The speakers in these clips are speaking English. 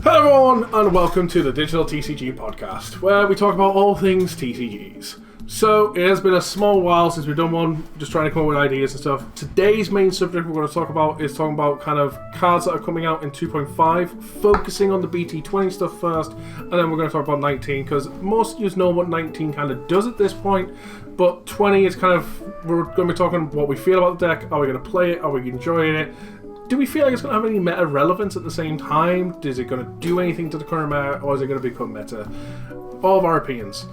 Hello everyone, and welcome to the Digital TCG podcast, where we talk about all things TCGs. So, it has been a small while since we've done one, just trying to come up with ideas and stuff. Today's main subject we're going to talk about is talking about kind of cards that are coming out in 2.5, focusing on the BT20 stuff first, and then we're going to talk about 19, because most of you know what 19 kind of does at this point, but 20 is kind of, we're going to be talking what we feel about the deck, are we going to play it, are we enjoying it? Do we feel like it's going to have any meta relevance at the same time? Is it going to do anything to the current meta, or is it going to become meta? All of our opinions.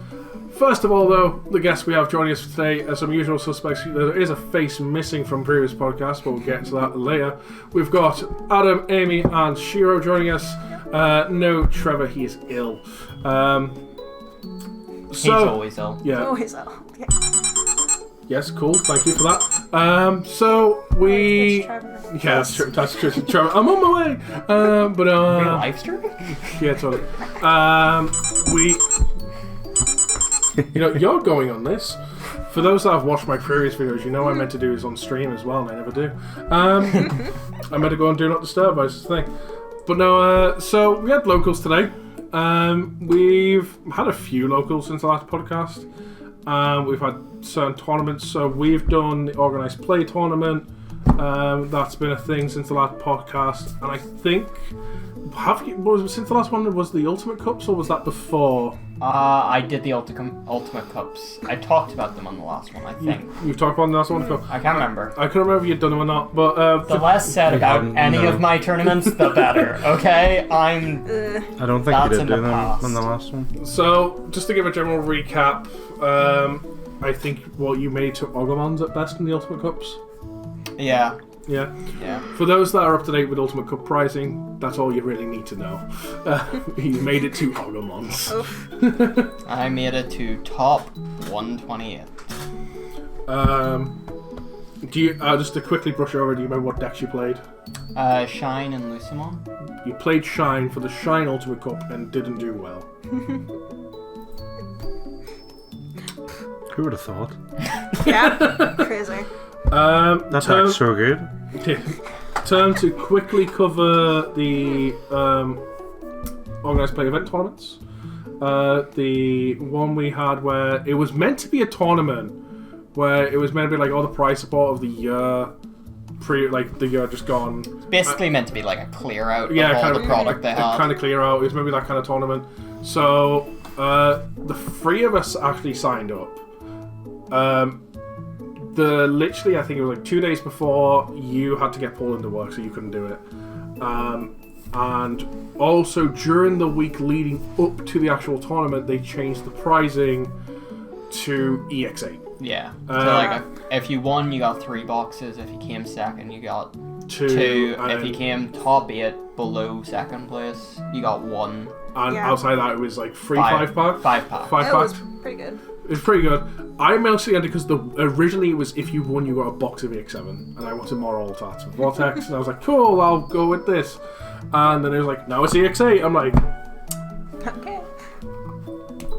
First of all, though, the guests we have joining us today are some usual suspects. There is a face missing from previous podcasts, but we'll get to that later. We've got Adam, Amy, and Shiro joining us. No, Trevor, he is ill. He's always ill. Yeah. Always ill. Yeah. Yes, cool. Thank you for that. So we... Yeah, that's true. That's true. Trevor, I'm on my way. But Are you live streaming? yeah, totally. You're going on this. For those that have watched my previous videos, you know I meant to do this on stream as well, and I never do. I meant to go on Do Not Disturb, I was the thing. But no, so we had locals today. We've had a few locals since the last podcast. We've had certain tournaments, so we've done the organised play tournament. That's been a thing since the last podcast, and I think since the last one was the Ultimate Cups, or was that before? I did the Ultimate Cups. I talked about them on the last one, I think. You've talked about the last one? I can't remember. I couldn't remember if you'd done them or not, but... the less said about any of my tournaments, the better, okay? I don't think you did do them on the last one. So, just to give a general recap, I think you made two Ogomons at best in the Ultimate Cups? Yeah. Yeah. Yeah. For those that are up to date with Ultimate Cup pricing, that's all you really need to know. He made it to Ogomons. I made it to top 128. Do you just to quickly brush over? Do you remember what decks you played? Shine and Lucimon. You played Shine for the Shine Ultimate Cup and didn't do well. Who would have thought? Yeah, crazy. That deck's so good. Turn to quickly cover the organised play event tournaments. The one we had where it was meant to be a tournament, where it was meant to be like all the prize support of the year, the year just gone. It's basically meant to be like a clear out of all kind the product they had. Kind of clear out. It was maybe that kind of tournament. So the three of us actually signed up. Literally, I think it was like 2 days before, you had to get pulled into work, so you couldn't do it. And also during the week leading up to the actual tournament, they changed the pricing to EX8. Yeah. So if you won, you got 3 boxes. If you came second, you got 2. If you came top 8 below second place, you got 1. And outside that, it was like 5 pack. 5 pack. 5 It pack. was pretty good. It was pretty good. I mostly ended because originally it was if you won, you got a box of EX7, and I wanted more all tats with Vortex, and I was like, cool, I'll go with this. And then it was like, no, it's EX8. I'm like, Okay.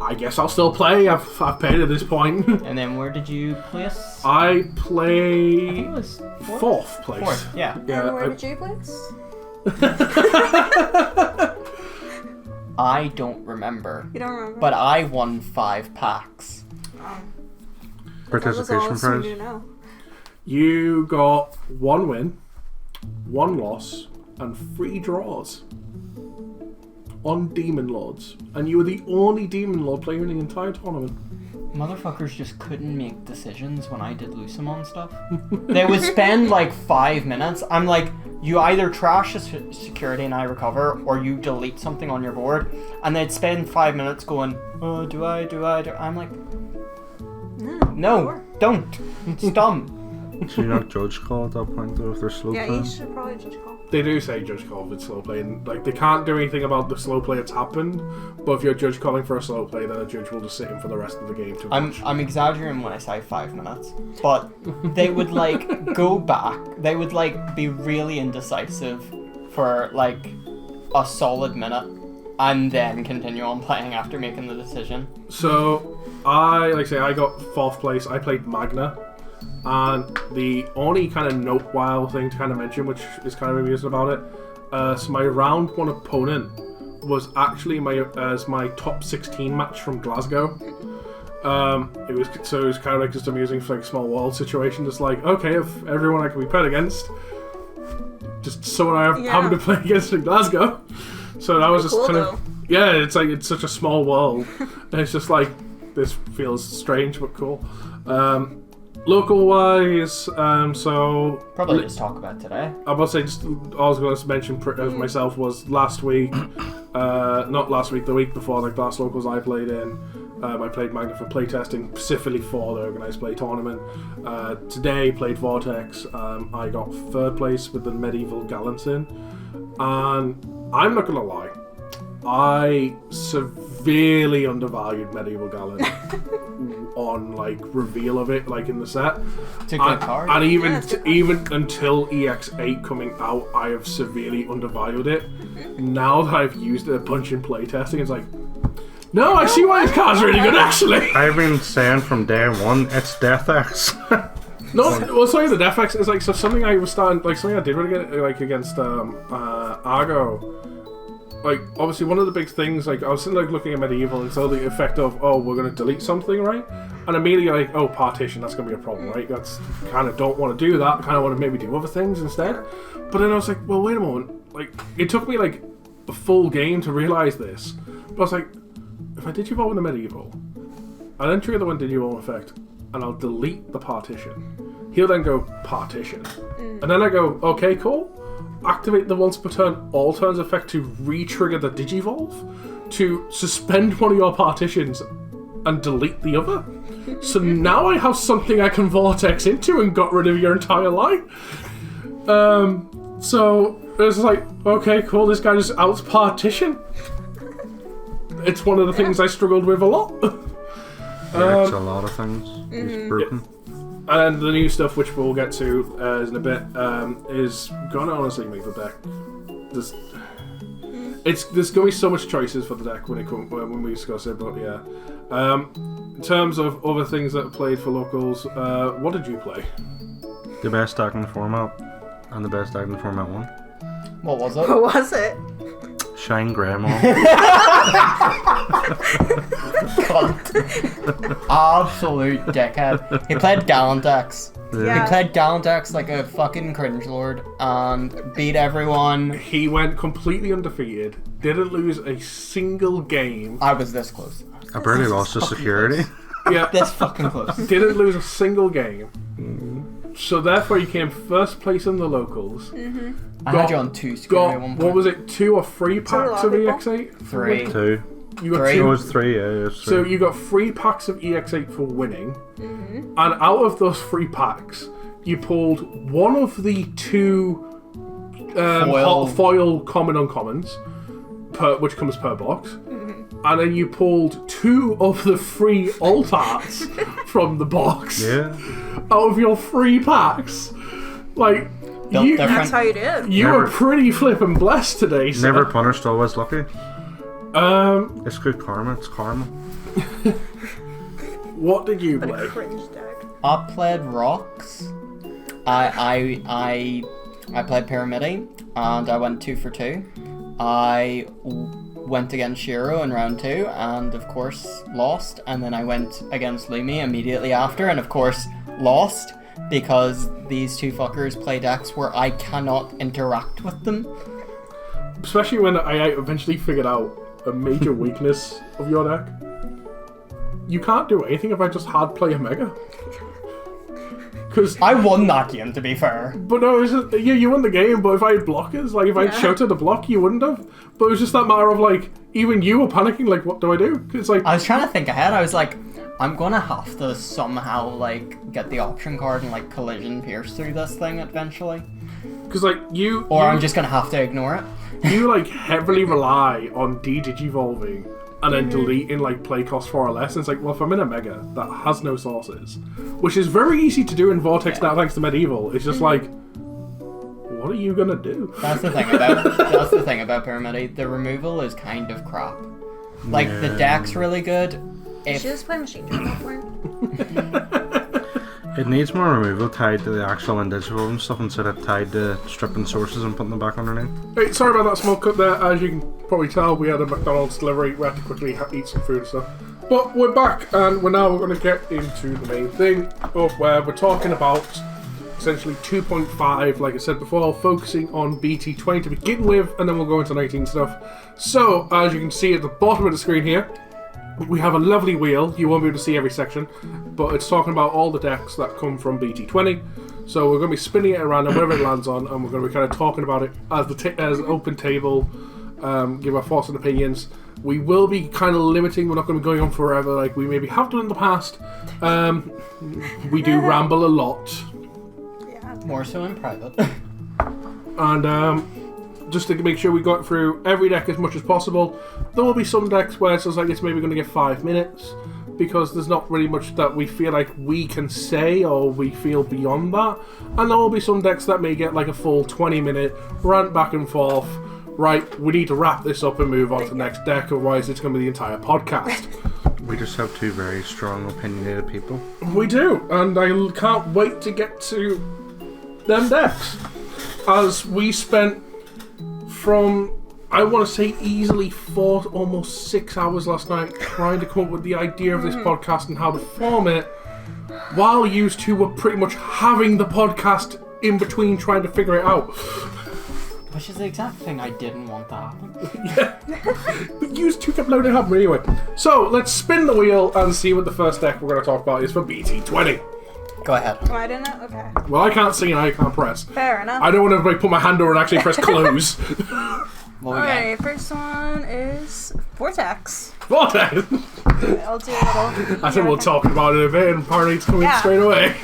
I guess I'll still play. I've paid at this point. And then where did you place? I played I think it was 4th place. 4th, yeah. And where did you place? I don't remember. You don't remember? But I won 5 packs. Participation prize. You got 1 win, 1 loss, and 3 draws on Demon Lords, and you were the only Demon Lord player in the entire tournament. Motherfuckers just couldn't make decisions when I did Lucimon stuff. They would spend like 5 minutes. I'm like, you either trash the security and I recover, or you delete something on your board, and they'd spend 5 minutes going, oh, do I? I'm like, no, don't. It's dumb. Should you not judge call at that point though if they're slow Yeah, playing? you should probably judge call. They do say judge call with slow play, and like they can't do anything about the slow play that's happened. But if you're judge calling for a slow play, then a judge will just sit in for the rest of the game to watch. I'm exaggerating when I say 5 minutes, but they would like go back. They would like be really indecisive for like a solid minute, and then continue on playing after making the decision. So I got 4th place. I played Magna. And the only kind of noteworthy thing to kind of mention, which is kind of amusing about it, so my round 1 opponent was actually my top 16 match from Glasgow. It was kind of like just amusing for like a small world situation. Just like, okay, if everyone I can be played against, just someone I'm having to play against in Glasgow. So that was just cool, kind of it's like it's such a small world, and it's just like this feels strange but cool. Local wise, so probably just talk about today. I will say just all I was going to mention of myself was last week, not last week, the week before, like the last locals I played in. I played Magna for playtesting specifically for the organised play tournament. Today played Vortex. I got third place with the Medieval Gallantin, and I'm not gonna lie, I severely undervalued Medieval Gallant on like reveal of it, like in the set. It's a good card. And even until EX8 coming out, I have severely undervalued it. Now that I've used it a bunch in playtesting, it's like, no, I see why this card's really good actually. I've been saying from day one, it's Death X. No, well, sorry, the Death X is like something I was starting, like something I did really get like against Argo. Like, obviously, one of the big things, like, I was sitting, like, looking at Medieval and saw the effect of, oh, we're going to delete something, right? And immediately, like, oh, partition, that's going to be a problem, right? That's kind of don't want to do that, kind of want to maybe do other things instead. But then I was like, well, wait a moment. Like, it took me, like, a full game to realise this. But I was like, if I Digivolve in a Medieval, I then trigger the one Digivolve effect, and I'll delete the partition. He'll then go, partition. And then I go, okay, cool. Activate the once per turn all turns effect to re-trigger the Digivolve, to suspend one of your partitions and delete the other. So now I have something I can Vortex into and got rid of your entire line. So it was like, okay, cool, this guy just outs partition. It's one of the things I struggled with a lot. It's a lot of things. He's broken. And the new stuff, which we'll get to in a bit, is going to honestly make the deck. There's going to be so much choices for the deck when we discuss it, but yeah. In terms of other things that are played for locals, what did you play? The best deck in the format, and the best deck in the format won. What was it? What was it? Shine Grandma. Absolute dickhead. He played Galantex. Yeah. He played Galantex like a fucking cringe lord and beat everyone. He went completely undefeated, didn't lose a single game. I was this close. I barely lost to security. Yeah, This fucking close. didn't lose a single game. So therefore, he came first place in the locals. I had you on 2 security at one point. What was it? 2 or 3 packs of EX8? 3. 2. You got 3. It 2. was 3, yeah. It was 3. So you got 3 packs of EX8 for winning, and out of those 3 packs, you pulled one of the 2 foil common uncommons, which comes per box, and then you pulled 2 of the 3 alt arts from the box. Yeah. Out of your 3 packs, like. Built different. That's how you do it. You Never- were pretty flippin' blessed today, sir. Never punished, always lucky. It's good karma. It's karma. What did you But a play? cringe deck. I played Rocks. I played Pyramidi, and I went 2 for 2. I went against Shiro in round 2, and of course lost. And then I went against Lumi immediately after, and of course lost, because these 2 fuckers play decks where I cannot interact with them. Especially when I eventually figured out a major weakness of your deck. You can't do anything if I just hard play a Mega. Because I won that game, to be fair. But no, it was just, yeah, you won the game, but if I had blockers, like if I had shouted to block, you wouldn't have. But it was just that matter of like, even you were panicking, like, what do I do? 'Cause it's like, I was trying to think ahead. I was like, I'm gonna have to somehow like get the option card and like collision pierce through this thing eventually, because like or I'm just gonna have to ignore it. you like heavily rely on de-digivolving and then deleting like play cost 4 or less. And it's like, well, if I'm in a Mega that has no sources, which is very easy to do in Vortex now thanks to Medieval, it's just like, what are you gonna do? That's the thing about Pyramidi. The removal is kind of crap. Like the deck's really good. You should just play Machine Gun for him. It needs more removal tied to the actual individual and stuff instead of tied to stripping sources and putting them back underneath. Hey, sorry about that small cut there. As you can probably tell, we had a McDonald's delivery. We had to quickly eat some food and stuff. But we're back, and we're going to get into the main thing of where we're talking about essentially 2.5, like I said before, focusing on BT20 to begin with, and then we'll go into 19 stuff. So, as you can see at the bottom of the screen here, we have a lovely wheel. You won't be able to see every section, but it's talking about all the decks that come from BT20. So we're going to be spinning it around and wherever it lands on, and we're going to be kind of talking about it as as an open table, give our thoughts and opinions. We will be kind of limiting. We're not going to be going on forever like we maybe have done in the past. We do ramble a lot. Yeah. More so in private. And just to make sure we got through every deck as much as possible. There will be some decks where it sounds like it's maybe going to get 5 minutes, because there's not really much that we feel like we can say or we feel beyond that. And there will be some decks that may get like a full 20-minute rant back and forth. Right, we need to wrap this up and move on to the next deck, otherwise it's going to be the entire podcast. We just have two very strong, opinionated people. We do, and I can't wait to get to them decks. As we spent from, I want to say, easily 4 to almost 6 hours last night trying to come up with the idea of this podcast and how to form it, while you two were pretty much having the podcast in between trying to figure it out. Which is the exact thing I didn't want to happen. Yeah. But you two kept loading up anyway. So, let's spin the wheel and see what the first deck we're going to talk about is for BT20. Go ahead. Oh, I didn't know? Okay. Well, I can't see and I can't press. Fair enough. I don't want to put my hand over and actually press close. Alright, first one is Vortex. Vortex! I'll do a little. I think we'll talk about it in a bit, and Party's coming straight away.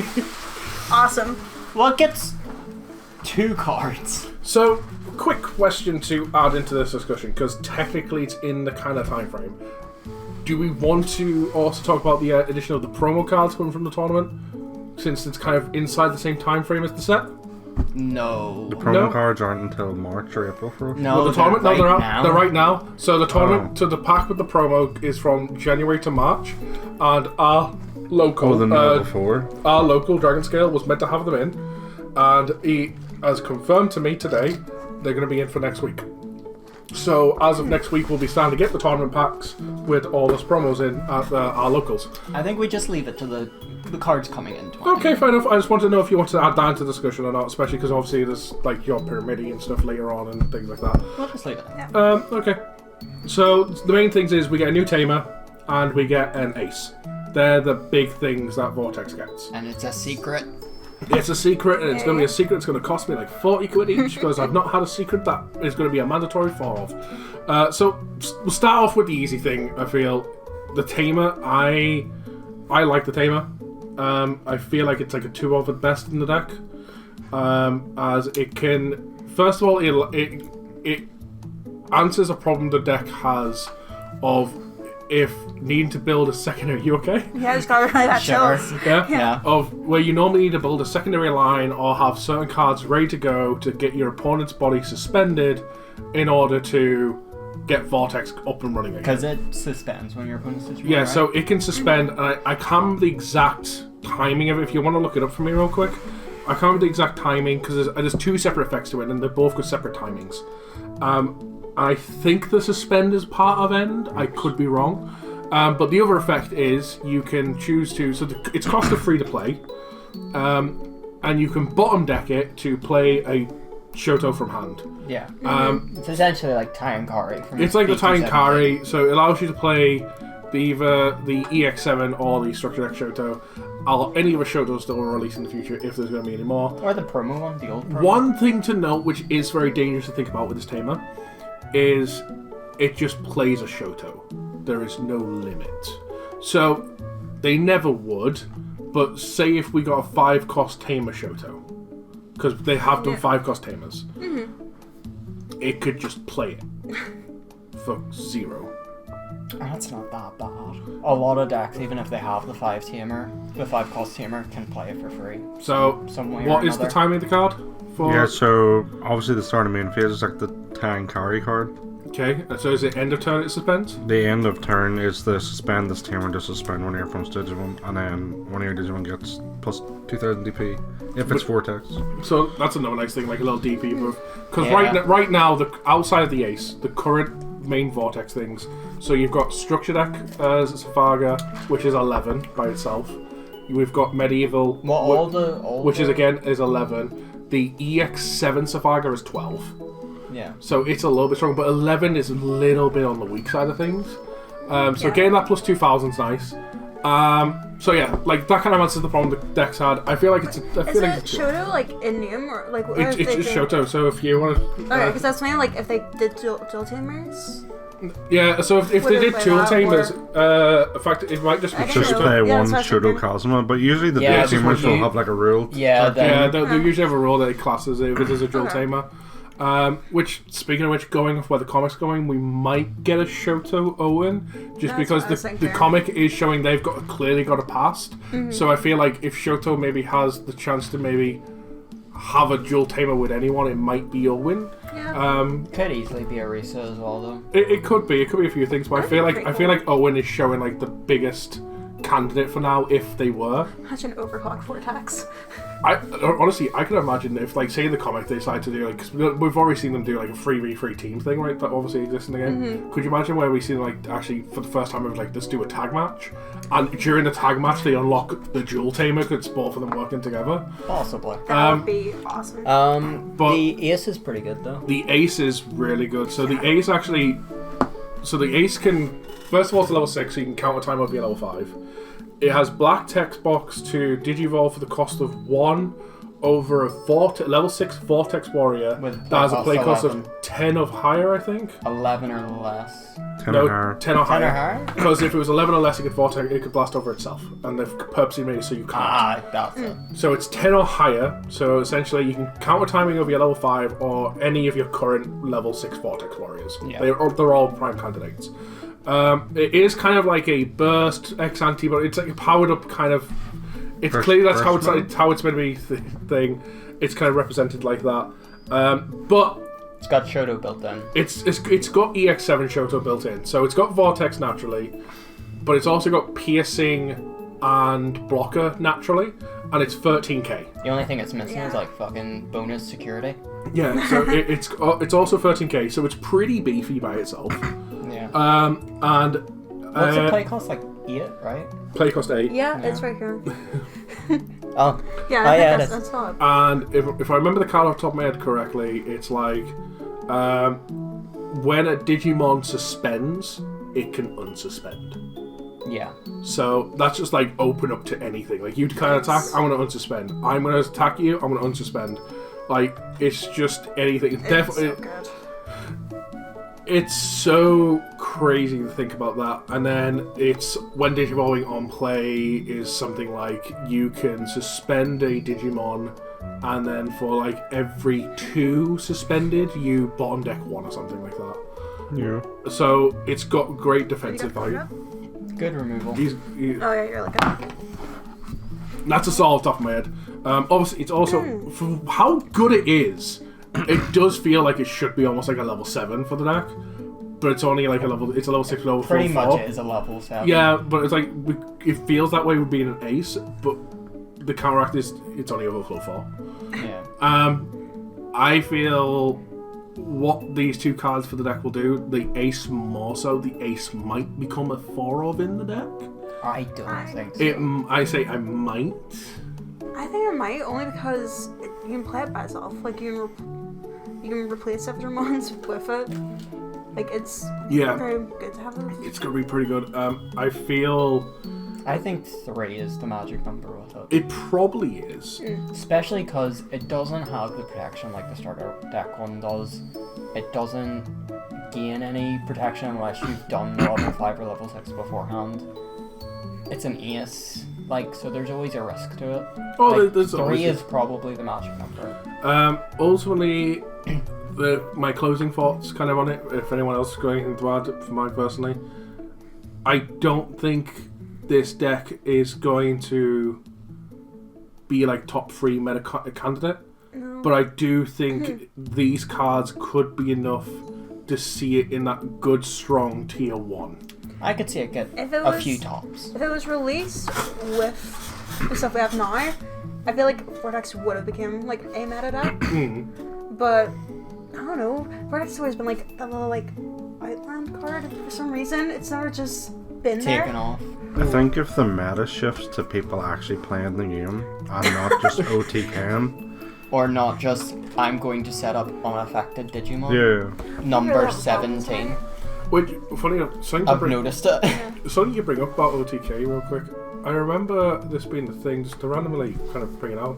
Awesome. Well, it gets 2 cards. So, quick question to add into this discussion, because technically it's in the kind of time frame. Do we want to also talk about the addition of the promo cards coming from the tournament, since it's kind of inside the same time frame as the set? No. The promo cards aren't until March or April for us. No, Well, the tournament, they're no, they're right out. now. They're right now. So the tournament, so the pack with the promo is from January to March, and our local, Oh, the night before. our local Dragon Scale was meant to have them in, and he has confirmed to me today they're going to be in for next week. So as of next week, we'll be starting to get the tournament packs with all those promos in at our locals. I think we just leave it to the cards coming in. 20. Okay, fair enough. I just want to know if you want to add that into the discussion or not, especially because obviously there's like your pyramidi and stuff later on and things like that. We'll just leave it. Okay. So the main things is we get a new Tamer and we get an Ace. They're the big things that Vortex gets. And it's a secret. It's a secret, and it's going to be a secret. It's going to cost me like 40 quid each, because I've not had a secret that is going to be a mandatory fall off. So we'll start off with the easy thing. I feel the Tamer. I like the Tamer. I feel like it's like a 2 of at best in the deck, as it can. First of all, it answers a problem the deck has of if needing to build a secondary. You okay? Yeah, I just got rid of that Sure. chills. Yeah. Of where you normally need to build a secondary line or have certain cards ready to go to get your opponent's body suspended in order to get Vortex up and running again. Because it suspends when your opponent's situated. Yeah, right? so it can suspend, and I can't remember the exact timing of it. If you want to look it up for me real quick, I can't remember the exact timing because there's 2 separate effects to it, and they both got separate timings. I think the suspend is part of end. I could be wrong. But the other effect is you can choose to... So it's cost of free to play. And you can bottom deck it to play a Shoto from hand. Yeah. It's essentially like Taiankari. It's like the Taiankari, so it allows you to play either the EX7 or the Structure Deck Shoto. Any of the Shotos that will release in the future if there's going to be any more. Or the promo one, the old promo. One thing to note, which is very dangerous to think about with this Tamer, is it just plays a Shoto. There is no limit. So, they never would, but say if we got a 5-cost Tamer Shoto, because they have done 5-cost Tamers, it could just play it for 0. That's not that bad. A lot of decks, even if they have the 5-cost Tamer, can play it for free. So, Some way or what is the another. timing of the card? For... Yeah, so obviously the start of main phase is like the Taiankari card. Okay, and so is it end of turn it suspends? The end of turn is the suspend this tamer to suspend one of your opponent's Digimon, and then one of your Digimon gets plus 2000 DP if it's Vortex. So that's another nice thing, like a little DP move. Because Yeah. right now, the outside of the ace, the current main Vortex things. So you've got Structure Deck as Safaga, which is 11 by itself. We've got Medieval, which is 11. The EX7 Safaga is 12. Yeah. So it's a little bit strong, but 11 is a little bit on the weak side of things. So getting that plus 2000 is nice. So yeah, like that kind of answers the problem the decks had. I feel like it's. Is it Shoto like in Neum or like? It's Shoto. So if you want to. Okay, because that's something like if they did dual tamers. Yeah, so if they did dual tamers, in fact, it might just be Just Shoto. play Yeah, one that's what I Shoto Kazuma, but usually the Yeah, dual tamers will have like a rule. Yeah, Yeah, then, they usually have a rule that it classes it if it is a dual tamer. Which, speaking of which, going off where the comic's going, we might get a Shoto Owen, just That's because what I was the thinking. comic is showing they've clearly got a past. So I feel like if Shoto maybe has the chance to maybe have a dual tamer with anyone, it might be Owen. Yeah. could easily be Arisa as well, though. It could be a few things, but I feel like Owen is showing like the biggest candidate for now if they were. Imagine overclock Vortex. Honestly, I could imagine if, like, say in the comic they decide to do, like, cause we've already seen them do like a 3v3 team thing, right? That obviously exists in the game. Could you imagine where we see them, like, actually for the first time of like, let's do a tag match, and during the tag match they unlock the dual tamer, could sport for them working together. Possibly. That would be awesome. But The Ace is pretty good, though. the ace is really good. So the ace actually, the ace can, first of all, it's level 6, so you can counter time over your level 5. It has black text box to Digivolve for the cost of 1 over a level 6 Vortex Warrior With that has a play cost 11. of 10 or higher, I think. 11 or less. 10 or higher. 10 or 10 or higher. higher? Because if it was 11 or less, it could Vortex, it could blast over itself. And they've purposely made it so you can't. Ah, that's it. So it's 10 or higher, so essentially you can counter timing over your level 5 or any of your current level 6 Vortex Warriors. Yeah. They're all prime candidates. It is kind of like a burst ex-ante, but it's like a powered up kind of... It's clearly that's how it's meant to be thing. It's kind of represented like that. But It's got Shoto built in. it's got EX7 Shoto built in. So it's got Vortex naturally, but it's also got Piercing and Blocker naturally, and it's 13k. The only thing it's missing Yeah. is like fucking bonus security. Yeah, so it's also 13k, so it's pretty beefy by itself. Yeah. And What's the play cost? Like 8, right? play cost 8. Yeah, it's right here. Oh. Yeah, Oh, I yeah, think it that's not. And if I remember the card off the top of my head correctly, it's like when a Digimon suspends, it can unsuspend. Yeah. So that's just like open up to anything. Like you kind of attack, I'm gonna unsuspend. I'm gonna attack you, I'm gonna unsuspend. Like it's just anything. It's Definitely, so good. it's so crazy to think about that. And then it's when Digivolving on play is something like you can suspend a Digimon, and then for like every 2 suspended, you bottom deck 1 or something like that. Yeah. So it's got great defensive value. Good removal. Oh yeah, you're looking. That's a solid top of my head. Obviously, it's also for how good it is. It does feel like it should be almost like a level 7 for the deck, but it's only like a level 6 level 4. Pretty much it is a level 7. Yeah, but it's like it feels that way with being an ace, but the counteract is it's only overflow 4. Yeah. I feel what these 2 cards for the deck will do. The ace more so. The ace might become a 4 of in the deck. I don't think so. I say I might. I think it might only because you can play it by itself. Like you can replace Digimons with it. Like it's very good to have it. It's gonna be pretty good. I think 3 is the magic number with it. It probably is. Especially because it doesn't have the protection like the starter deck one does. It doesn't gain any protection unless you've done level 5 or level 6 beforehand. It's an ace, like, so there's always a risk to it. Oh, Like, there's 3 always is probably the magic number. Ultimately, my closing thoughts kind of on it, if anyone else is going anything to add for mine personally, I don't think this deck is going to be like top 3 meta candidate, No. but I do think these cards could be enough to see it in that good, strong tier 1. I could see it get If it a was- few tops. If it was released with the stuff we have now, I feel like Vortex would have become like a meta deck. But I don't know. Vortex has always been like a little like Outland card for some reason. It's never just been Taken there. off. I think if the meta shifts to people actually playing the game and not just OTKing, Or not just, I'm going to set up unaffected Digimon. yeah. Number Really? 17. Which, funny enough, I've noticed it. something you bring up about OTK real quick. I remember this being the thing, just to randomly kind of bring it out.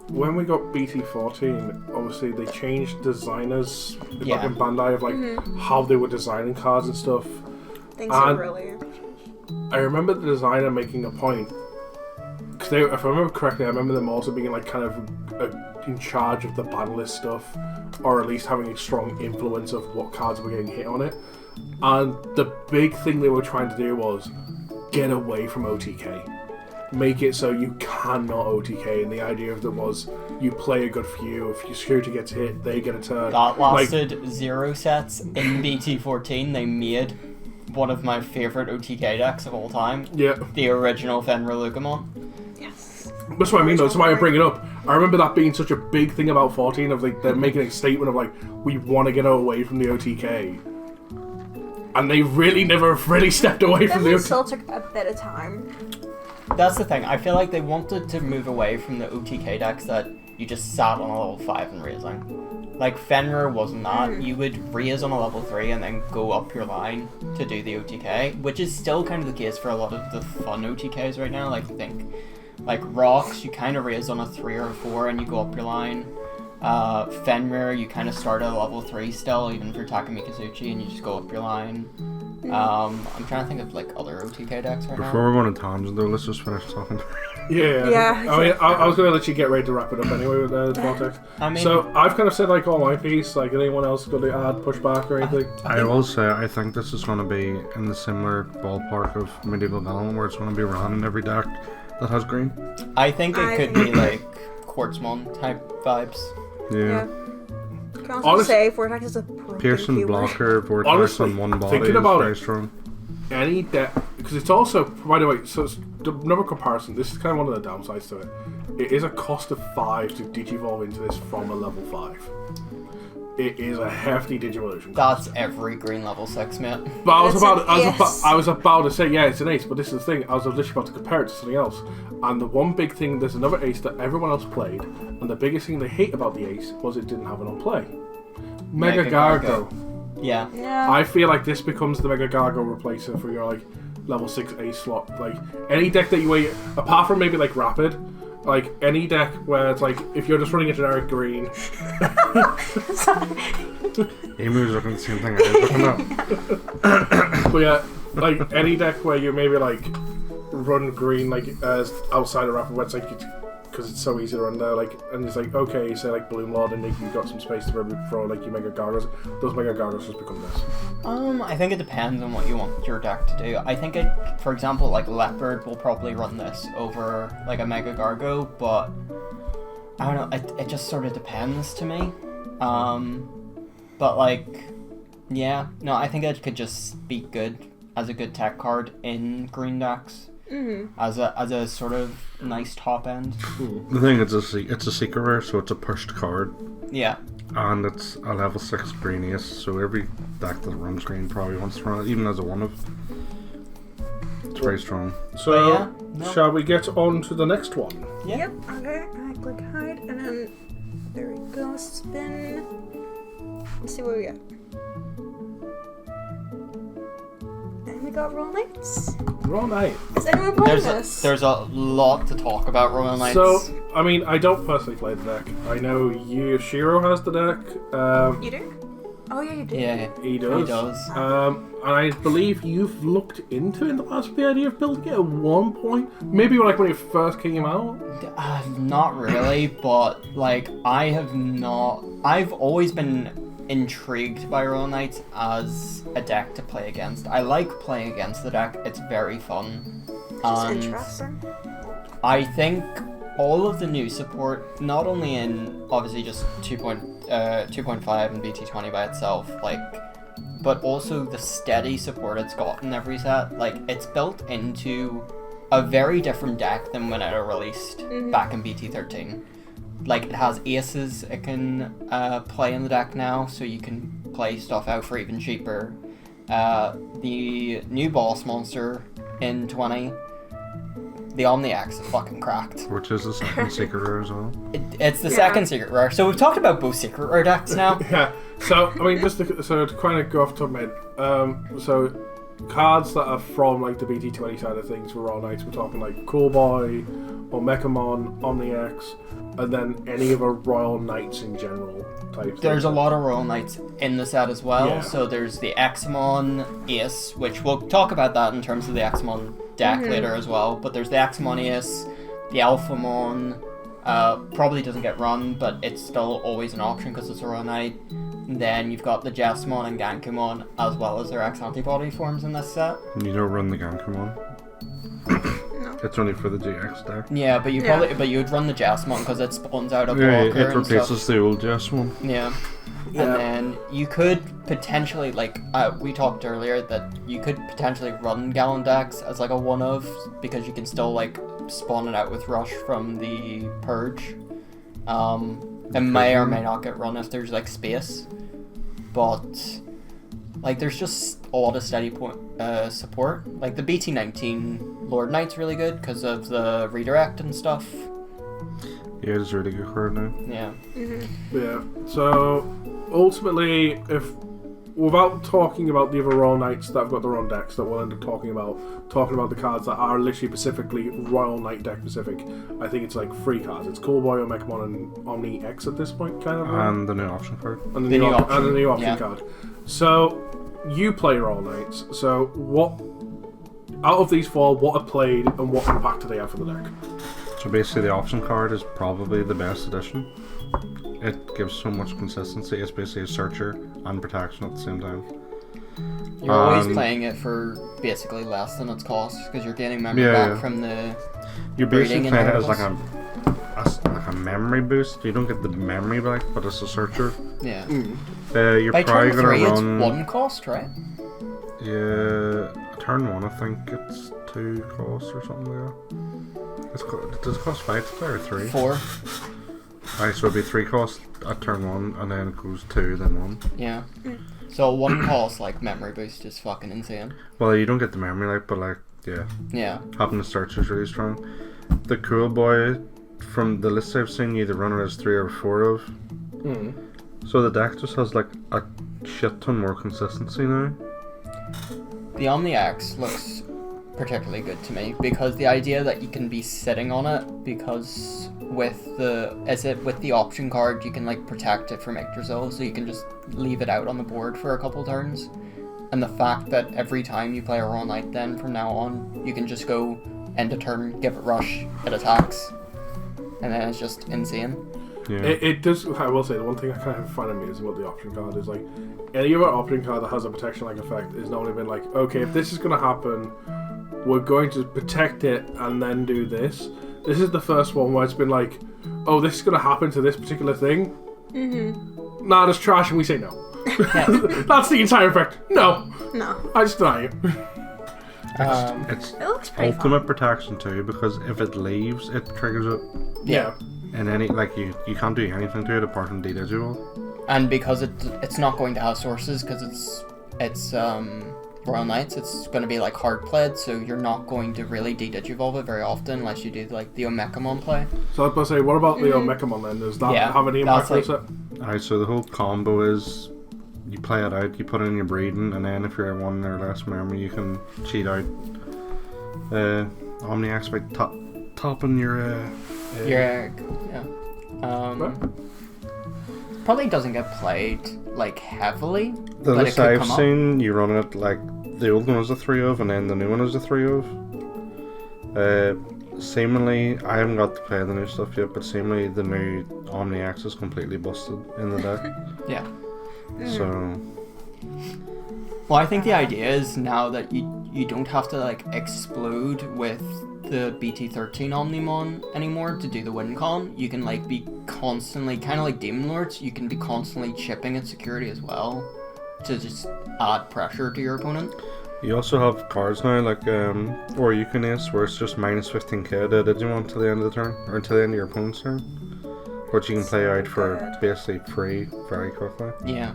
When we got BT14, obviously they changed designers back in Bandai of like how they were designing cards and stuff. Things are really. I remember the designer making a point, because if I remember correctly, I remember them also being like kind of in charge of the ban list stuff, or at least having a strong influence of what cards were getting hit on it. And the big thing they were trying to do was get away from OTK. Make it so you cannot OTK, and the idea of them was you play a good few, if your security gets hit, they get a turn. That lasted 0 sets in BT14. They made one of my favourite OTK decks of all time. Yeah. The original Fenrir Lugumon. Yes. That's what I mean though, that's why I bring it up. I remember that being such a big thing about 14, of like, they're making a statement of like, we want to get away from the OTK. And they really never really stepped away from the Definitely OTK. still took a bit of time. That's the thing. I feel like they wanted to move away from the OTK decks that you just sat on a level 5 and raising. Like Fenrir wasn't that. You would raise on a level 3 and then go up your line to do the OTK, which is still kind of the case for a lot of the fun OTKs right now. Like like Rocks, you kind of raise on a 3 or a 4 and you go up your line. Fenrir, you kind of start at a level 3 still, even for Takumi Kazuchi, and you just go up your line. I'm trying to think of like other OTK decks right now. Before we're going to tangent though, let's just finish talking. Yeah, I mean, I was going to let you get ready to wrap it up anyway with the Vortex. I mean, So I've kind of said like all my piece. Like, anyone else going to add, push back or anything? I will say, I think this is going to be in the similar ballpark of Medieval Dawn, where it's going to be ran in every deck that has green. I think it I could think- be like Quartzmon type vibes. Yeah. Can also Honest- say Vortex is a broken Piercing keyword. blocker, vortex Honestly, on one body thinking is about very it, strong. Any deck, because it's also, by the way, so it's another comparison. This is kind of one of the downsides to it. It is a cost of 5 to digivolve into this from a level 5. It is a hefty digivolution. That's every green level 6, mate. But I was It's about, an I was about to say, yeah, it's an ace. But this is the thing. I was literally about to compare it to something else. And the one big thing, there's another ace that everyone else played, and the biggest thing they hate about the ace was it didn't have it on play. Mega Gargo. Yeah. Yeah. I feel like this becomes the Mega Gargo replacer for your like level 6 ace slot. Like any deck that you wait, apart from maybe like Rapid, like any deck where it's like if you're just running a generic green. Emu's looking at the same thing I was looking at. But yeah, like any deck where you maybe like run green like as outside of Rapid, where it's like because it's so easy to run there, like, and it's like okay, say like Bloom Lord, and you've got some space to maybe throw like your Mega Gargos. Those Mega Gargos just become this. I think it depends on what you want your deck to do. I think for example, like Leopard will probably run this over like a Mega Gargo, but I don't know. It just sort of depends to me. But like, yeah, no, I think it could just be good as a good tech card in green decks. As a sort of nice top end. The thing is, it's a secret rare, so it's a pushed card. Yeah. And it's a level 6 green ace, so every deck that runs green probably wants to run it, even as a 1-of. It's very strong. So yeah, no. shall we get on to the next one? Yeah. Yep. Okay. I click hide, and then there we go. Spin. Let's see what we get. And we got Roll Knights. Roll Knight. Is anyone playing this? There's a lot to talk about Royal Knights. So, I mean, I don't personally play the deck. I know Shiro has the deck. You do? Oh yeah, you do. yeah, He does. He does. And I believe you've looked into in the past the idea of building it at one point. Maybe like when it first came out. Not really, but like I've always been intrigued by Royal Knights as a deck to play against. I like playing against the deck. It's very fun. Just And interesting. I think all of the new support, not only in obviously just 2.13 2.5 and BT20 by itself, like, but also the steady support it's got in every set. Like, it's built into a very different deck than when it released back in BT13. Like, it has aces it can play in the deck now, so you can play stuff out for even cheaper. The new boss monster in 20, the OmniX is fucking cracked. Which is the second secret rare as well. It's the second secret rare. So we've talked about both secret rare decks now. Yeah. So I mean, just to kind of go off the top of my head, so cards that are from like the BT20 side of things for Royal Knights, we're talking like Cool Boy, or Mechamon, OmniX, and then any of the Royal Knights in general type. There's a lot of Royal Knights in the set as well. Yeah. So there's the Examon Ace, which we'll talk about that in terms of the Examon deck later as well. But there's the Examon Ace, the Alphamon. Probably doesn't get run, but it's still always an option because it's a Royal Knight. And then you've got the Jessamon and Gankumon, as well as their X-Antibody forms in this set. You don't run the Gankumon. No. It's only for the GX deck. Yeah, but you would run the Jessamon because it spawns out a blocker Yeah, it and stuff. replaces the old Jess one. Yeah. Yeah. And then you could potentially, like, we talked earlier that you could potentially run Gallon decks as like a one-of, because you can still like spawn it out with Rush from the Purge. It may or may not get run if there's like space, but like there's just a lot of steady support. Like the BT19 Lord Knight's really good because of the redirect and stuff. Yeah, it's a really good card now. Yeah. Yeah. So ultimately, if without talking about the other Royal Knights that have got their own decks that we'll end up talking about the cards that are literally specifically Royal Knight deck specific, I think it's like 3 cards. It's Cool Boy, Mechamon, and OmniX at this point, kind of. And the new option card. And the new option yeah. card. So you play Royal Knights. So what out of these 4, what are played and what impact do they have for the deck? So basically the option card is probably the best addition. It gives so much consistency. It's basically a searcher and protection at the same time. You're always playing it for basically less than its cost because you're gaining memory back from the. You're basically breeding playing it as inheritance. like a memory boost. You don't get the memory back, but it's a searcher. Yeah. You're By probably turn gonna 3, run. it's 1 cost, right? Yeah, turn 1. I think it's 2 costs or something like that. Does it cost 5 to play or 3? 4. Alright, so it'd be 3 costs at turn 1, and then it goes 2, then 1. Yeah. So 1 cost like memory boost is fucking insane. Well, you don't get the memory but like, yeah. Yeah. Having the search is really strong. The Cool Boy, from the list I've seen, you either run it as 3 or 4 of. So the deck just has like a shit ton more consistency now. The OmniX looks particularly good to me because the idea that you can be sitting on it, because with the option card you can like protect it from Yggdrasil, so you can just leave it out on the board for a couple turns, and the fact that every time you play a Royal Knight then from now on you can just go end a turn, give it rush, it attacks, and then it's just insane. Yeah. It does. I will say the one thing I kind of find amusing about the option card is like any other option card that has a protection like effect is normally been like, okay, if this is going to happen, we're going to protect it and then do this. This is the first one where it's been like, oh, this is going to happen to this particular thing. Nah, it's trash, and we say no. That's the entire effect. No, I just deny it. It's It looks pretty ultimate fun. protection too, because if it leaves, it triggers it. Yeah. And any like you can't do anything to it apart from de-digital. And because it's not going to have sources because it's Royal Knights, it's going to be like hard played, so you're not going to really de-digivolve it very often unless you do like the Omechamon play. So I was going to say, what about the Mechamon then? Does that have any impact on it? Alright, so the whole combo is you play it out, you put it in your breeding, and then if you're 1 or less memory, you can cheat out OmniX by topping your Probably doesn't get played like heavily. The but list it could I've come up. seen, you run it like the old one is a 3 of, and then the new one is a 3 of. Seemingly, I haven't got to play the new stuff yet, but seemingly the new OmniX is completely busted in the deck. Yeah. So, Well, I think the idea is now that you don't have to like explode with the BT13 Omnimon anymore to do the win con. You can like be constantly, kind of like Demon Lords, you can be constantly chipping at security as well to just add pressure to your opponent. You also have cards now, like or you can ace, where it's just minus 15k to Digimon till the end of the turn, or until the end of your opponent's turn, which you can play out for basically free very quickly. Yeah.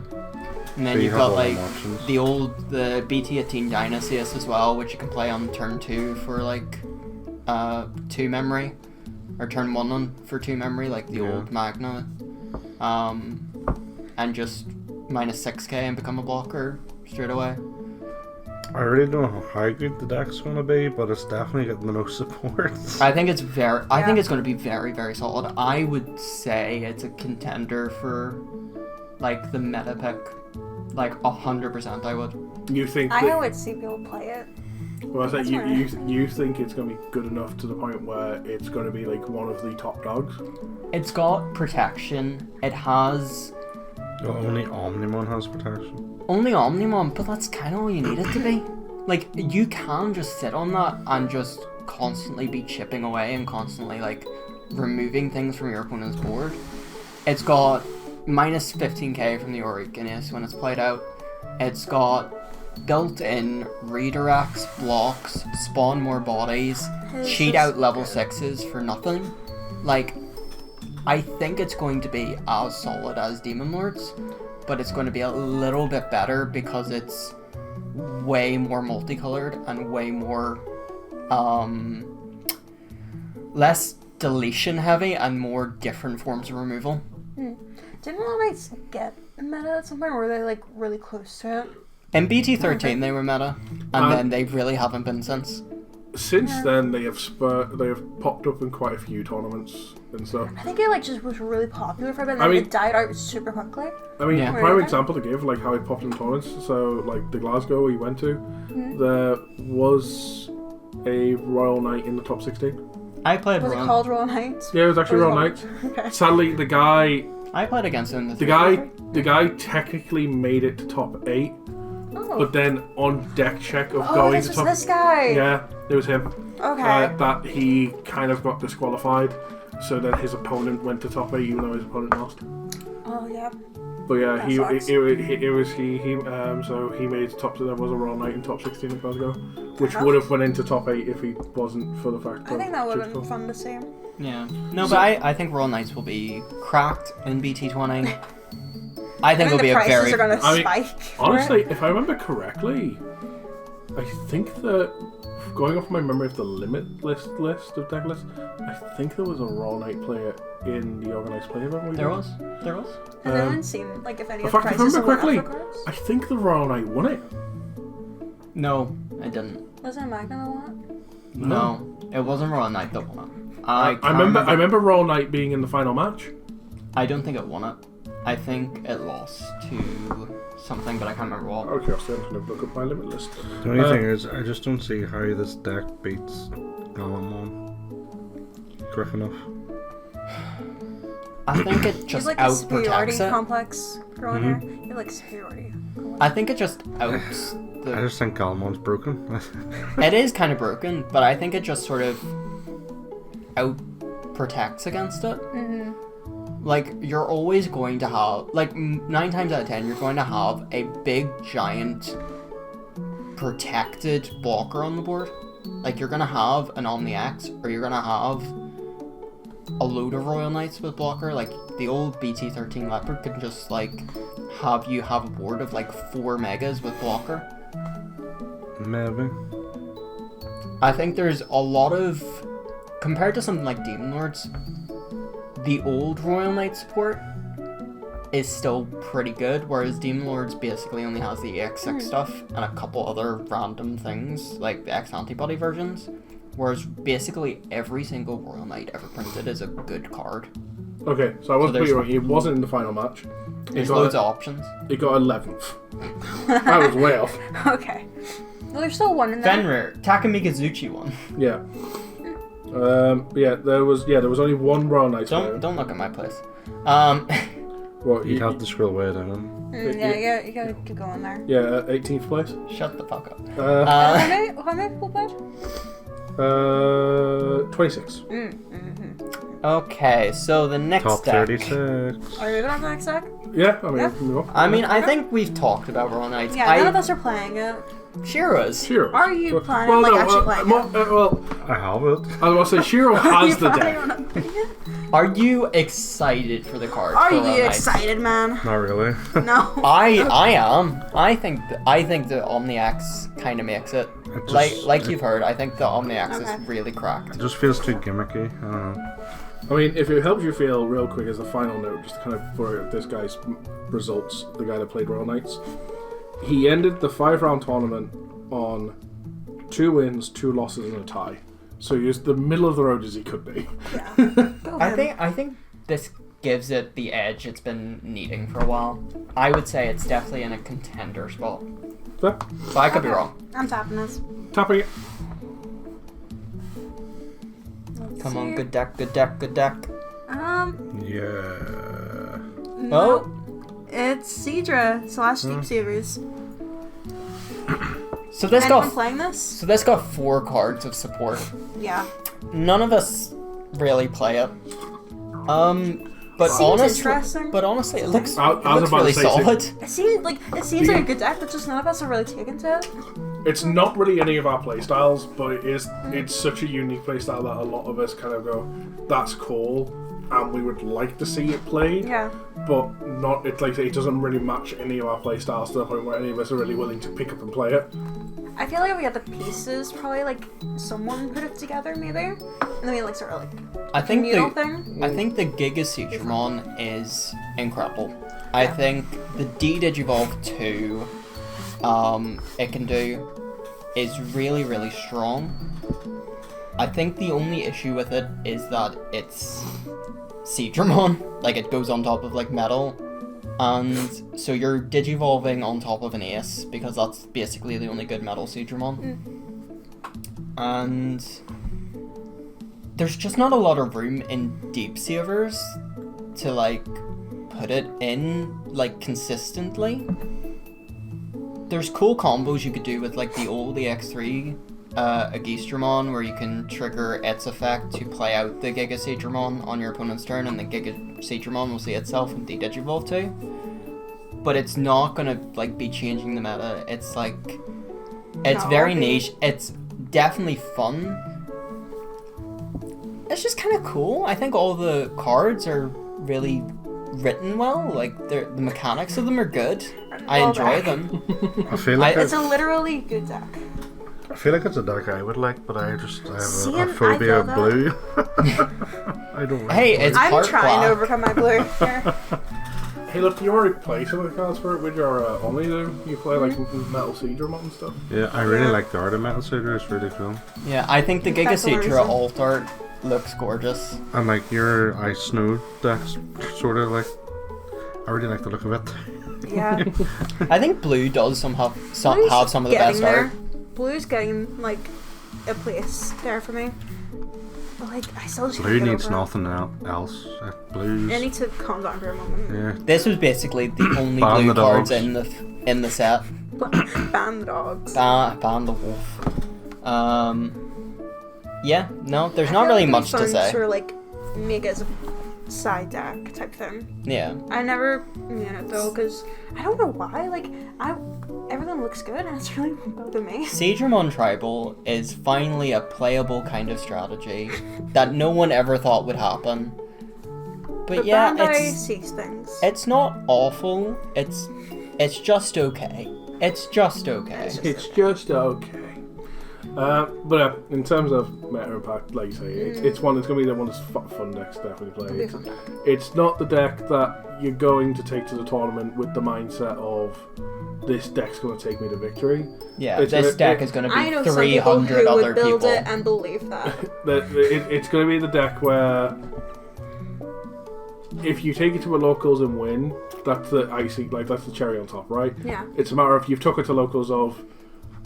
And then So you you've have got all like them options. the BT18 Dionysius as well, which you can play on turn 2 for like 2 memory, or turn 1 on for 2 memory, like the old Magna, and just minus 6k and become a blocker straight away. I really don't know how good the deck's going to be, but it's definitely getting the most support. I think it's I think it's going to be very, very solid. I would say it's a contender for like the meta pick, like 100%. I would. You think? I that- know it's see people play it. Well, I That's say fine. you think it's going to be good enough to the point where it's going to be like one of the top dogs? It's got protection. It has Well, only Omnimon has protection. only Omnimon, but that's kind of all you need it to be. Like, you can just sit on that and just constantly be chipping away and constantly, like, removing things from your opponent's board. It's got minus 15k from the Origenes when it's played out. It's got built-in redirects, blocks, spawn more bodies, cheat out level 6s for nothing. Like, I think it's going to be as solid as Demon Lords, but it's going to be a little bit better because it's way more multicolored and way more less deletion heavy and more different forms of removal. Didn't all nights get meta at some point? Or were they like really close to it? In BT13 they were meta, and then they really haven't been since. Since then, they have popped up in quite a few tournaments and stuff. I think it like just was really popular for a bit, and I then mean- it died out super quickly. I mean, Yeah. prime example to give, like how it popped in tournaments. So, like the Glasgow we went to, there was a Royal Knight in the top 16. I played Was it Rowan. called Royal Knights? Yeah, it was actually Or Royal was Knight. it- Okay. Sadly, the guy I played against him in the technically made it to top 8, Oh. but then on deck check of Oh, going this to was top, this guy. yeah, it was him. Okay. That he kind of got disqualified, so then his opponent went to top 8, even though his opponent lost. Oh yeah. But yeah, That he sucks. so he made top. There was a Royal Knight in top 16 in Glasgow, which enough. would have went into top 8 if he wasn't for the fact. I think that would have Jigsaw. been fun to see. Yeah. No, but I think Royal Knights will be cracked in BT20. I think it'll the be a prices very... are gonna I mean, spike. for Honestly, it. if I remember correctly, I think that going off my memory of the limit list of deck lists, I think there was a Royal Knight player in the organised play event. There was. Has anyone seen like if any In of the fact, if I prices remember went up correctly, for cards? I think the Royal Knight won it. No, I didn't. Wasn't it Magna that won it? No, it wasn't Royal Knight that won it. I remember Royal Knight being in the final match. I don't think it won it. I think it lost to something, but I can't remember what. Okay, I'm just going to look up my limit list. The only thing is, I just don't see how this deck beats Galamon quick enough. I think it He's just like a superiority outprotects it. complex growing here. You have like superiority. I think it just outs I the... just think Galamon's broken. It is kind of broken, but I think it just sort of out-protects against it. Mm-hmm. Like, you're always going to have... Like, 9 times out of 10, you're going to have a big, giant, protected blocker on the board. Like, you're going to have an Omni X, or you're going to have a load of Royal Knights with blocker. Like, the old BT13 Leopard could just, like, have you have a board of, like, 4 megas with blocker. Maybe. I think there's a lot of... Compared to something like Demon Lords, the old Royal Knight support is still pretty good, whereas Demon Lords basically only has the EX6 stuff and a couple other random things, like the X-Antibody versions, whereas basically every single Royal Knight ever printed is a good card. Okay, so I was there's- completely wrong. He wasn't in the final match. There's loads of options. He got 11th. That was way off. Okay. Well, there's still one in there. Fenrir, Takamikazuchi one. Yeah. But yeah, there was only one Royal Knight player. Don't look at my place. What, You'd have to scroll way down. Yeah, you gotta keep going there. Yeah, 18th place. Shut the fuck up. How many people played? 26. Okay, so the next Top deck. 36. Are you going to the next deck? Yeah, I mean, Yeah. we go. I mean, I think we've talked about Roll Knights. Yeah, none of us are playing it. Shiro's. Shiro. Are you planning on actually playing it? well, I have it. I was going to say, Shiro has the Are deck. you not playing it? Are you excited for the cards? Are for Roll you Knights? excited, man? Not really. No. I am. I think the OmniX kind of makes it. It just- Like you've heard, I think the OmniX Okay. is really cracked. It just feels too gimmicky. I don't know. I mean, if it helps you feel real quick as a final note, just kind of for this guy's results, the guy that played Royal Knights, he ended the 5-round tournament on 2 wins, 2 losses, and a tie. So he was the middle of the road as he could be. Yeah. Go I ahead. think this gives it the edge it's been needing for a while. I would say it's definitely in a contender spot. Fair. But I could be wrong. I'm tapping this. Tapping it. Let's Come on, see. good deck, good deck, good deck. Yeah. No. It's Seadra / Deep Savers. So this Anyone got playing this? so this got 4 cards of support. Yeah. None of us really play it. But Seems interesting. honestly, it looks, I it was looks about really to say, solid. It seems like a good deck, but just none of us are really taken to it. It's not really any of our playstyles, but it's such a unique playstyle that a lot of us kind of go, that's cool, and we would like to see it played. Yeah. But not. It's like it doesn't really match any of our playstyles to the point where any of us are really willing to pick up and play it. I feel like if we had the pieces, probably like someone put it together, maybe, and then we like sort of like I think communal the thing. I think the Giga Seadramon is incredible. I think the D-Digivolve 2 it can do is really, really strong. I think the only issue with it is that it's Seadramon, like it goes on top of like metal, and so you're digivolving on top of an ace because that's basically the only good metal Seadramon. And there's just not a lot of room in Deep Savers to like put it in like consistently. There's cool combos you could do with like the old EX3 Agistramon where you can trigger its effect to play out the Giga Seadramon on your opponent's turn, and the Giga Seadramon will see itself in D-Digivolve too. But it's not gonna like be changing the meta. It's like it's No. very niche. It's definitely fun. It's just kind of cool. I think all the cards are really written well. Like the mechanics of them are good. I Well, enjoy that- them. I feel like It's a literally good deck. I feel like it's a deck I would like, but I have See, a and I phobia feel of blue. I don't like Hey, blue. it's I'm part trying to black. overcome my blue. Here. Hey, look, you already play some of the cards for it with your Omni, though. You play like Mm-hmm. Metal Seadramon and stuff. Yeah, I really like the art of Metal Suitor. It's really cool. Yeah, I think the Giga That's the Seadra reason. alt art looks gorgeous. And like your Ice Snow deck's sort of like, I really like the look of it. Yeah. I think blue does somehow Blue's have some of the getting best there. art. Blue's getting like a place there for me. But like I still just Blue can't get needs over it. nothing else. Blues. I need to calm down for a moment. Yeah. This was basically the only Ban blue the cards dogs. in the set. Ban the dogs. Ban the wolf. Yeah, no, there's I not feel really like much it'd to be fun say. Sort of like make it as a side deck type thing. Yeah. I never knew it though, because I don't know why. Like everything looks good, and it's really bugging me. Seadramon Tribal is finally a playable kind of strategy that no one ever thought would happen. But yeah, Bandai sees things. it's not awful. It's just okay. It's just okay. It's just okay. But in terms of meta impact, like you say, it's one. It's going to be the one that's fun decks to definitely play. It'll be a fun deck. It's not the deck that you're going to take to the tournament with the mindset of this deck's going to take me to victory. Yeah, It's this gonna- deck is going to I know be some people 300 who other would build people. it and believe that. It's going to be the deck where if you take it to a locals and win, that's the icing, like that's the cherry on top, right? Yeah. It's a matter of you've took it to locals of,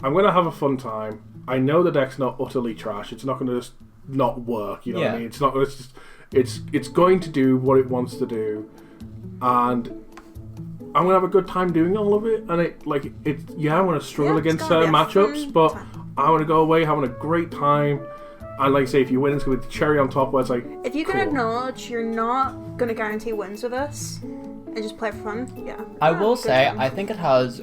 I'm going to have a fun time. I know the deck's not utterly trash. It's not going to just not work. You know what I Yeah. mean? It's not. It's just. It's going to do what it wants to do, and I'm gonna have a good time doing all of it. And I'm gonna struggle Yeah, it's against gonna be certain a matchups, fun but time. I'm gonna go away having a great time. And like I say, if you win, it's going to be the cherry on top where it's like... If you can cool. acknowledge you're not going to guarantee wins with this, and just play for fun, yeah. I will good say, time. I think it has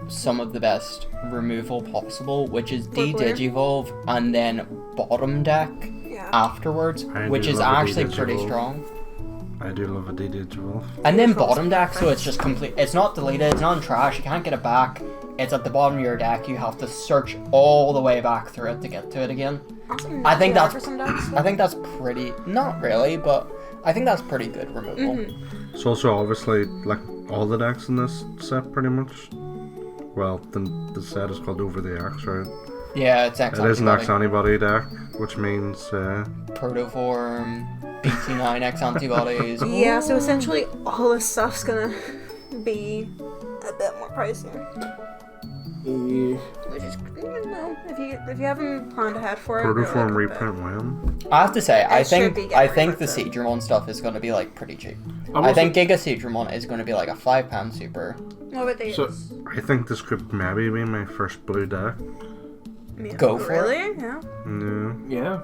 some of the best removal possible, which is Blue. de-digivolve and then bottom deck Yeah. afterwards, I which do is love a actually pretty de-digivolve. strong. I do love a de-digivolve. And then Digivolve's bottom deck, so perfect. it's just complete. It's not deleted, it's not in trash, you can't get it back. It's at the bottom of your deck, you have to search all the way back through it to get to it again. Awesome. I think Not that's- for some decks. I think that's pretty, not really, but I think that's pretty good removal. It's also obviously like all the decks in this set pretty much. Well, the set is called Over the X, right? Yeah, it's X It is an antibody. X antibody deck, which means Protoform, BT9 X antibodies. Yeah, so essentially all this stuff's gonna be a bit more pricey. Yeah. Which is, you know, if you haven't planned ahead for it, really Protoform good, reprint Wham. I have to say, I It should think be I getting think the reprinted. Seedramon stuff is going to be like pretty cheap. I'm I also- think Giga Seedramon is going to be like a £5 super. but- What about these? So- I think this could maybe be my first blue deck. Yeah. Go for it. Really? Yeah. No. Yeah.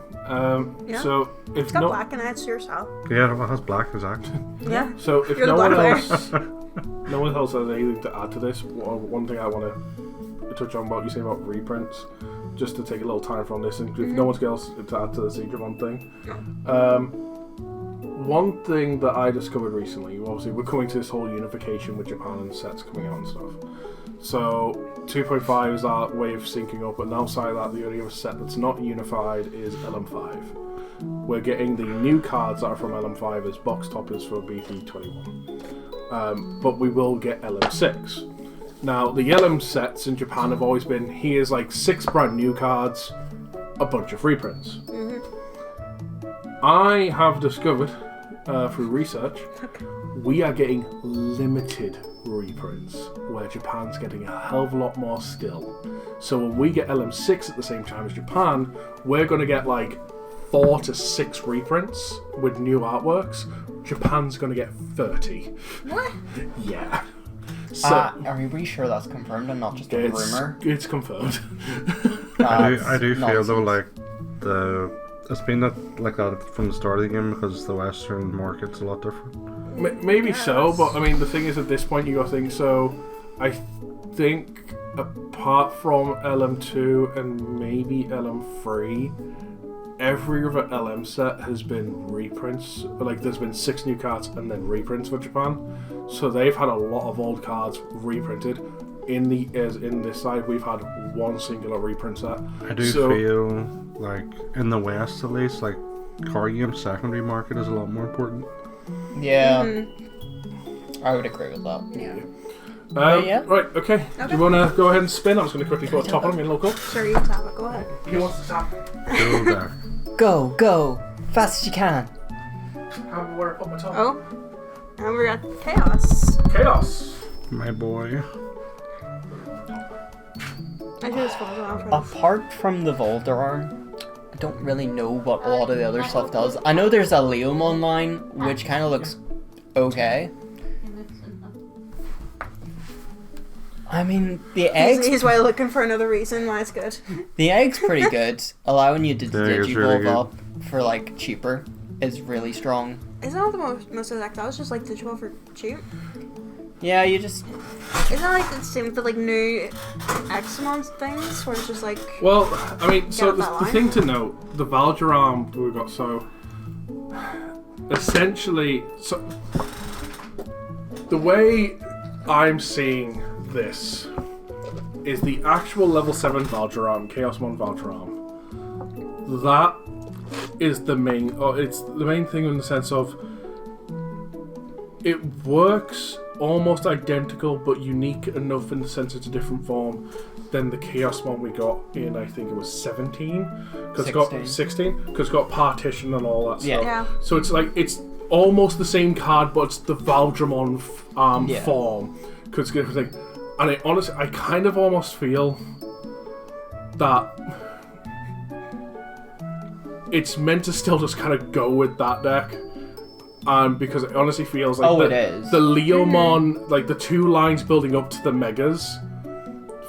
Yeah. So if It's got no, black in it, so yourself. Yeah, it has black exact. Yeah. so if You're the no one black else, no one else has anything to add to this, one thing I want to touch on what you say about reprints, just to take a little time from this, and if no one's else to add to the Seedramon thing. One thing that I discovered recently, obviously we're coming to this whole unification with Japan and sets coming out and stuff. So 2.5 is our way of syncing up, and outside of that, the only other set that's not unified is LM5. We're getting the new cards that are from LM5 as box toppers for BT21. But we will get LM6. Now, the LM sets in Japan have always been, here's like 6 brand new cards, a bunch of reprints. I have discovered, through research, we are getting limited reprints, where Japan's getting a hell of a lot more still. So when we get LM6 at the same time as Japan, we're going to get like 4 to 6 reprints with new artworks. Japan's going to get 30. What? Yeah. So Are you really sure that's confirmed and not just a rumor? it's confirmed. I do feel though Nonsense. like it's been like that from the start of the game because the Western market's a lot different. Maybe so, Yes. but I mean, the thing is, at this point, you got to think. So, I think apart from LM2 and maybe LM3, every other LM set has been reprints. Like, there's been 6 new cards and then reprints for Japan. So they've had a lot of old cards reprinted. In this side, we've had 1 singular reprint set. I do feel like in the West at least, like card game secondary market is a lot more important. Yeah, I would agree with that. Yeah. Yeah. Right, okay. Do you want to go ahead and spin? I'm just going to quickly put a top on them in local. Sure, you tap it. Go ahead. Who wants to tap? Cool deck. Go, fast as you can. How where I put my top? Oh. And we're at Chaos. Chaos. My boy. I should have followed on for this. Apart from the Volderarm, I don't really know what a lot of the other stuff does. I know there's a Leomon line, which kind of looks okay. I mean, the egg's He's why looking for another reason why it's good. the egg's pretty good, allowing you to The egg is digivolve really good. up for like cheaper is really strong. Isn't all the most of the decks? I was just like digital for cheap. Yeah, you just Isn't that like the same for like new Examon things where it's just like Well, I mean, so Get that the line. thing to note, the Valgeram we've got, so essentially, so the way I'm seeing this is the actual level 7 Valgeram, Chaosmon Valgeram. That is the main, it's the main thing in the sense of it works almost identical but unique enough in the sense it's a different form than the Chaosmon we got in, I think it was 17, because it's got 16, because it's got partition and all that Yeah. stuff. Yeah. So it's like it's almost the same card, but it's the Valdramon Yeah. form. Because like, and I honestly, I kind of almost feel that it's meant to still just kind of go with that deck. Because it honestly feels like it is. the Leomon, like the 2 lines building up to the Megas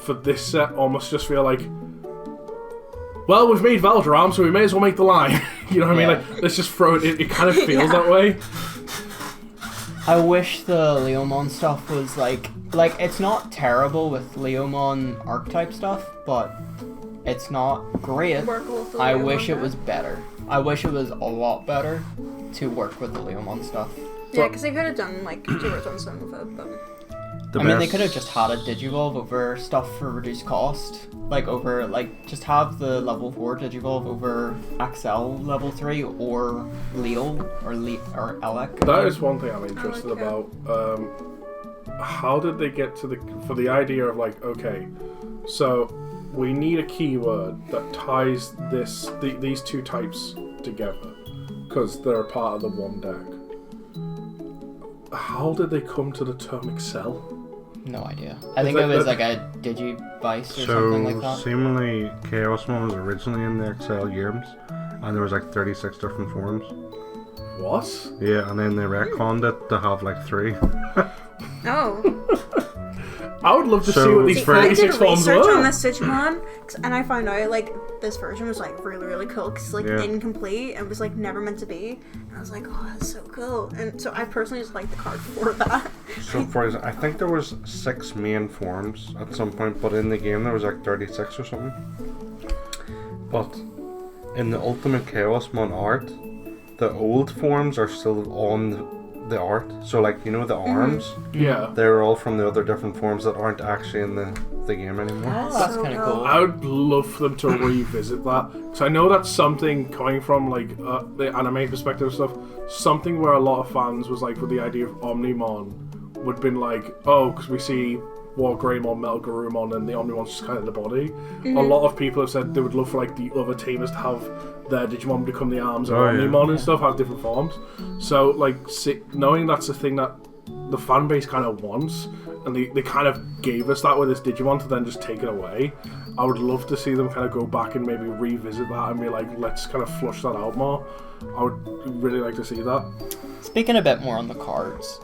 for this set almost just feel like well, we've made Valderam, so we may as well make the line. You know what I mean? Yeah. Like, let's just throw it. It kind of feels that way. I wish the Leomon stuff was like it's not terrible with Leomon archetype stuff, but it's not great. Workable with the I Leomon wish it deck. was better. I wish it was a lot better to work with the Leomon stuff. Yeah, because they could have done like 2 or something with it, but The I mean, they best- could have just had a Digivolve over stuff for reduced cost. Just have the level 4 Digivolve over XL level 3 or Leo or Elec. That is one thing I'm interested Okay. about. How did they get to for the idea of like, okay, so we need a keyword that ties these two types together because they're a part of the one deck. How did they come to the term Excel? No idea. I think it was like a Digivice or something like that. seemingly Chaosmon was originally in the XL games, and there was like 36 different forms. What? Yeah, and then they retconned it to have like 3. oh. I would love to So see what these it's See, I 36 did forms research on were. this Digimon, and I found out like this version was like really cool because like Yeah. incomplete and was like never meant to be. And I was like, oh, that's so cool. And so I personally just like the card for that. So for example, I think there was 6 main forms at some point, but in the game there was like 36 or something. But in the Ultimate Chaosmon art, the old forms are still on the art. So like, you know, the arms, Yeah. they're all from the other different forms that aren't actually in the game anymore. Oh, that's So kind of cool. cool. I would love for them to revisit that. Because I know that's something coming from like the anime perspective and stuff. Something where a lot of fans was like with the idea of Omnimon would have been like, oh, because we see Wargreymon, Metal Garurumon, and the Omnimon's just kind of the body. A lot of people have said they would love for like the other teamers to have their Digimon become the arms of Oh, yeah. Omnimon and stuff, have different forms. So like knowing that's a thing that the fan base kind of wants, and they kind of gave us that with this Digimon to then just take it away. I would love to see them kind of go back and maybe revisit that and be like, let's kind of flush that out more. I would really like to see that. Speaking a bit more on the cards,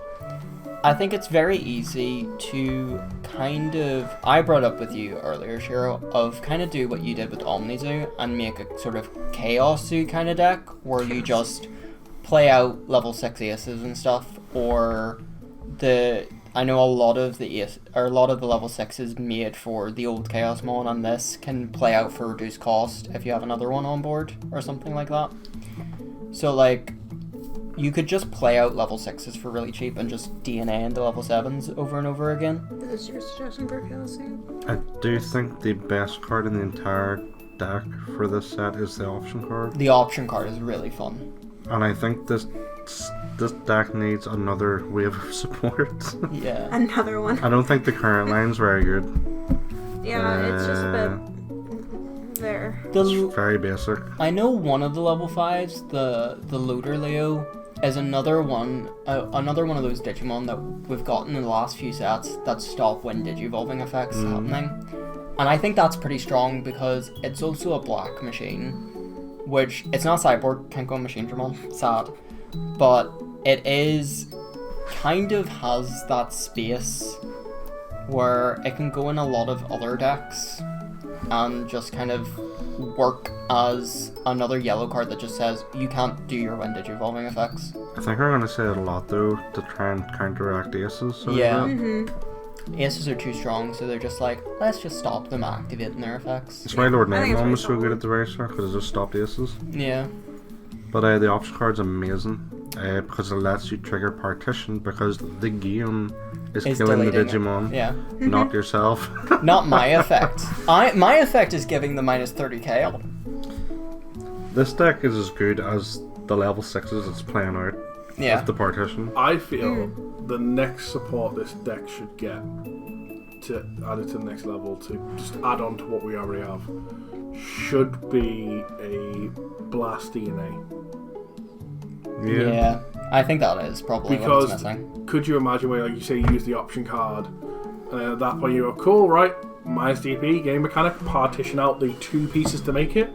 I think it's very easy to kind of, I brought up with you earlier, Shiro, of kind of do what you did with OmniZoo and make a sort of Chaos Zoo kind of deck where you just play out level 6 aces and stuff, or I know a lot of the level 6s made for the old Chaosmon, and this can play out for reduced cost if you have another one on board or something like that. So like, you could just play out level 6s for really cheap and just DNA into level 7s over and over again. Is this your suggestion for Kelsey? I do think the best card in the entire deck for this set is the option card. The option card is really fun. And I think this deck needs another wave of support. Yeah. Another one. I don't think the current line's very good. Yeah, it's just a bit there. It's very basic. I know one of the level 5s, the Loader Leo, is another one of those Digimon that we've gotten in the last few sets that stop when Digivolving effects happening. And I think that's pretty strong because it's also a black machine, which, it's not Cyborg, can't go Machine Dramon, sad. But it is, kind of has that space where it can go in a lot of other decks and just kind of work as another yellow card that just says you can't do your when Digivolving effects. I think I'm gonna say it a lot though to try and counteract aces. So Yeah. Mm-hmm. Aces are too strong, so they're just like, let's just stop them activating their effects. That's why Lord I think it's Nightmon was so pretty good at the very start because it just stopped aces. Yeah. But the option card's amazing because it lets you trigger partition because the game is Is killing the deleting it. Digimon, Yeah. not yourself. Not my effect. My effect is giving the minus 30 KO. This deck is as good as the level 6s it's playing out Yeah. with the partition. I feel the next support this deck should get to add it to the next level, to just add on to what we already have, should be a Blast DNA. Yeah. I think that is probably Because what's missing. could you imagine where, like you say, you use the option card, and then at that point you go, cool, right, minus DP, game mechanic, partition out the 2 pieces to make it.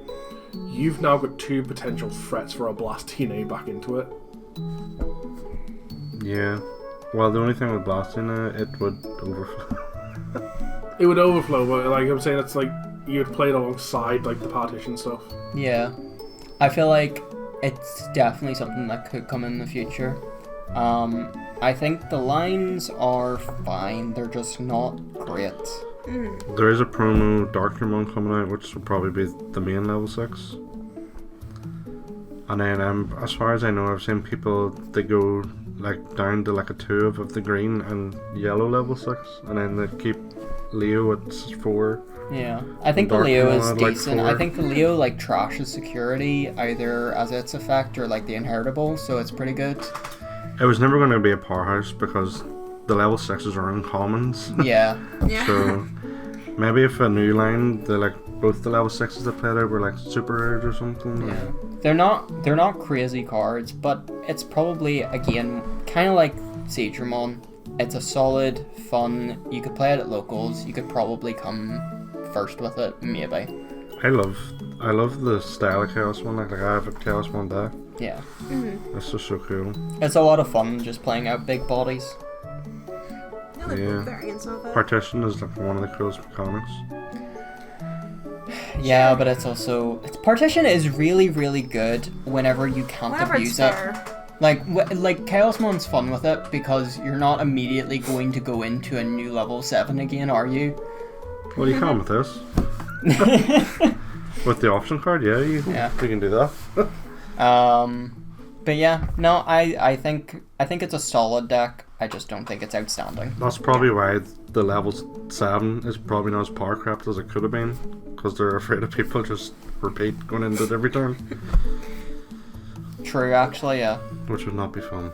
You've now got 2 potential threats for a Blast DNA back into it. Yeah. Well, the only thing with blasting it would overflow. It would overflow, but like I'm saying, it's like you'd play it alongside like the partition stuff. Yeah. I feel like it's definitely something that could come in the future. I think the lines are fine, they're just not great. There is a promo Digimon coming out, which will probably be the main level 6. And then, as far as I know, I've seen people that go like down to like a 2 of the green and yellow level 6, and then they keep Leo at 4. Yeah, I think the Dark Leo is One at, like, decent. 4. I think the Leo like trashes security either as its effect or like the inheritable, so it's pretty good. It was never going to be a powerhouse because the level 6s are uncommons. Yeah. Yeah. So maybe if a new line, both the level 6s that played out were like super rares or something. Yeah. They're not crazy cards, but it's probably again kind of like Digimon. It's a solid, fun. You could play it at locals. You could probably come first with it, maybe. I love the style of Chaos One. Like I have a Chaos One deck. Yeah. It's just so cool. It's a lot of fun just playing out big bodies. Yeah, like Yeah. variants of it. Partition is like one of the coolest mechanics. Yeah, but it's also partition is really really good whenever you can't Whenever it's abuse it. there. Like Chaosmon's fun with it because you're not immediately going to go into a new level 7 again, are you? Well, you can with this. With the option card, yeah, you can do that. But yeah, no, I think it's a solid deck. I just don't think it's outstanding. That's probably why the level 7 is probably not as power crept as it could have been, because they're afraid of people just repeat going into it every turn, True, actually, yeah. which would not be fun.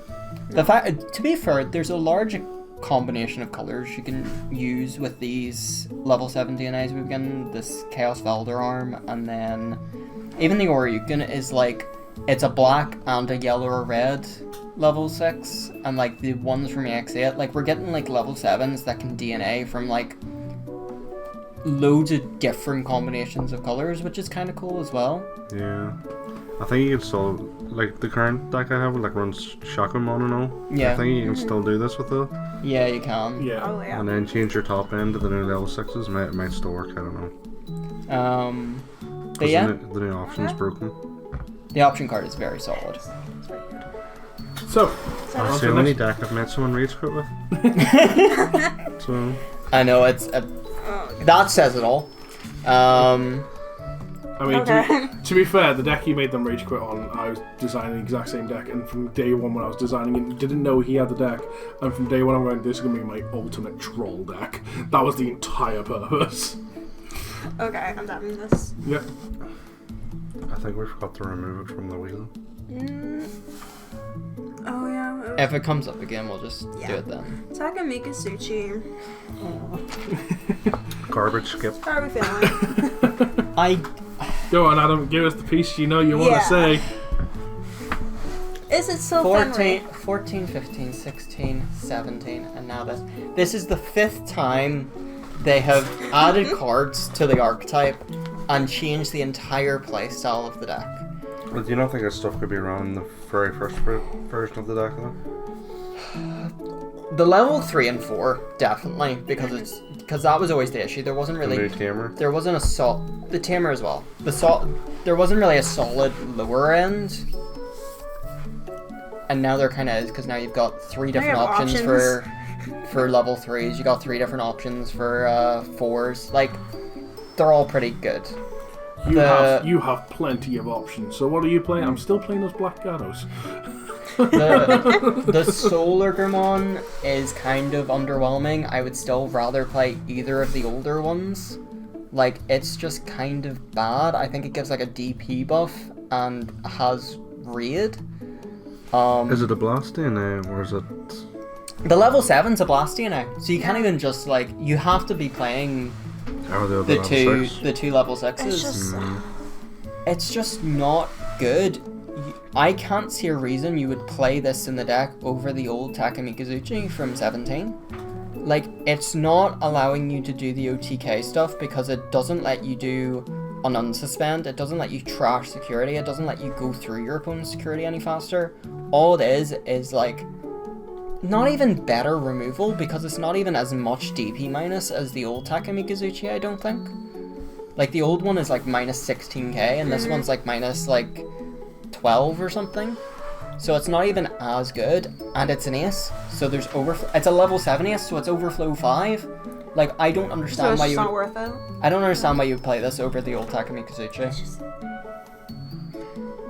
The fact, to be fair, there's a large combination of colors you can use with these level 7 DNAs. We've got this Chaos Velder arm, and then even the Oryukin is like, it's a black and a yellow or red level 6, and like the ones from EX8, like we're getting like level 7s that can DNA from like loads of different combinations of colors, which is kind of cool as well. Yeah. I think you can still, like the current deck I have, like runs Shakumon and all. Yeah. I think you can still do this with it. Yeah, you can. Yeah. Oh yeah. And then change your top end to the new level 6s. It might still work, I don't know. But 'Cause yeah, the new option's broken. the option card is very solid. So, So on It's to the the only next- deck I've made someone rage quit with. So, I know it's that says it all. I mean, Okay. to be fair, the deck he made them rage quit on, I was designing the exact same deck, and from day one when I was designing it, didn't know he had the deck, and from day one I'm going, this is going to be my ultimate troll deck. That was the entire purpose. Okay, I'm done with this. Yep. I think we forgot to remove it from the wheel. Oh yeah. If it comes up again, we'll just do Yeah. it then. Takamika Suchi. Garbage skip. How are we feeling? Go on, Adam, give us the piece you know you want to Yeah. say. Is it so 14, 15, 16, 17, and now this. This is the 5th time they have added cards to the archetype and changed the entire playstyle of the deck. Well, do you not think this stuff could be around in the very first version of the deck, though? The level 3 and 4, definitely, because that was always the issue. There wasn't The new really tamer? there wasn't a the tamer as well. There wasn't really a solid lower end. And now there kind of is, because now you've got 3 different have options options. for level 3s. You got 3 different options for 4s. Like, they're all pretty good. You have plenty of options. So what are you playing? I'm still playing those Black Gatos. The Solar Grimon is kind of underwhelming. I would still rather play either of the older ones. Like, it's just kind of bad. I think it gives like a DP buff and has raid. Is it a Blastia now, or is it... The level 7's a Blastia now, so you can't even just like, you have to be playing Oh, the other the level two 6? the 2 level 6s. It's just It's just not good. I can't see a reason you would play this in the deck over the old Takamikazuchi from 17. Like, it's not allowing you to do the OTK stuff because it doesn't let you do an unsuspend, it doesn't let you trash security, it doesn't let you go through your opponent's security any faster. All it is like, not even better removal, because it's not even as much DP minus as the old Takamikazuchi, I don't think. Like, the old one is like minus 16k, and this one's like minus like 12 or something. So it's not even as good, and it's an ace, so there's overflow. It's a level 7 ace, so it's overflow 5. Like, I don't So understand it's why just you not would, worth it. I don't understand why you would play this over the old Takumi Kazuchi. It's just...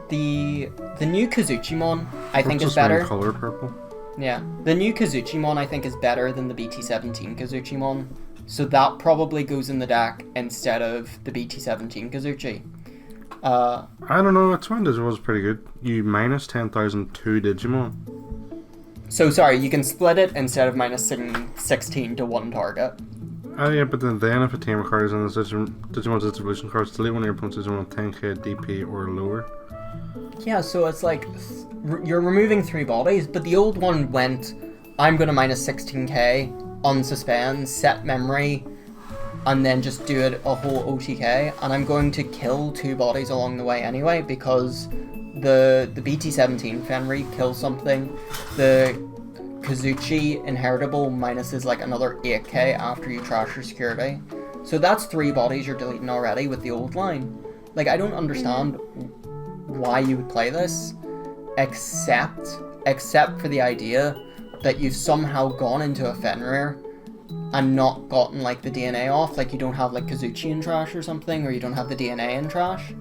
The new Kazuchimon, I think, What's is this main better. color purple? Yeah. The new Kazuchimon, I think, is better than the BT17 Kazuchimon. So that probably goes in the deck instead of the BT17 Kazuchi. I don't know, its one was pretty good. You minus 10,000 to Digimon. So, sorry, you can split it instead of minus 16 to one target. Oh yeah, but then if a tamer card is in the Digimon's distribution cards, delete one of your opponent's Digimon with 10k DP or lower. Yeah, so it's like, you're removing 3 bodies, but the old one went, I'm gonna minus 16k, unsuspend, set memory, and then just do it a whole OTK, and I'm going to kill 2 bodies along the way anyway, because the BT17 Fenry kills something, the Kazuchi Inheritable minuses like another 8k after you trash your security. So that's 3 bodies you're deleting already with the old line. Like, I don't understand why you would play this, except for the idea that you've somehow gone into a Fenrir and not gotten like the DNA off, like you don't have like Kazuchi in trash or something, or you don't have the DNA in trash,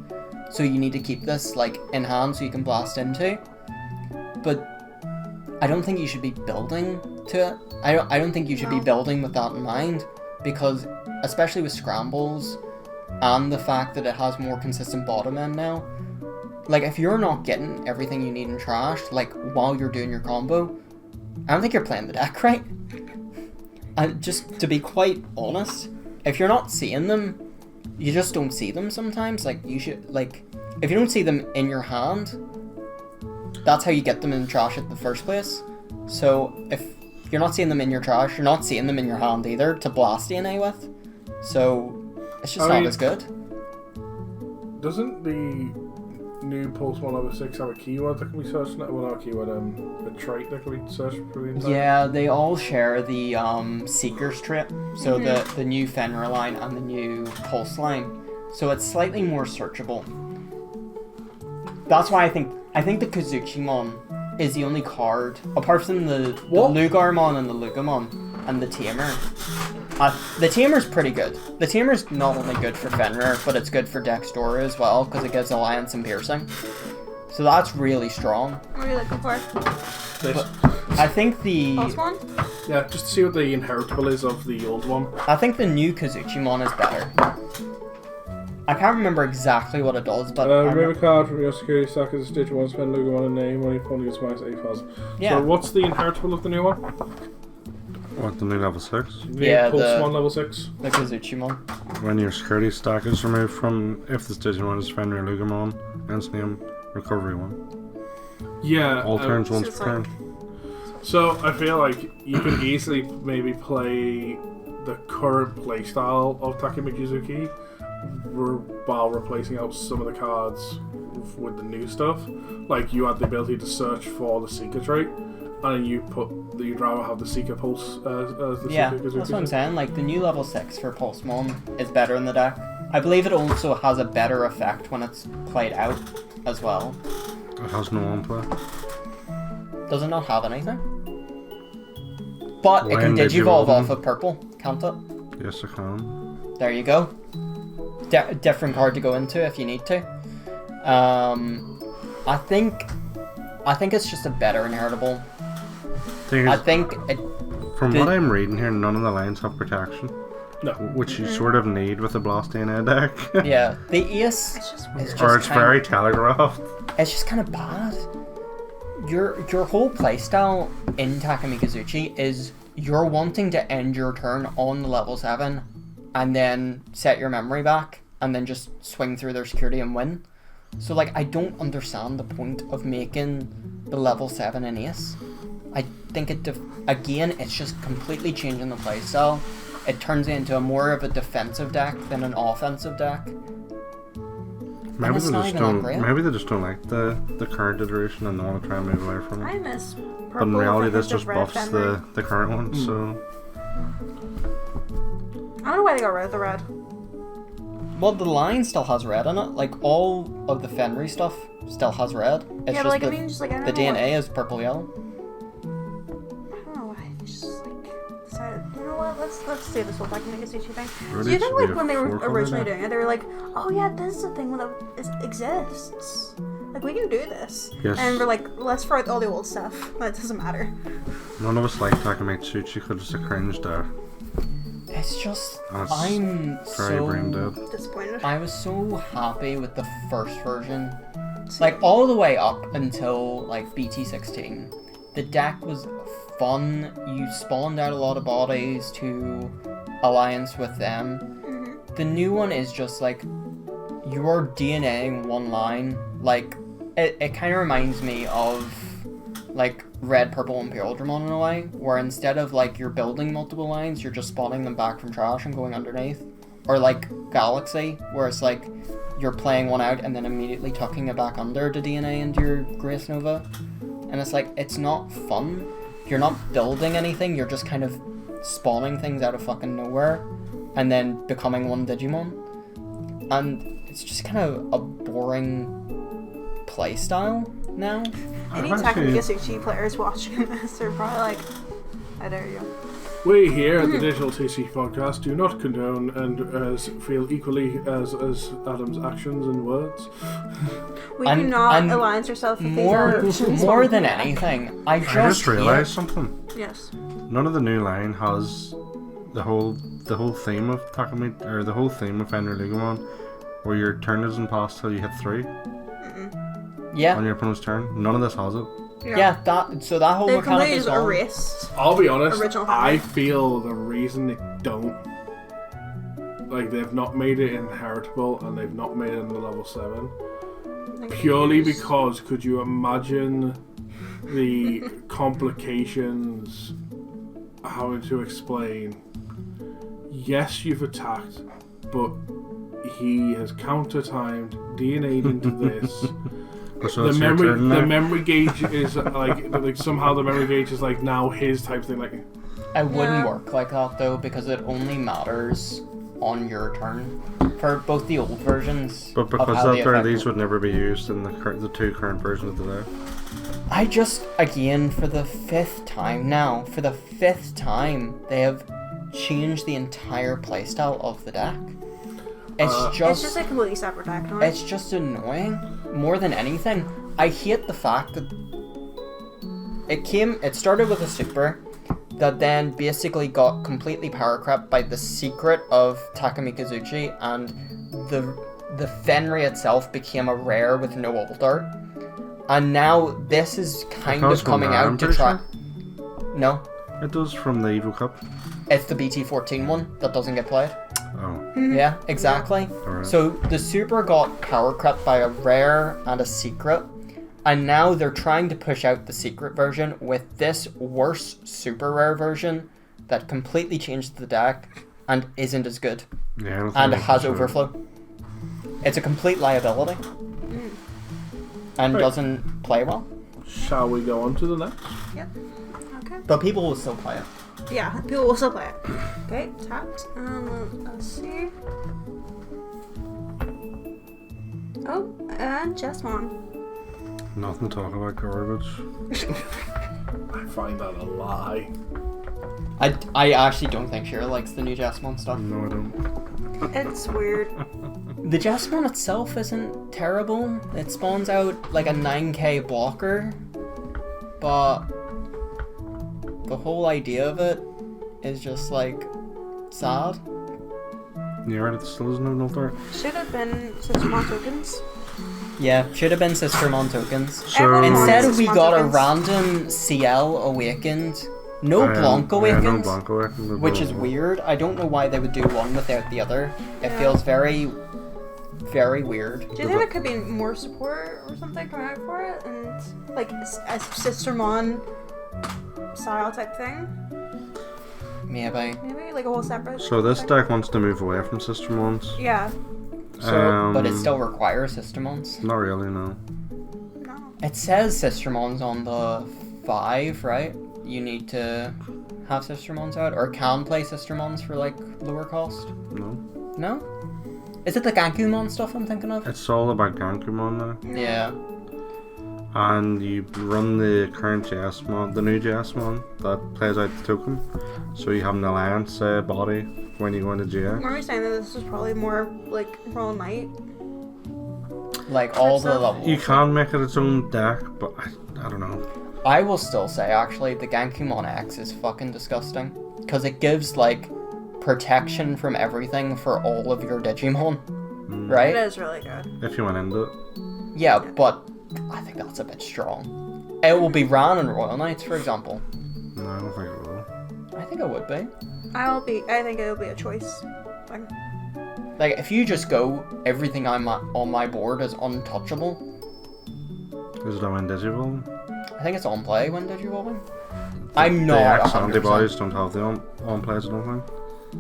so you need to keep this like in hand so you can blast into. But I don't think you should be building to it. I don't think you should be building with that in mind, because especially with scrambles and the fact that it has more consistent bottom end now, like if you're not getting everything you need in trash like while you're doing your combo, I don't think you're playing the deck right. And just to be quite honest, if you're not seeing them, you just don't see them sometimes. Like, you should, like, if you don't see them in your hand, that's how you get them in trash at the first place. So if you're not seeing them in your trash, you're not seeing them in your hand either to blast DNA with. So it's just not as good. Doesn't the new Pokemon level 6 have a keyword that can be searched? Well, not a keyword, a trait that can be searched for the entire... Yeah, they all share the Seeker's trait. So the new Fenrir line and the new Pulse line. So it's slightly more searchable. That's why I think the Kazuchimon is the only card, apart from the Lugarmon and the Lugamon and the Tamer. The Tamer's pretty good. The Tamer's not only good for Fenrir, but it's good for Dexdora as well, because it gives Alliance and Piercing. So that's really strong. What are you looking for? This. I think the... Pulse one? Yeah, just to see what the inheritable is of the old one. I think the new Kazuchimon is better. I can't remember exactly what it does, but... remove a card from your security stack as a Stitch 1, spend Lugamon and name, when your opponent gets minus 8,000. Yeah. So what's the inheritable of the new one? What, the new level 6? Yeah, Pulsemon level 6. The Kazuchimon. When your security stack is removed from, if the Digimon is Fenrir Lugamon, its name, recovery 1. Yeah. All turns once it's per turn. So I feel like you could easily maybe play the current playstyle of Takumi Kazuki while replacing out some of the cards with the new stuff. Like, you had the ability to search for the Seeker trait, and then you'd rather have the Seeker Pulse as the Yeah, Seeker Kazuki. that's what I'm saying. Like, the new level 6 for Pulsemon is better in the deck. I believe it also has a better effect when it's played out as well. It has no on play. Does it not have anything? But it can When digivolve Digivolve off of purple, can't it? Yes, it can. There you go. Different card to go into if you need to. I think it's just a better inheritable. I think it... From what I'm reading here, none of the lines have protection. No. Which you sort of need with a Blast DNA deck. Yeah, the Ace It's just is weird. Or just it's very telegraphed. it's just kind of bad. Your whole playstyle in Takumi Kazuchi is you're wanting to end your turn on the level 7 and then set your memory back and then just swing through their security and win. So like, I don't understand the point of making the level 7 an ace. I think again, it's just completely changing the playstyle. It turns it into more of a defensive deck than an offensive deck. Maybe it's they not just even that don't. great. Maybe they just don't like the current iteration and they want to try and move away from I it. miss purple. But in reality, with a this hint just of red buffs Fenrir. the current one. So I don't know why they got rid of the red. Well, the line still has red in it. Like, all of the Fenry stuff still has red. It's Yeah, but just like, the, I mean, just like, I don't the know DNA is purple-yellow. I don't know why they just like decided, you know what, let's do this whole fucking Sushi thing. Really, Do you it think should be like a when they were four-colour originally deck. doing it, they were like, oh yeah, this is a thing that exists. Like, we can do this. Yes. And we're like, let's throw out all the old stuff. That doesn't matter. None of us like Takamitsuchi because it's a cringe deck. It's just, That's I'm Very brain so... dead. Disappointed. I was so happy with the first version. Like, all the way up until, like, BT16. The deck was fun. You spawned out a lot of bodies to alliance with them. Mm-hmm. The new one is just, like, you are DNAing one line. Like, it kind of reminds me of, like, Red, Purple, Imperial Digimon in a way, where instead of, like, you're building multiple lines, you're just spawning them back from trash and going underneath. Or, like, Galaxy, where it's, like, you're playing one out and then immediately tucking it back under to DNA into your Grace Nova. And it's like, it's not fun. You're not building anything, you're just kind of spawning things out of fucking nowhere and then becoming one Digimon. And it's just kind of a boring playstyle now. Any I've actually- Takamiya players watching this are probably like, I dare you. We here at the Digital TCG Podcast do not condone and feel equally as Adam's actions and words. We do And- not and alliance ourselves with More, these more than anything, I I just just realised hate- something. Yes. None of the new line has the whole theme of Takami or the whole theme of Fenrir Ligumon, where your turn doesn't pass till you hit 3 Yeah, on your opponent's turn. None of this has it. yeah. That whole They've mechanic completely is just gone. erased. I'll be honest, Original I Fenrir. feel the reason they don't, like, they've not made it inheritable and they've not made it in the level 7, purely because could you imagine the complications having to explain, yes, you've attacked, but he has counter-timed, DNA'd into this. So The it's your turn now. memory gauge is like somehow the memory gauge is like now his type thing. Like, It wouldn't Yeah. work like that though, because it only matters on your turn for both the old versions. But of because how they that turn, affect these it. would never be used in the two current versions of the deck. I just, again, for the 5th time now, they have changed the entire playstyle of the deck. It's It's just a completely separate deck now. It's just annoying more than anything. I hate the fact that it started with a super that then basically got completely power crept by the secret of Takamikazuchi, and the Fenry itself became a rare with no ult art. And now this is kind Because of coming from there, I'm out to pretty try. sure. No, It does from the Evo Cup. it's the BT14 one that doesn't get played. Oh, Yeah, exactly. Alright. So the super got power crept by a rare and a secret, and now they're trying to push out the secret version with this worse super rare version that completely changed the deck and isn't as good yeah. I don't and think has so. overflow. It's a complete liability and Right. doesn't play well, shall we go on to the next? Yep. Okay. but people will still play it. Yeah, people will still play it. Okay, tapped. Let's see. Oh, and Jessmon. Nothing to talk about, garbage. I find that a lie. I actually don't think Shira likes the new Jessamon stuff. No, I don't. It's weird. The Jessamon itself isn't terrible. It spawns out like a 9k blocker, but the whole idea of it is just like sad. Yeah, right. It still doesn't have no ult. Should have been Sistemon tokens. Yeah, should have been Sistermon tokens. So Everyone Instead, wants we Sistemon got a tokens. random CL awakened. No Blanc Yeah, no awakens, Blanc awakened. which is weird. I don't know why they would do one without the other. It Yeah. feels very, very weird. Do you think there could be more support or something coming out for it? And like a Sistermon style type thing? Maybe. Maybe like a whole separate. So this thing? deck wants to move away from Sister Mons. Yeah. So, But it still requires Sistermons. Not really, no. No. It says Sistermons on the 5, right? You need to have Sistermons out, or can play Sistermons for like lower cost. No. No? Is it the Gankumon stuff I'm thinking of? It's all about Gankumon now. Yeah. And you run the current JSmon, the new JSmon that plays out the token. So you have an alliance body when you go into GX. Are we saying that this is probably more like Royal Knight? Like all the stuff. levels. You can make it its own deck, but I don't know. I will still say, actually, the Gankumon X is fucking disgusting. Because it gives, like, protection from everything for all of your Digimon. It Right? is really good. If you went into it. Yeah, but I think that's a bit strong. It will be ran in Royal Knights, for example. No, I don't think it will. I think it would be. I think it'll be a choice. Like, if you just go, everything on my board is untouchable. Is it on Digivolve? I think it's on play when Digivolving. I'm The not X 100%. antibodies don't have the on plays, I don't think.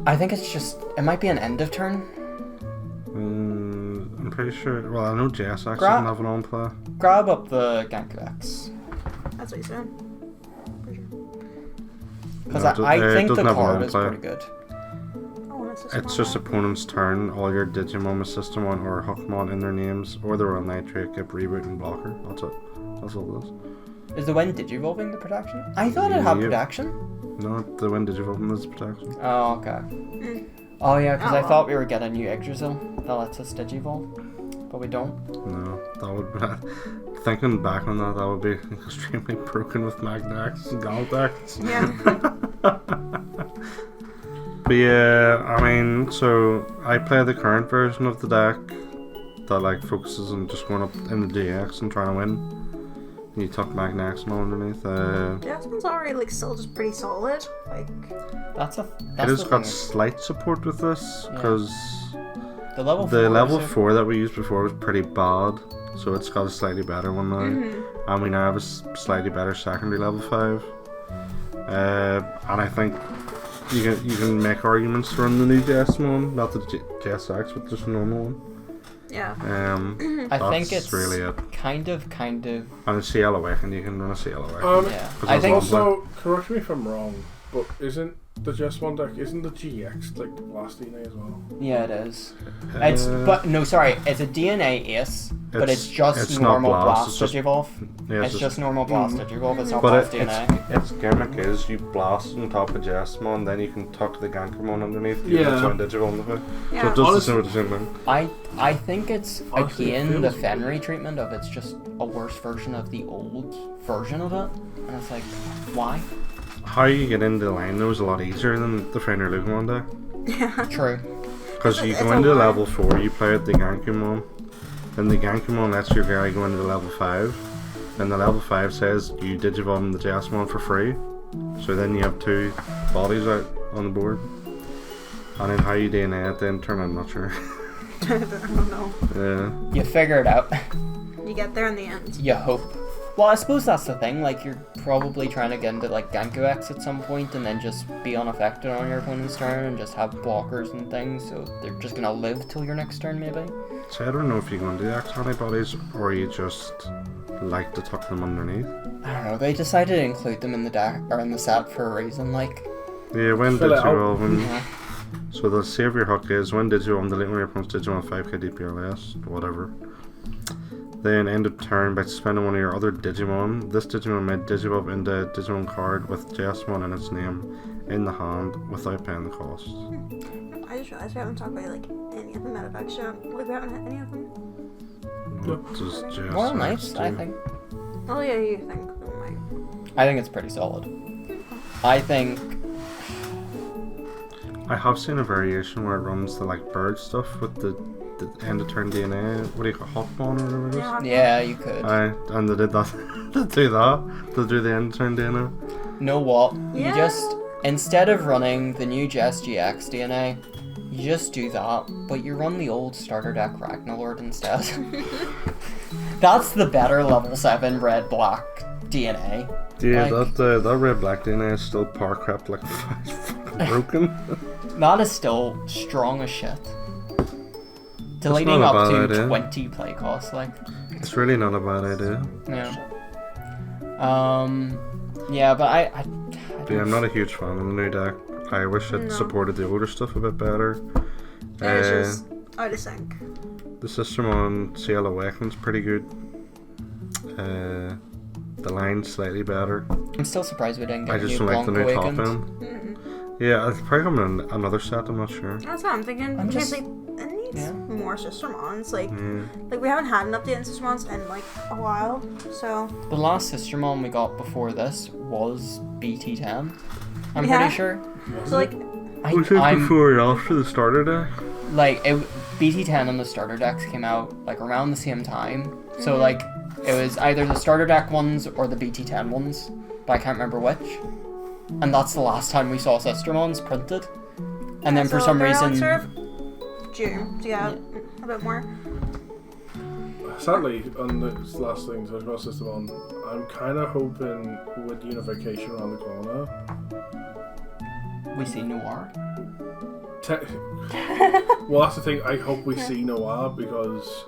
I think it's just, it might be an end of turn. I'm pretty sure. Well, I know JSX Gra- doesn't have an on play. Grab up the Ganku X. That's what you said. Because No, it I does- think it the doesn't have an card on is play. pretty good. Oh, that's It's just opponent's turn, all your Digimon with Systemon or Hookmon in their names, or the Royal Knight trait, get reboot and blocker. That's it. That's all it is. Is the when Digivolving the protection? I thought it had Yep. protection. No, the when Digivolve is protection. Oh, okay. Mm. Oh, yeah, because Oh, I well. thought we were getting a new Yggdrasil that lets us Digivolve. But we don't. No, that would be. Thinking back on that, that would be extremely broken with Magnax and Galdax. Yeah. But yeah, I mean, so I play the current version of the deck that like focuses on just going up in the DX and trying to win. You tuck Magnax and all underneath. Yeah, this one's already like still just pretty solid. Like, That's It the has got thing. slight support with this Yeah. because The level the 4 level is 4 that we used before was pretty bad, so it's got a slightly better one now. mhm. And we now have a slightly better secondary level 5. And I think you can make arguments to run the new JSmon, not the JSX, but just a normal one. Yeah. I think that's it's really it. kind of. And a CL Awaken, you can run a CL Awaken. Yeah. Because I that's think all black. Also, correct me if I'm wrong, but isn't the Just One deck, isn't the GX like the Blast DNA as well? Yeah, it is. It's but no, sorry, it's a DNA Ace, but it's just it's not normal Blast, Blast it's just- Digivolve. Yeah, It's just normal Blast Digivolve. It's not But Blast its DNA. gimmick is you blast on top of JSmon, then you can tuck the Gankumon underneath. You Yeah. It's on digital on the hood. So Yeah. it does Honestly- the same thing. I think it's Honestly, it again the feels- Fenry treatment of it's just a worse version of the old version of it, and it's like, why? How you get into the line though is a lot easier than the Fenrir Lugmon deck. Yeah. True. Because you It's go a into lot. level 4, you play with the Gankumon, then the Gankumon lets your guy go into level 5, and the level 5 says you Digivolve the JSmon for free, so then you have 2 bodies out on the board. And then how you DNA it then turn, I'm not sure. I don't know. Yeah. You figure it out. You get there in the end. You hope. Well, I suppose that's the thing. Like, you're probably trying to get into like Ganku X at some point, and then just be unaffected on your opponent's turn, and just have blockers and things, so they're just gonna live till your next turn, maybe. So I don't know if you go into the X antibodies or you just like to tuck them underneath. I don't know. They decided to include them in the deck or in the set for a reason. Like, Yeah, when Fill it out. Digivolve and yeah. so the savior hook is when Digivolve delete when your opponent's Digimon 5k DP or less, whatever. Then end of turn by suspending one of your other Digimon. This Digimon may Digivolve into a Digimon card with JSmon in its name in the hand without paying the cost. I just realized we haven't talked about like any of the meta decks yet. Like we haven't had any of them. What does JSX Well, nice. I do? think. Oh yeah, you think we might. I think it's pretty solid. I think. I have seen a variation where it runs the like bird stuff with the end of turn DNA. What do you call Hawkmon or whatever it is? Yeah. Yeah, you could. And they did that. They do that. They do the end of turn DNA. Know what? Yeah. You just instead of running the new GX DNA, you just do that, but you run the old starter deck Ragnarlord instead. That's the better level 7 red black DNA. Yeah, Like- that red black DNA is still power crept like it's fucking broken. That is still strong as shit. Deleting not a up bad to idea. 20 play costs, like, It's really not a bad idea. yeah. Yeah, but I Yeah, I'm not a huge fan of the new deck. I wish it No. supported the older stuff a bit better. It's just Out of sync. The system on CL Awakening's pretty good. The line's slightly better. I'm still surprised we didn't get I a just new don't like the Blanc new top Awakens. end. Yeah, it's probably coming in another set, I'm not sure. That's what I'm thinking. I'm Because just- it needs more Sistermons. Like Yeah. we haven't had an update in Sistermons in like a while. So The last Sistermon we got before this was BT10. I'm Yeah. pretty sure. so like Was it I'm before or after the starter deck? like BT10 and the starter decks came out like around the same time. So like it was either the starter deck ones or the BT10 ones, but I can't remember which. And that's the last time we saw Sistermons printed. And then for so some they're reason, like sort of June to get a bit more. Sadly, on this last thing, talking about System On, I'm kind of hoping with Unification around the corner. we see Noir. Well, that's the thing. I hope we see Noir because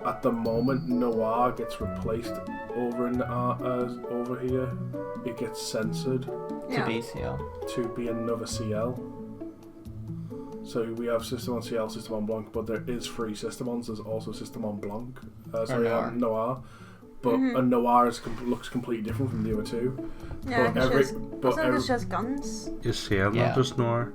at the moment Noir gets replaced over in over here. It gets censored To BCL. to be another CL. So we have System on CL, System on Blanc, but there is 3 Systemons. There's also System on Blanc. Noir. But a Noir looks completely different from the other two. Yeah, But every- it's but every- just guns. Is CL Yeah. not just Noir?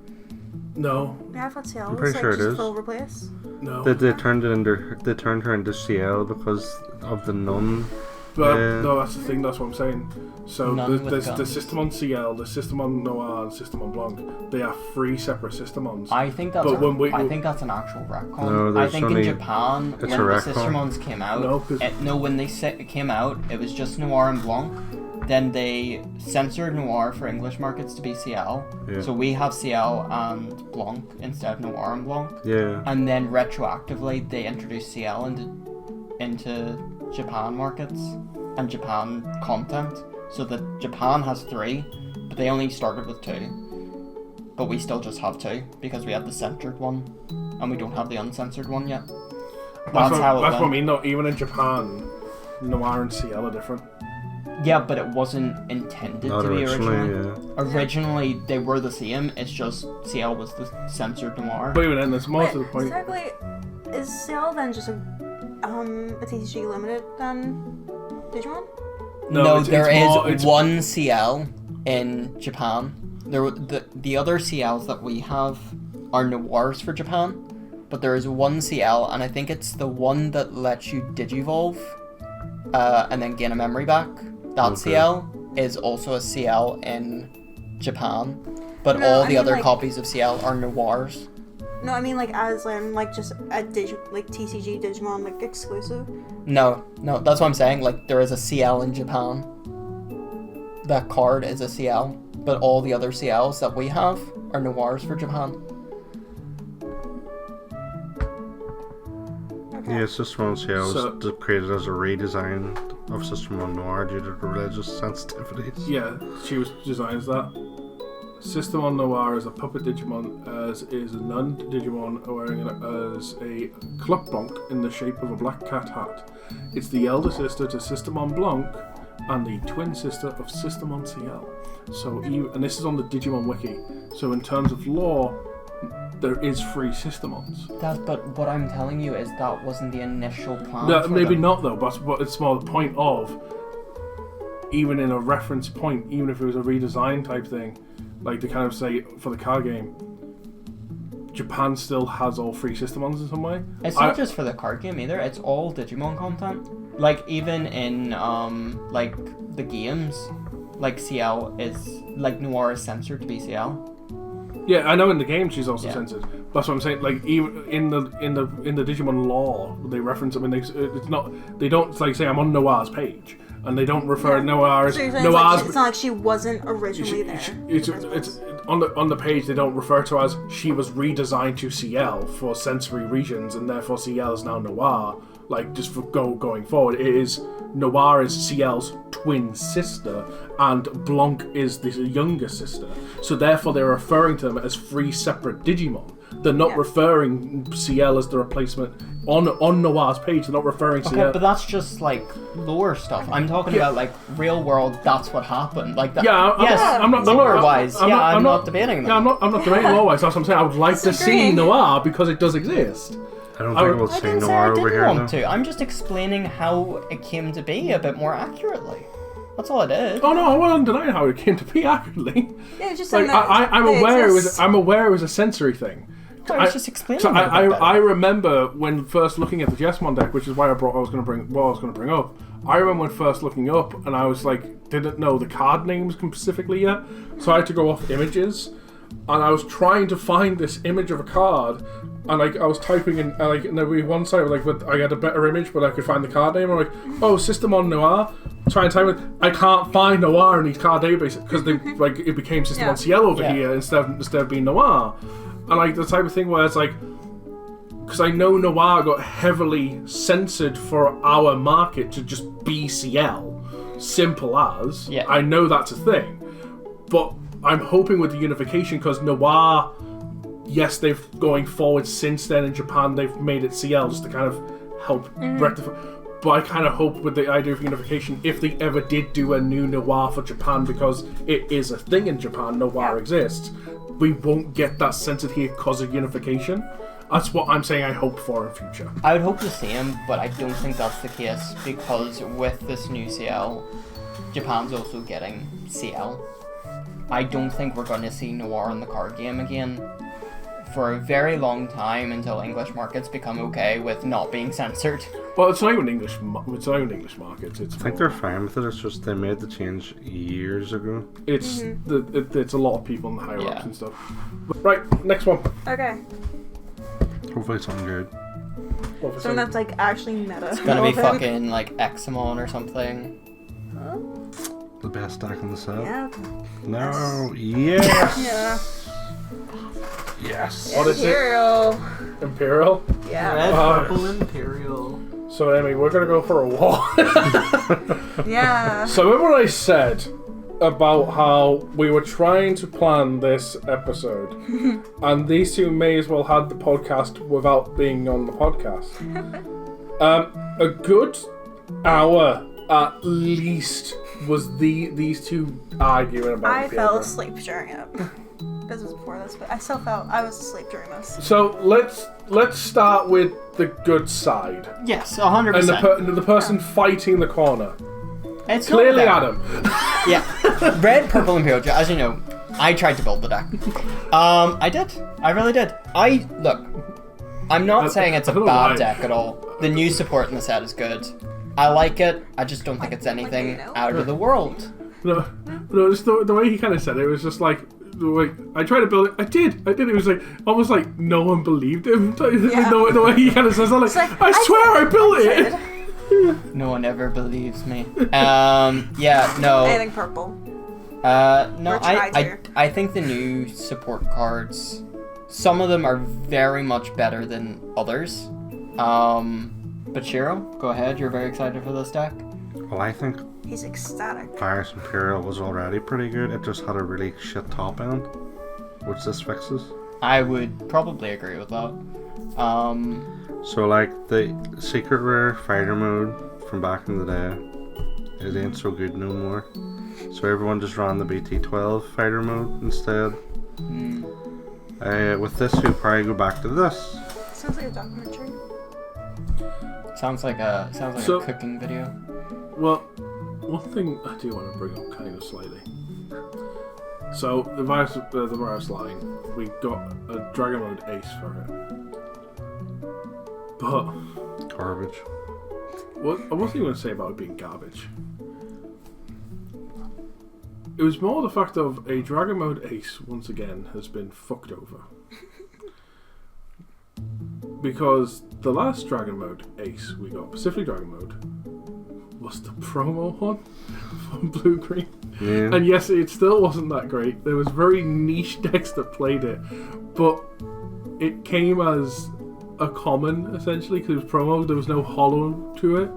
No, Yeah, I thought CL I'm was pretty like sure it just is. full replace. no. They turned her into CL because of the nun. But Yeah. no, that's the thing. That's what I'm saying. So None with there's the guns. system on CL, the system on Noir, and the system on Blanc. They are 3 separate Systemons. I think that's But when we- I think that's an actual retcon. No, I there's think in only- Japan it's when a the retcon. Sistermons came out, No, when they came out, it was just Noir and Blanc. Then they censored Noir for English markets to be CL. Yeah. So we have CL and Blanc instead of Noir and Blanc. Yeah. And then retroactively they introduced CL into Japan markets and Japan content. So that Japan has 3, but they only started with 2. But we still just have 2 because we have the censored one and we don't have the uncensored one yet. That's how it That's what I went. mean. Though, even in Japan, Noir and CL are different. Yeah, but it wasn't intended Not to be originally, originally. yeah. Originally, they were the same. It's just CL was the censored Noir. But even then, there's more Wait, to the point. exactly. Is CL then just a TCG limited then Digimon? No, it's there more- is it's- one CL in Japan. The other CLs that we have are Noirs for Japan, but there is one CL, and I think it's the one that lets you Digivolve and then gain a memory back. That Okay. CL is also a CL in Japan, but No, all I the mean, other like- copies of CL are Noirs. No, I mean like as in like just a TCG Digimon like exclusive. No, that's what I'm saying. Like, there is a CL in Japan. That card is a CL, but all the other CLs that we have are Noirs for Japan. Okay. Yeah, System on CL was So- created as a redesign of System on Noir due to religious sensitivities. Yeah, she was designed as that. System on Noir is a puppet Digimon, as is a nun Digimon wearing as a club Blanc in the shape of a black cat hat. It's the elder sister to System on Blanc and the twin sister of System on CL. So, and this is on the Digimon wiki. So, in terms of lore, there is 3 Systemons. But what I'm telling you is that wasn't the initial plan. No, for maybe them. not though, but it's more the point of, even in a reference point, even if it was a redesign type thing, like they kind of say for the card game, Japan still has all 3 Systemons in some way. It's not just for the card game either. It's all Digimon content. Like, even in like the games, like CL is like Noir is censored to be CL. Yeah, I know in the game she's also Yeah. censored. That's what I'm saying. Like even in the Digimon lore, they reference. I mean, it's not. They don't like say I'm on Noir's page, and they don't refer to Noir as So you're saying Noir's. it's not like she wasn't originally there. It's on the page they don't refer to as she was redesigned to CL for sensory regions and therefore CL is now Noir. Like just for going forward, it is Noir is CL's twin sister and Blanc is the younger sister. So therefore they're referring to them as 3 separate Digimon. They're not Yeah. referring CL as the replacement on Noir's page. They're not referring to Okay, but that's just like lore stuff. I'm talking about like real world. That's what happened. Like that. Yeah, I'm not lore-wise. I'm not debating that. Yeah, I'm not debating lore-wise. That's what I'm saying. I would like to see Noir because it does exist. I don't think we'll I see didn't say Noir I over didn't here. want though. to. I'm just explaining how it came to be a bit more accurately. That's all I did. Oh no, I wasn't denying how it came to be accurately. Yeah, it's just Like saying that I'm they aware exist. I'm aware it was a sensory thing. I was just explaining. So it a bit better. I remember when first looking at the Jessmon deck, which is why I was going to bring up. I remember when first looking up, and I was like, didn't know the card names specifically yet, so I had to go off images, and I was trying to find this image of a card, and like I was typing in, and there would be one side where, like, I had a better image, but I could find the card name. I'm like, oh, System on Noir. Try and type it. I can't find Noir in these card databases because they like it became System on CL over here instead of being Noir. And like the type of thing where it's like, because I know Noir got heavily censored for our market to just be CL, simple as. Yeah. I know that's a thing, but I'm hoping with the unification, because Noir, yes, they've going forward since then in Japan they've made it CL just to kind of help rectify. But I kind of hope with the idea of unification, if they ever did do a new Noir for Japan, because it is a thing in Japan, Noir exists, we won't get that censored here because of unification. That's what I'm saying I hope for in future. I would hope the same, but I don't think that's the case because with this new CL, Japan's also getting CL. I don't think we're going to see Noir in the card game again for a very long time until English markets become okay with not being censored. Well, it's not even English. It's not even English markets. It's I think they're fine with it. It's just they made the change years ago. it's it's a lot of people in the higher ups Yeah. and stuff. Right, next one. Okay. Hopefully it's something good. Something that's like actually meta. It's gonna be fucking like Examon or something. The best deck in the set. Yeah. No. Yes. Yeah. Yes. What is it? Imperial. Imperial. Yeah. Red, Uh, purple, Imperial. So, Amy, we're gonna go for a walk. Yeah. So remember what I said about how we were trying to plan this episode, and these two may as well have the podcast without being on the podcast. A good hour at least was these two arguing about. I the fell other. asleep during it. This was before this, but I still felt I was asleep during this. So let's start with the good side, Yes, 100%. and the person fighting the corner. It's not Clearly, that. Adam. Yeah. Red, purple, Imperial. As you know, I tried to build the deck. I did. I really did. Look, I'm not saying it's a I don't know bad why. deck at all. The new support in the set is good. I like it. I just don't think it's anything you know? out of the world. No, just the way he kind of said it was just like, I tried to build it. I did. It was like almost like no one believed him. Yeah. The way he kind of says, like, I swear I built it. No one ever believes me. Yeah, no. Anything purple. No, Or Tri-tier. I think the new support cards, some of them are very much better than others. But Shiro, go ahead. You're very excited for this deck. Well, I think He's ecstatic. Virus Imperial was already pretty good. It just had a really shit top end, which this fixes. I would probably agree with that. So like the secret rare fighter mode from back in the day, it ain't so good no more. So everyone just ran the BT12 fighter mode instead. With this, we'll probably go back to this. Sounds like a documentary. Sounds like a So- cooking video. Well, one thing I do want to bring up kind of slightly. So the virus line, we got a Dragon Mode Ace for it, but Garbage. what I wasn't even going to say about it being garbage. It was more the fact of a Dragon Mode Ace once again has been fucked over. Because the last Dragon Mode Ace we got, Pacific Dragon Mode, was the promo one from Blue Green. Yeah. And yes, it still wasn't that great. There was very niche decks that played it, but it came as a common essentially because it was promo. There was no hollow to it,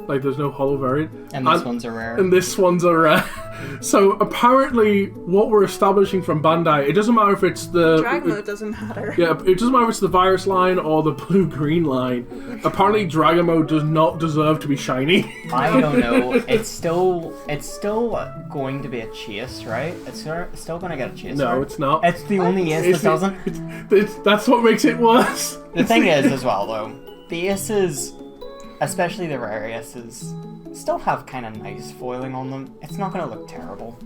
like there's no hollow variant. And this one's a rare. And this one's a rare. So apparently, what we're establishing from Bandai, it doesn't matter if it's the Drag mode doesn't matter. Yeah, it doesn't matter if it's the virus line or the blue-green line. Apparently, Dragon Mode does not deserve to be shiny. I don't know. It's still going to be a chase, right? It's still going to get a chase. No, right? it's not. It's the only ace that doesn't. That's what makes it worse. The thing is, as well, though, the aces, especially the rare aces, still have kind of nice foiling on them. It's not going to look terrible.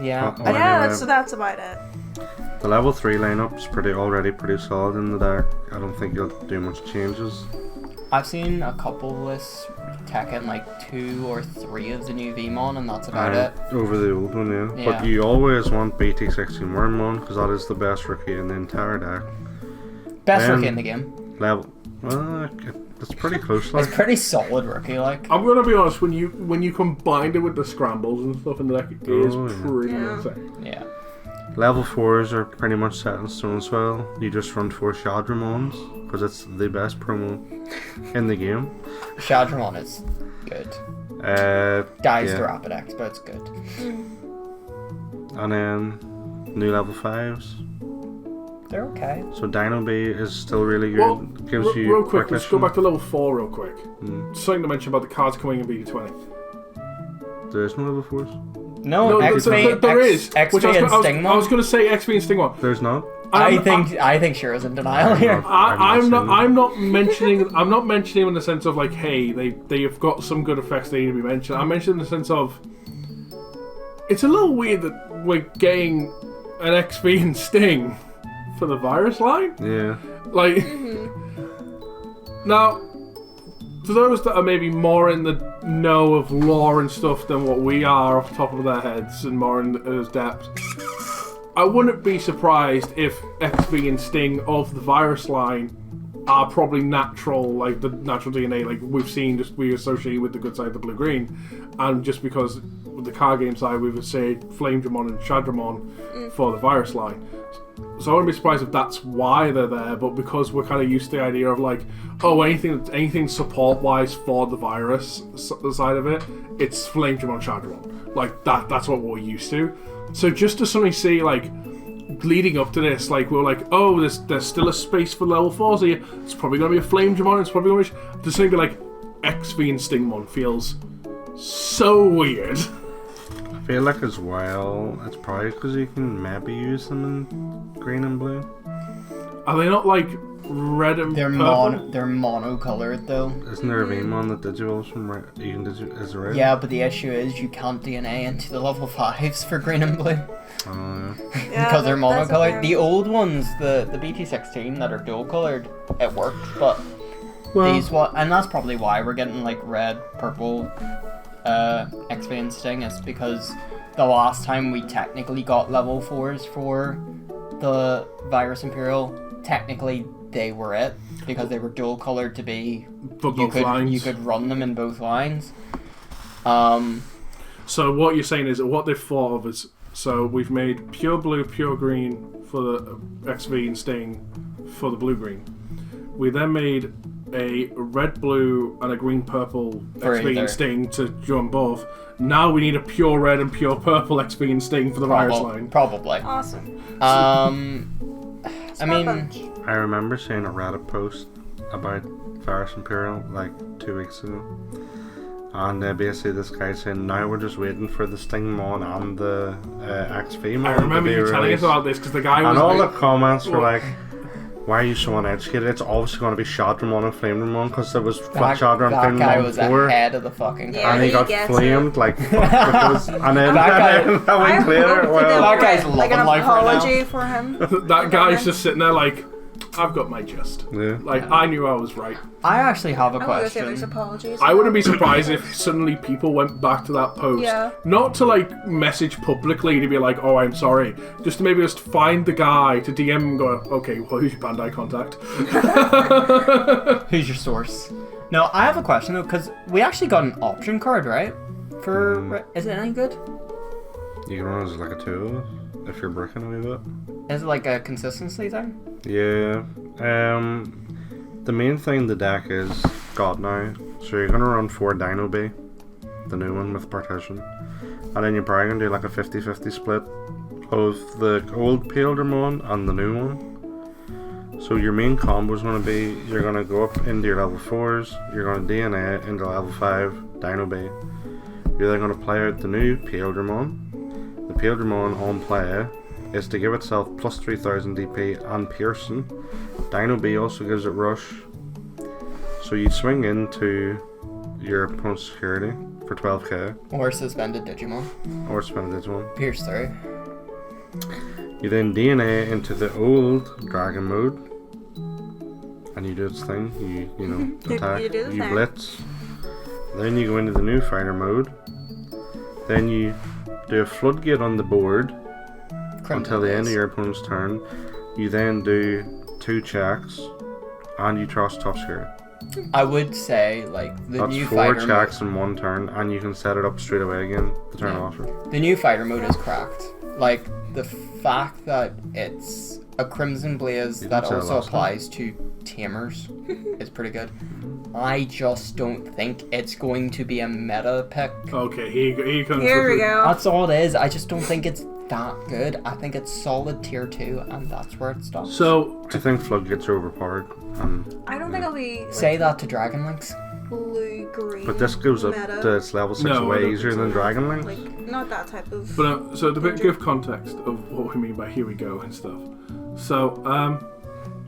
Yeah. Oh, Yeah, anyway. that's about it. The level 3 lineup's already pretty solid in the deck. I don't think you'll do much changes. I've seen a couple lists taking like 2 or 3 of the new Vmon, and that's about it. Over the old one, yeah. Yeah. But you always want BT16 Wormmon, because that is the best rookie in the entire deck. Best rookie in the game. It's pretty close. Like. It's pretty solid rookie, like. I'm gonna be honest. When you combined it with the scrambles and stuff in the deck, it is Oh, yeah. pretty Yeah. insane. Yeah. Level 4s are pretty much set in stone as well. You just run 4 Shadramons, because it's the best promo in the game. Shadramon is good. Dies to Rapid X, but it's good. And then new level 5s. They're okay. So Dino Bay is still really good. Well, Gives you real quick, let's go recognition. back to level 4 real quick. Mm. Something to mention about the cards coming in BD20. There is no level 4s? No, XP, there is. XP Which I and was Stingmon. going to say XP and Stingmon. There's not? I think Shira's in denial here. I'm seen not mentioning in the sense of like, hey, they've got some good effects they need to be mentioned. I'm mentioning in the sense of it's a little weird that we're getting an XP and Sting for the virus line. Yeah. Like now, to those that are maybe more in the know of lore and stuff than what we are off the top of their heads and more in depth, I wouldn't be surprised if XP and Sting of the virus line are probably natural, like the natural DNA, like we've seen, just we associate with the good side, the blue-green, and just because with the card game side, we would say Flame Dramon and Shadramon for the virus line. So I wouldn't be surprised if that's why they're there, but because we're kind of used to the idea of like, oh, anything support-wise for the virus side of it, it's Flame Dramon, Shadramon. Like that's what we're used to. So just to suddenly see, like, leading up to this, like, we're like, oh, there's still a space for level 4s here. It's probably going to be a Flame Dramon, it's probably going to be... To suddenly be like, XV and Stingmon feels so weird. I feel like as well, it's probably because you can maybe use them in green and blue. Are they not, like, red and purple? They're monocolored though. Isn't there a Vmon that Digivolves from red? You can is it red? Yeah, but the issue is you can't DNA into the level 5s for green and blue. Oh, yeah. Yeah, Because they're that's a monocolored. fair- The old ones, the BT16 that are dual colored, it worked, but Well, these and that's probably why we're getting like red, purple, XP and Sting, is because the last time we technically got level 4s for the Virus Imperial, technically they were it, because they were dual colored to be For both lines. you could run them in both lines. So what you're saying is that what they've thought of is, so we've made pure blue, pure green for the XV and Sting for the blue-green. We then made a red-blue and a green-purple For XV either. and Sting to join both. Now we need a pure red and pure purple XV and Sting for the virus line. Probably. Awesome. I Smart mean, bunch. I remember seeing a Reddit post about Virus Imperial like 2 weeks ago. And basically this guy saying, now we're just waiting for the Stingmon and the XV Mon I remember to be you telling us released. about this because the guy was And all the like, comments were Well- like, why are you so uneducated? It's obviously going to be Shadramon and Flame Dramon because there was that, Shadra and that Flame guy Dramon was before. ahead of the fucking Yeah, And he he got gets flamed like fuck because, and then That guy- a week later, hope well, That guy's like an loving life right now. apology for him. that guy's just sitting there like, I've got my gist. yeah. Like, I knew I was right. I actually have a I'm gonna say there's question. apologies. I wouldn't be surprised if suddenly people went back to that post. Yeah. Not to like message publicly to be like, oh, I'm sorry. Just to maybe just find the guy to DM and go, okay, well, who's your Bandai contact? Who's your source? No, I have a question though, because we actually got an option card, right? For is it any good? You can run as like a 2 if you're breaking a wee bit. Is it like a consistency thing? Yeah. The main thing the deck is got now. So you're gonna run 4 Dino Bay. the new one with partition. And then you're probably going to do like a 50-50 split of the old Pildramon and the new one. So your main combo is going to be, you're going to go up into your level 4s, you're going to DNA into level 5, Dino B. You're then going to play out the new Pildramon. The Pildramon on play is to give itself plus 3000 DP and Piercing. Dino B also gives it Rush. So you swing into your opponent's security for 12k. Or suspended Digimon. Or spend a Digimon. Pierce through. You then DNA into the old Dragon mode. And you do its thing. You know, attack. You do the You thing. blitz. Then you go into the new fighter mode. Then you do a floodgate on the board until the end of your opponent's turn. You then do 2 checks and you trust top security. I would say, like, the That's new 4 fighter checks in 1 turn, and you can set it up straight away again the turn after. The new fighter mode is cracked. Like, the fact that it's a Crimson Blaze You that didn't say also last time. applies to Tamers is pretty good. I just don't think it's going to be a meta pick. Okay, here comes Here we go. That's all it is. I just don't think it's that good. I think it's solid tier 2, and that's where it stops. So, I think floodgates are overpowered, I don't think I'll be like, Say that to Dragon Links. blue green. but this goes up meta. to its level 6 No, I way don't easier think than so. Dragon Link. Like not that type of. but so to give context of what we mean by here we go and stuff. So,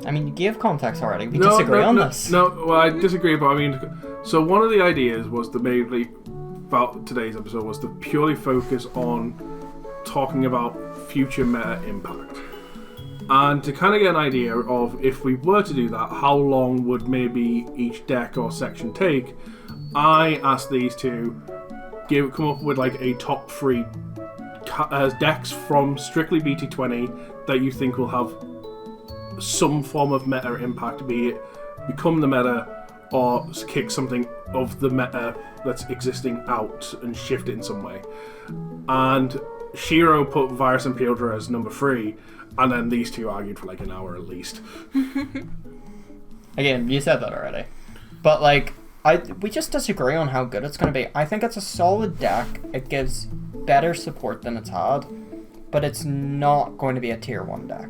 I mean, you gave context already. We no, disagree no, on no, this. No, well, I disagree, but I mean, so one of the ideas was to mainly about today's episode was to purely focus on talking about future meta impact. And to kind of get an idea of if we were to do that, how long would maybe each deck or section take? I asked these two come up with like a top 3 decks from strictly BT20 that you think will have some form of meta impact, be it become the meta or kick something of the meta that's existing out and shift it in some way. And Shiro put Virus and Pildra as number 3, and then these two argued for like an hour at least. Again, you said that already. But, like, we just disagree on how good it's going to be. I think it's a solid deck. It gives better support than it's had. But it's not going to be a tier 1 deck.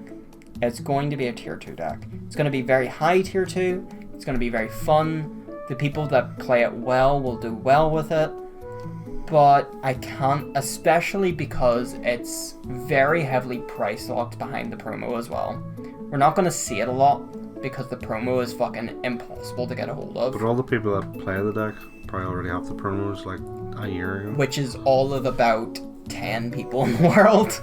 It's going to be a tier 2 deck. It's going to be very high tier 2. It's going to be very fun. The people that play it well will do well with it. But I can't, especially because it's very heavily price locked behind the promo as well. We're not going to see it a lot because the promo is fucking impossible to get a hold of. But all the people that play the deck probably already have the promos like a year ago. Which is all of about 10 people in the world.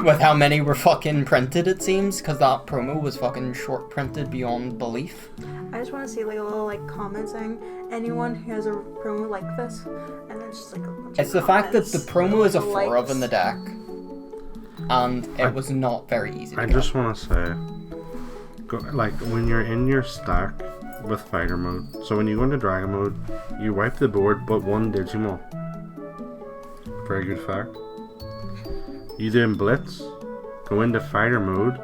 With how many were fucking printed, it seems, because that promo was fucking short printed beyond belief. I just want to see like a little like comment saying anyone who has a promo like this, and then just like a bunch It's of the fact that comments, the promo is a likes. 4 of in the deck, and it was not very easy to I get. just want to say, like when you're in your stack with fighter mode, so when you go into dragon mode, you wipe the board but 1 Digimon. Very good fact. You then blitz, go into fighter mode,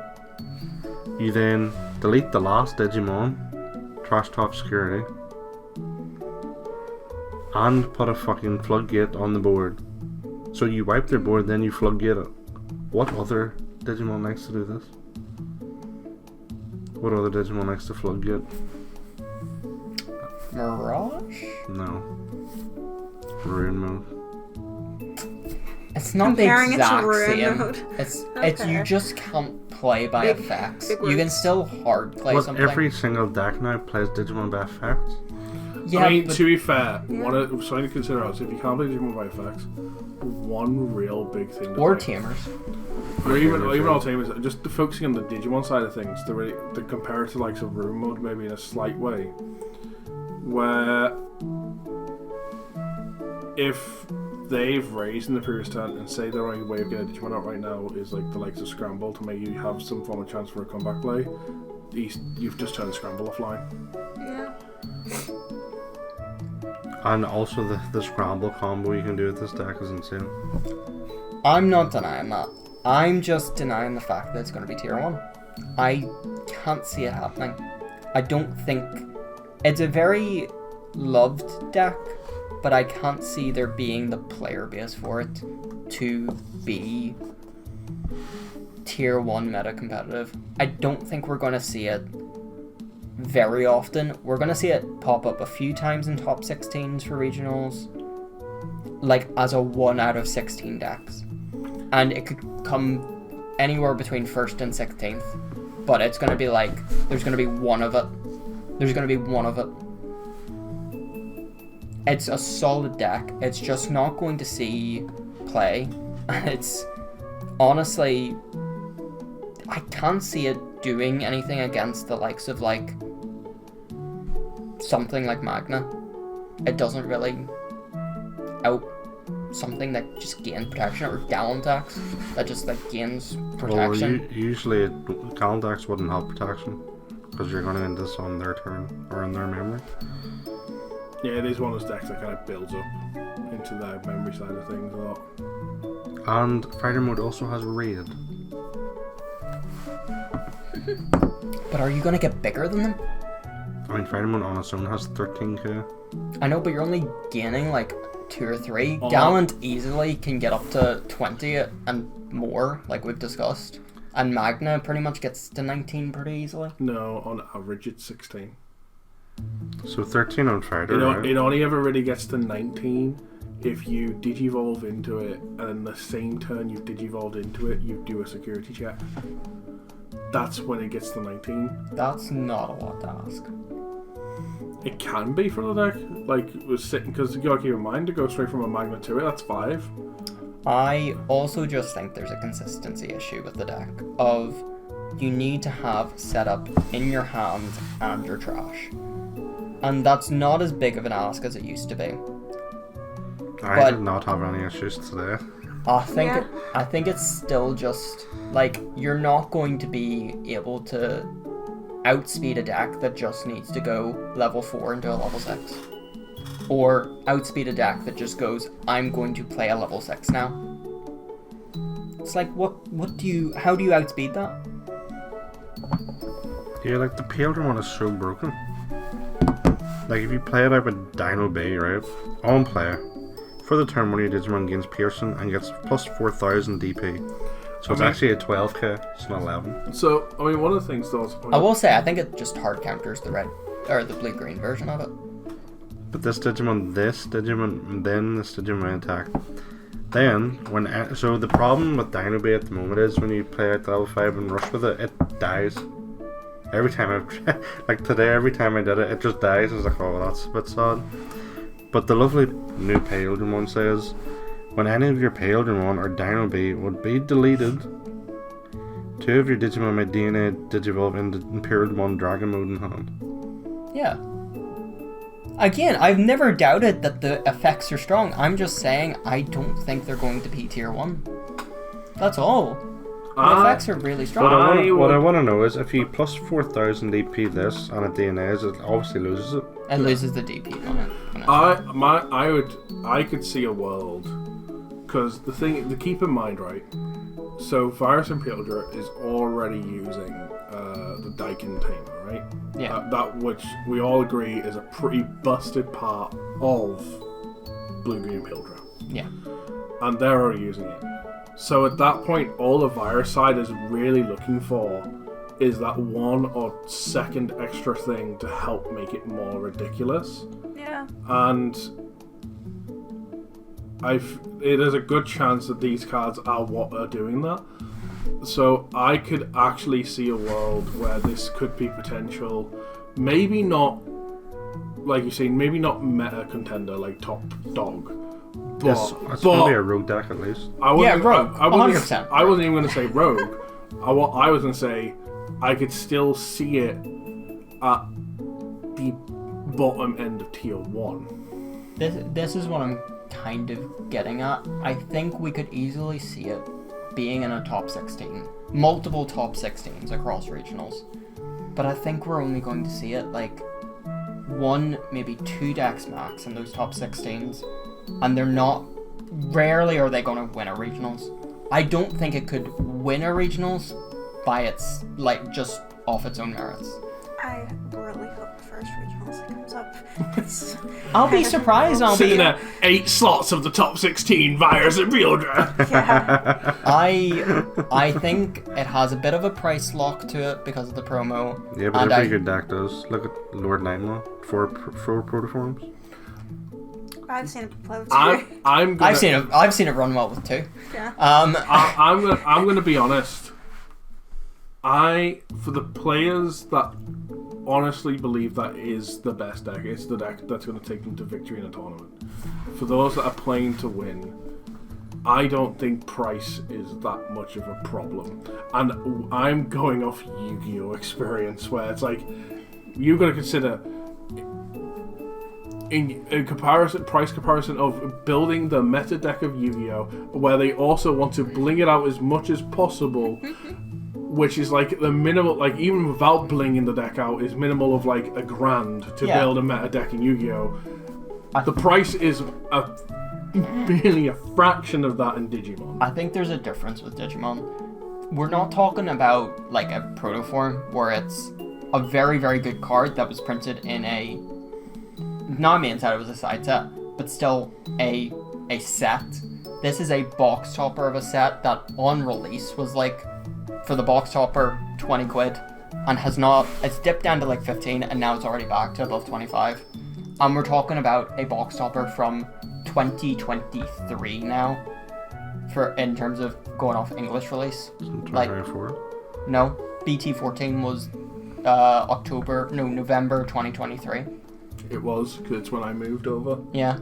you then delete the last Digimon, trash top security, and put a fucking floodgate on the board. So you wipe their board, then you floodgate it. What other Digimon likes to do this? What other Digimon likes to floodgate? Mirage? No. Ruin mode. It's not Comparing the it to exact Ruin same. mode. It's Okay. you just can't play by Big- effects. big You can words. still hard play But something. every single deck now plays Digimon by effects. Yeah, I mean, but to be fair, something to consider also, if you can't play Digimon by effects, one real big thing. or like, Tamers. or even all Tamers, just focusing on the Digimon side of things, to compare it to like some room mode maybe in a slight way, where if they've raised in the previous turn and say their only way of getting a Digimon out right now is like the likes of Scramble to make you have some form of chance for a comeback play, you've just turned Scramble offline. Yeah. And also the Scramble combo you can do with this deck is insane. I'm not denying that. I'm just denying the fact that it's going to be tier 1. I can't see it happening. I don't think... It's a very loved deck but I can't see there being the player base for it to be tier 1 meta competitive. I don't think we're going to see it very often. We're going to see it pop up a few times in top 16s for regionals, like as a 1 out of 16 decks. And it could come anywhere between 1st and 16th, but it's going to be like, there's going to be one of it. There's going to be one of it. It's a solid deck. It's just not going to see play. And it's honestly, I can't see it doing anything against the likes of like something like Magna. It doesn't really out something that just gains protection, or Galantax that just like gains protection. Well, usually Galantax wouldn't have protection because you're going to end this on their turn or in their memory. Yeah, it is one of those decks that kind of builds up into the memory side of things a lot. And Fighter Mode also has Raid. But are you going to get bigger than them? I mean, Fighter Mode on its own has 13k. I know, but you're only gaining like 2 or 3. Gallant easily can get up to 20 and more, like we've discussed. And Magna pretty much gets to 19 pretty easily. No, on average it's 16. So 13 on Fighter, right? It only ever really gets to 19 if you digivolve into it, and the same turn you've digivolved into it, you do a security check. That's when it gets to 19. That's not a lot to ask. It can be for the deck. Like, it was sitting, because you gotta keep in mind, to go straight from a Magna to it, that's 5. I also just think there's a consistency issue with the deck of you need to have setup in your hand and your trash. And that's not as big of an ask as it used to be. I did not have any issues today. I think it's still just like you're not going to be able to outspeed a deck that just needs to go level 4 into a level 6. Or outspeed a deck that just goes, I'm going to play a level 6 now. It's like, how do you outspeed that? Yeah, like the Paladin one is so broken. Like if you play it out with Dino Bay, right? On play, for the turn 1 your Digimon gains Piercing and gets plus 4,000 DP. So it's actually a 12k, it's not 11. So, I mean, one of the things though, I will say, I think it just hard counters the red, or the blue-green version of it. But this Digimon, and then this Digimon attack. Then, so the problem with Dino Bay at the moment is when you play out level 5 and rush with it, it dies. Every time like today, every time I did it, it just dies. I was like, oh, that's a bit sad. But the lovely new Paladin says, when any of your Paladin or Dino Bay would be deleted, 2 of your Digimon may DNA digivolve into Paladin Dragon Mode in hand. Yeah. Again, I've never doubted that the effects are strong. I'm just saying I don't think they're going to be tier 1. That's all. The effects are really strong. What I want to know is if you plus 4,000 DP this and it DNAs, it obviously loses it. It loses the DP on it. I could see a world, because the thing to keep in mind, right? So Virus Impaler is already using the Daikin Tamer, right? Yeah. That which we all agree is a pretty busted part of Blue Green Impaler. Yeah. And they're already using it. So at that point, all the Virus side is really looking for is that 1 or 2 extra thing to help make it more ridiculous. Yeah. And it is a good chance that these cards are what are doing that. So I could actually see a world where this could be potential, maybe not, like you say, maybe not meta contender like top dog. It's going to be a rogue deck at least. Rogue. 100%. I wasn't even going to say rogue. What I was going to say, I could still see it at the bottom end of tier 1. This is what I'm kind of getting at. I think we could easily see it being in a top 16. Multiple top 16s across regionals. But I think we're only going to see it like 1, maybe 2 decks max in those top 16s. And they're not... Rarely are they going to win a regionals. I don't think it could win a regionals by its... like, just off its own merits. I really hope the first regionals that comes up up. I'll be surprised. Sitting there, 8 slots of the top 16 via Zibildra. Yeah. I think it has a bit of a price lock to it because of the promo. Yeah, but and every good deck does. Look at Lord Nightmare for Protoforms. I've seen it play with two. I've seen it run well with 2. Yeah. I'm gonna be honest. For the players that honestly believe that is the best deck, it's the deck that's going to take them to victory in a tournament. For those that are playing to win, I don't think price is that much of a problem. And I'm going off Yu-Gi-Oh! Experience, where it's like, you've got to consider, in a price comparison of building the meta deck of Yu-Gi-Oh! Where they also want to bling it out as much as possible, which is like the minimal, like even without blinging the deck out, is minimal of like $1,000 to build a meta deck in Yu-Gi-Oh! The price is merely a fraction of that in Digimon. I think there's a difference with Digimon. We're not talking about like a protoform where it's a very, very good card that was printed in a, not main set, it was a side set, but still a set. This is a box topper of a set that on release was like, for the box topper, 20 quid, and it's dipped down to like 15, and now it's already back to above 25. And we're talking about a box topper from 2023 now, in terms of going off English release. Like, 2024? no, BT14 was November 2023. It was, because it's when I moved over. Yeah.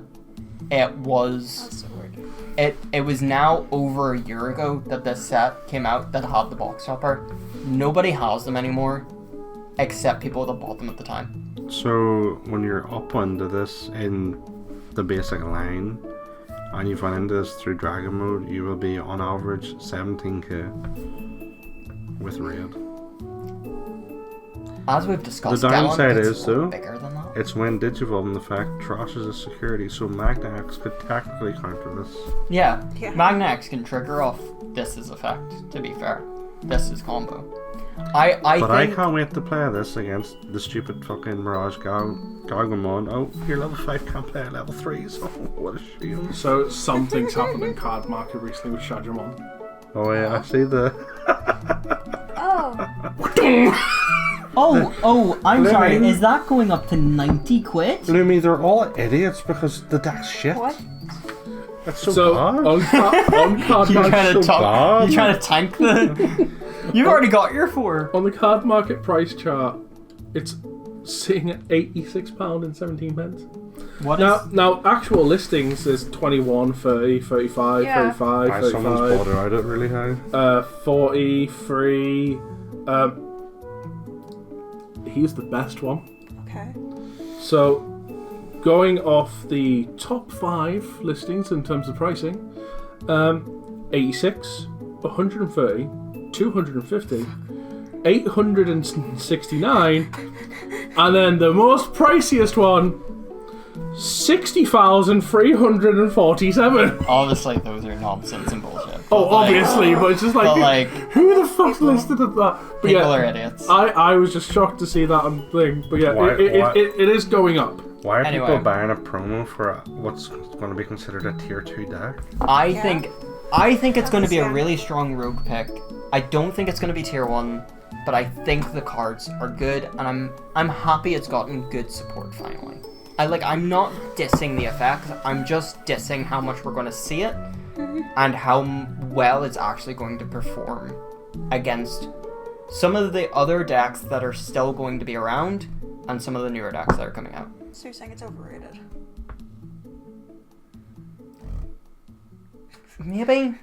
It was... That's so weird. It was now over a year ago that this set came out that had the box topper. Nobody has them anymore, except people that bought them at the time. So when you're up into this in the basic line, and you've run into this through Dragon Mode, you will be on average 17k with raid. As we've discussed, The downside Gallant is, though, bigger than that. it's when Digivolve in the fact trashes the security, so Magnax could technically counter this. Yeah, Yeah. Magnax can trigger off This's effect, to be fair. This's combo. I But I think... can't wait to play this against the stupid fucking Mirage Gargomon. Oh, you're level 5, can't play at level 3s. Oh, what a shame. So something's happened in card market recently with Shadramon. Oh yeah, I see the... Oh. I'm sorry, Lemmy. is that going up to 90 quid? Lumi, they're all idiots because the deck's shit. What? That's so, So bad. on card You're market, trying to tank the... You've already got your 4. on the card market price chart, it's sitting at £86.17. What is... Now actual listings is 21, 30, 35, Yeah. 35, Why someone's 35, bought it out at really high. 43. Here's the best one. Okay. So, going off the top 5 listings in terms of pricing, 86, 130, 250, 869, and then the most priciest one, 60,347. Obviously, those are nonsense and bullshit. Oh, But, like, obviously, but it's just But, like, like, who the fuck listed at that? But people yeah, are idiots. I was just shocked to see that thing. But yeah, Why- it is going up. Why are Anyway. people buying a promo for what's going to be considered a tier 2 deck? I think it's going to be a Understand. really strong rogue pick. I don't think it's going to be tier 1, but I think the cards are good, and I'm happy it's gotten good support finally. I'm not dissing the effect, I'm just dissing how much we're going to see it and how well it's actually going to perform against some of the other decks that are still going to be around and some of the newer decks that are coming out. So you're saying it's overrated? Maybe.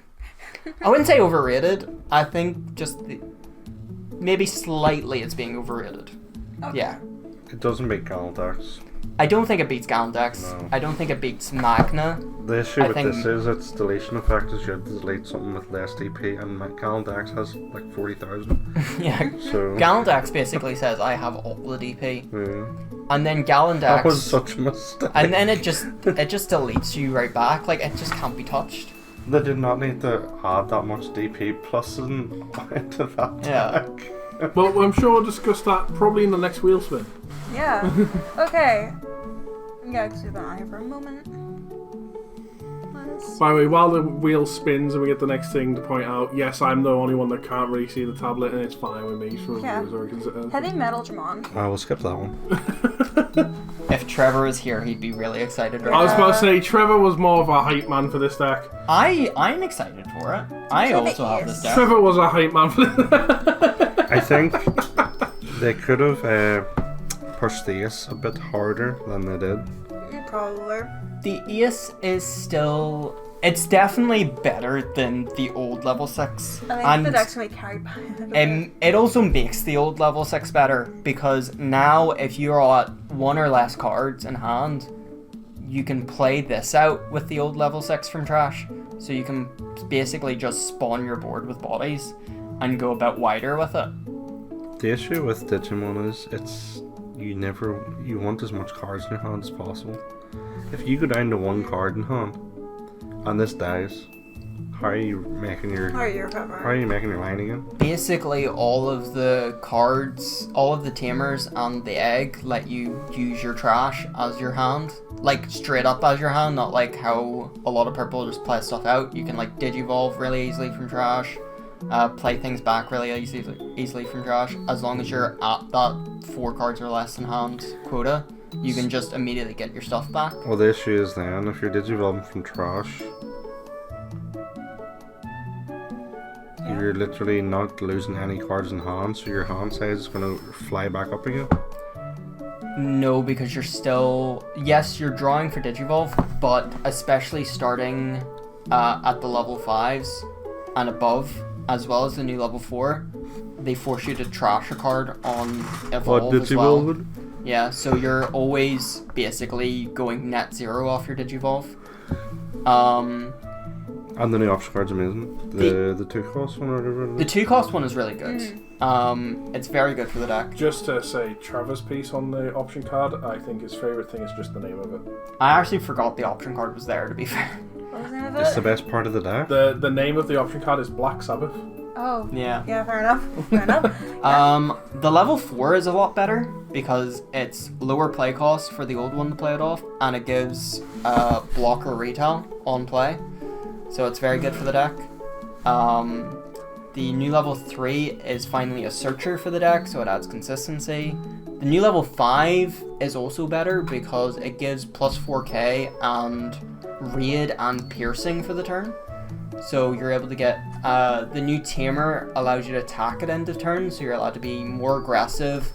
I wouldn't say overrated. I think just maybe slightly it's being overrated. Okay. Yeah. It doesn't beat Galandax. I don't think it beats Galandex. No. I don't think it beats Magna. The issue I with think- this is its deletion effect is you have to delete something with less DP, and my Galandax has like 40,000. Yeah. So Galandex basically says I have all the DP, yeah. and then That was Galandex, such a mistake. and then it just deletes you right back. Like it just can't be touched. They did not need to add that much DP plus into that Yeah. deck. But I'm sure we'll discuss that probably in the next wheel spin. Yeah. Okay. Yeah, because we've been on here for a moment. By the way, while the wheel spins and we get the next thing to point out, yes, I'm the only one that can't really see the tablet, and it's fine with me. So Yeah. Heavy Metal Jamon. We'll skip that one. If Trevor was here, he'd be really excited right I was now. about to say, Trevor was more of a hype man for this deck. I'm excited for it. I Trevor also have is. this deck. Trevor was a hype man for this. I think they could have pushed the ace a bit harder than they did. Probably. The ace is still... It's definitely better than the old level 6. I think the deck's gonna be carried by it. It also makes the old level 6 better, because now if you're at 1 or less cards in hand, you can play this out with the old level 6 from trash. So you can basically just spawn your board with bodies and go a bit wider with it. The issue with Digimon is you want as much cards in your hand as possible. If you go down to 1 card in hand and this dies, how are you making your line again? Basically, all of the cards, all of the tamers and the egg let you use your trash as your hand. Like, straight up as your hand, not like how a lot of purple just play stuff out. You can, like, digivolve really easily from trash, play things back really easily from trash. As long as you're at that 4 cards or less in hand quota, you can just immediately get your stuff back. Well, the issue is then, if you're digivolving from trash, you're literally not losing any cards in hand, so your hand size is going to fly back up again. No, because you're still... Yes, you're drawing for digivolve, but especially starting at the level 5s and above, as well as the new level 4, they force you to trash a card on evolve as well. Yeah, so you're always basically going net 0 off your digivolve. And the new option card's amazing. The 2-cost one or whatever. The 2-cost one is really good. It's very good for the deck. Just to say, Trevor's piece on the option card, I think his favourite thing is just the name of it. I actually forgot the option card was there, to be fair. What was the name of It's it? the best part of the deck. The name of the option card is Black Sabbath. Oh. Yeah. Yeah, fair enough. Fair enough. The level 4 is a lot better because it's lower play cost for the old one to play it off, and it gives blocker retail on play, so it's very good for the deck. The new level 3 is finally a searcher for the deck, so it adds consistency. The new level 5 is also better because it gives plus 4k and raid and piercing for the turn. So you're able to get, the new tamer allows you to attack at end of turn, so you're allowed to be more aggressive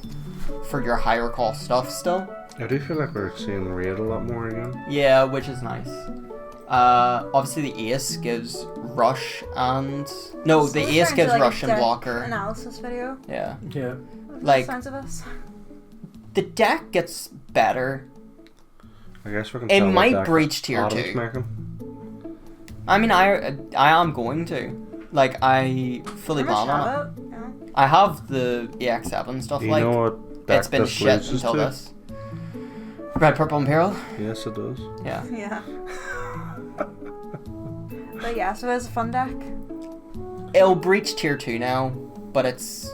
for your higher cost stuff still. I do feel like we're seeing raid a lot more again. Yeah, which is nice. Obviously the ace gives rush and... No, the ace gives rush and blocker. Analysis video. Yeah. Yeah. Like, Sounds of us. the deck gets better. I guess we can It tell what might deck breach tier Adam's 2. making. I mean, I am going to. Like, I fully ban on it. Yeah. I have the EX7 stuff, Do you like, know what deck it's been this shit loses until to? this. Red, Purple, Imperial? Yes, it does. Yeah. Yeah. But yeah, so it's a fun deck. It'll breach tier 2 now, but it's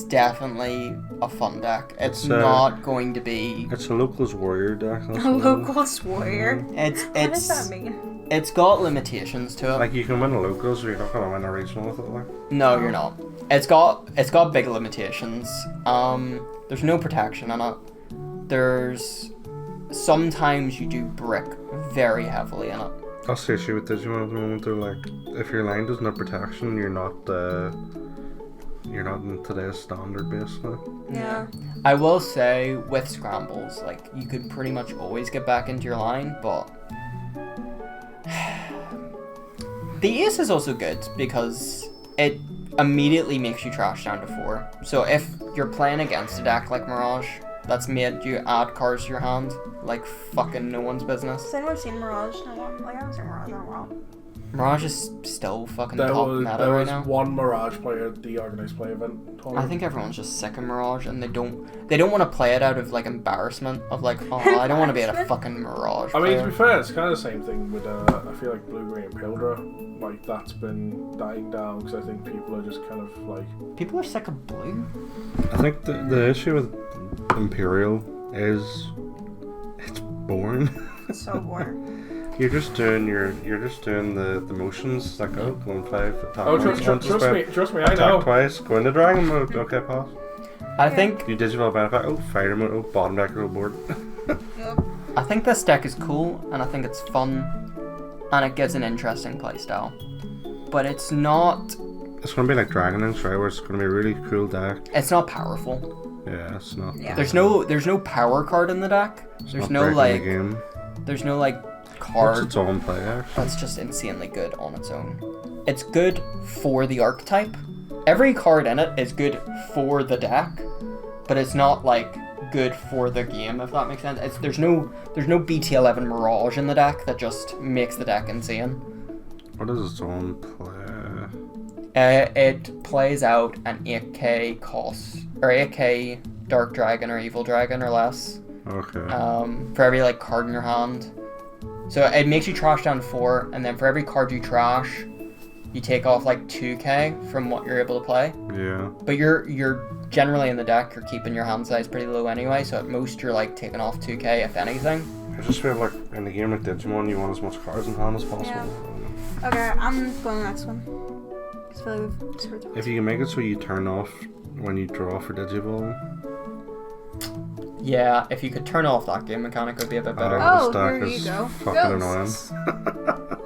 definitely a fun deck. It's not going to be... It's a locals warrior deck. That's A what it is. locals warrior. What does that mean? It's got limitations to it. Like, you can win a locals, or you're not going to win a regional with it. Like. No, you're not. It's got big limitations. There's no protection in it. There's sometimes you do brick very heavily in it. That's the issue with Digimon at the moment. They're like, if your line doesn't have protection, you're not in today's standard, basically. Yeah. I will say with scrambles, like, you could pretty much always get back into your line, but the ace is also good because it immediately makes you trash down to 4. So if you're playing against a deck like Mirage that's made you add cards to your hand like fucking no one's business. Has anyone seen Mirage? No one. Like, I haven't seen Mirage in a while. Mirage is still fucking There top was meta right now. one Mirage player at the organised play event. I think everyone's just sick of Mirage, and they don't want to play it out of like embarrassment of like, oh, I don't want to be at a fucking Mirage. I mean, to player. be fair, it's kind of the same thing with I feel like Blue Green Pildra. Like that's been dying down because I think people are just kind of like. People are sick of blue. I think the issue with Imperial is it's boring. It's so boring. You're just doing the motions like going 5 attack Oh, once, trust me, I attack know. twice, go into dragon mode, okay, pass. I think You digital benefit, oh fighter mode, oh bottom decker, oh board. Yep. I think this deck is cool, and I think it's fun, and it gives an interesting playstyle. But it's not It's gonna be like Dragon Inks, right? Where it's gonna be a really cool deck. it's not powerful. Yeah, it's not. Yeah. There's no power card in the deck. It's There's not no breaking like the game. there's no like What's card its own play actually? that's just insanely good on its own. It's good for the archetype. Every card in it is good for the deck, but it's not like good for the game, if that makes sense. There's no BT11 Mirage in the deck that just makes the deck insane. What is its own play? It plays out an 8k cost or 8k Dark Dragon or Evil Dragon or less. Okay. For every like card in your hand. So it makes you trash down 4, and then for every card you trash, you take off like 2k from what you're able to play. Yeah. But you're generally in the deck, you're keeping your hand size pretty low anyway, so at most you're like taking off 2k if anything. I just feel like in a game like Digimon, you want as much cards in hand as possible. Yeah. Okay, I'm going to the next one. I feel like we've sort of- If you can make it so you turn off when you draw for Digivolve. Yeah, if you could turn off that game mechanic, it would be a bit better. Oh, this deck here you is go. fucking Ghosts. annoying.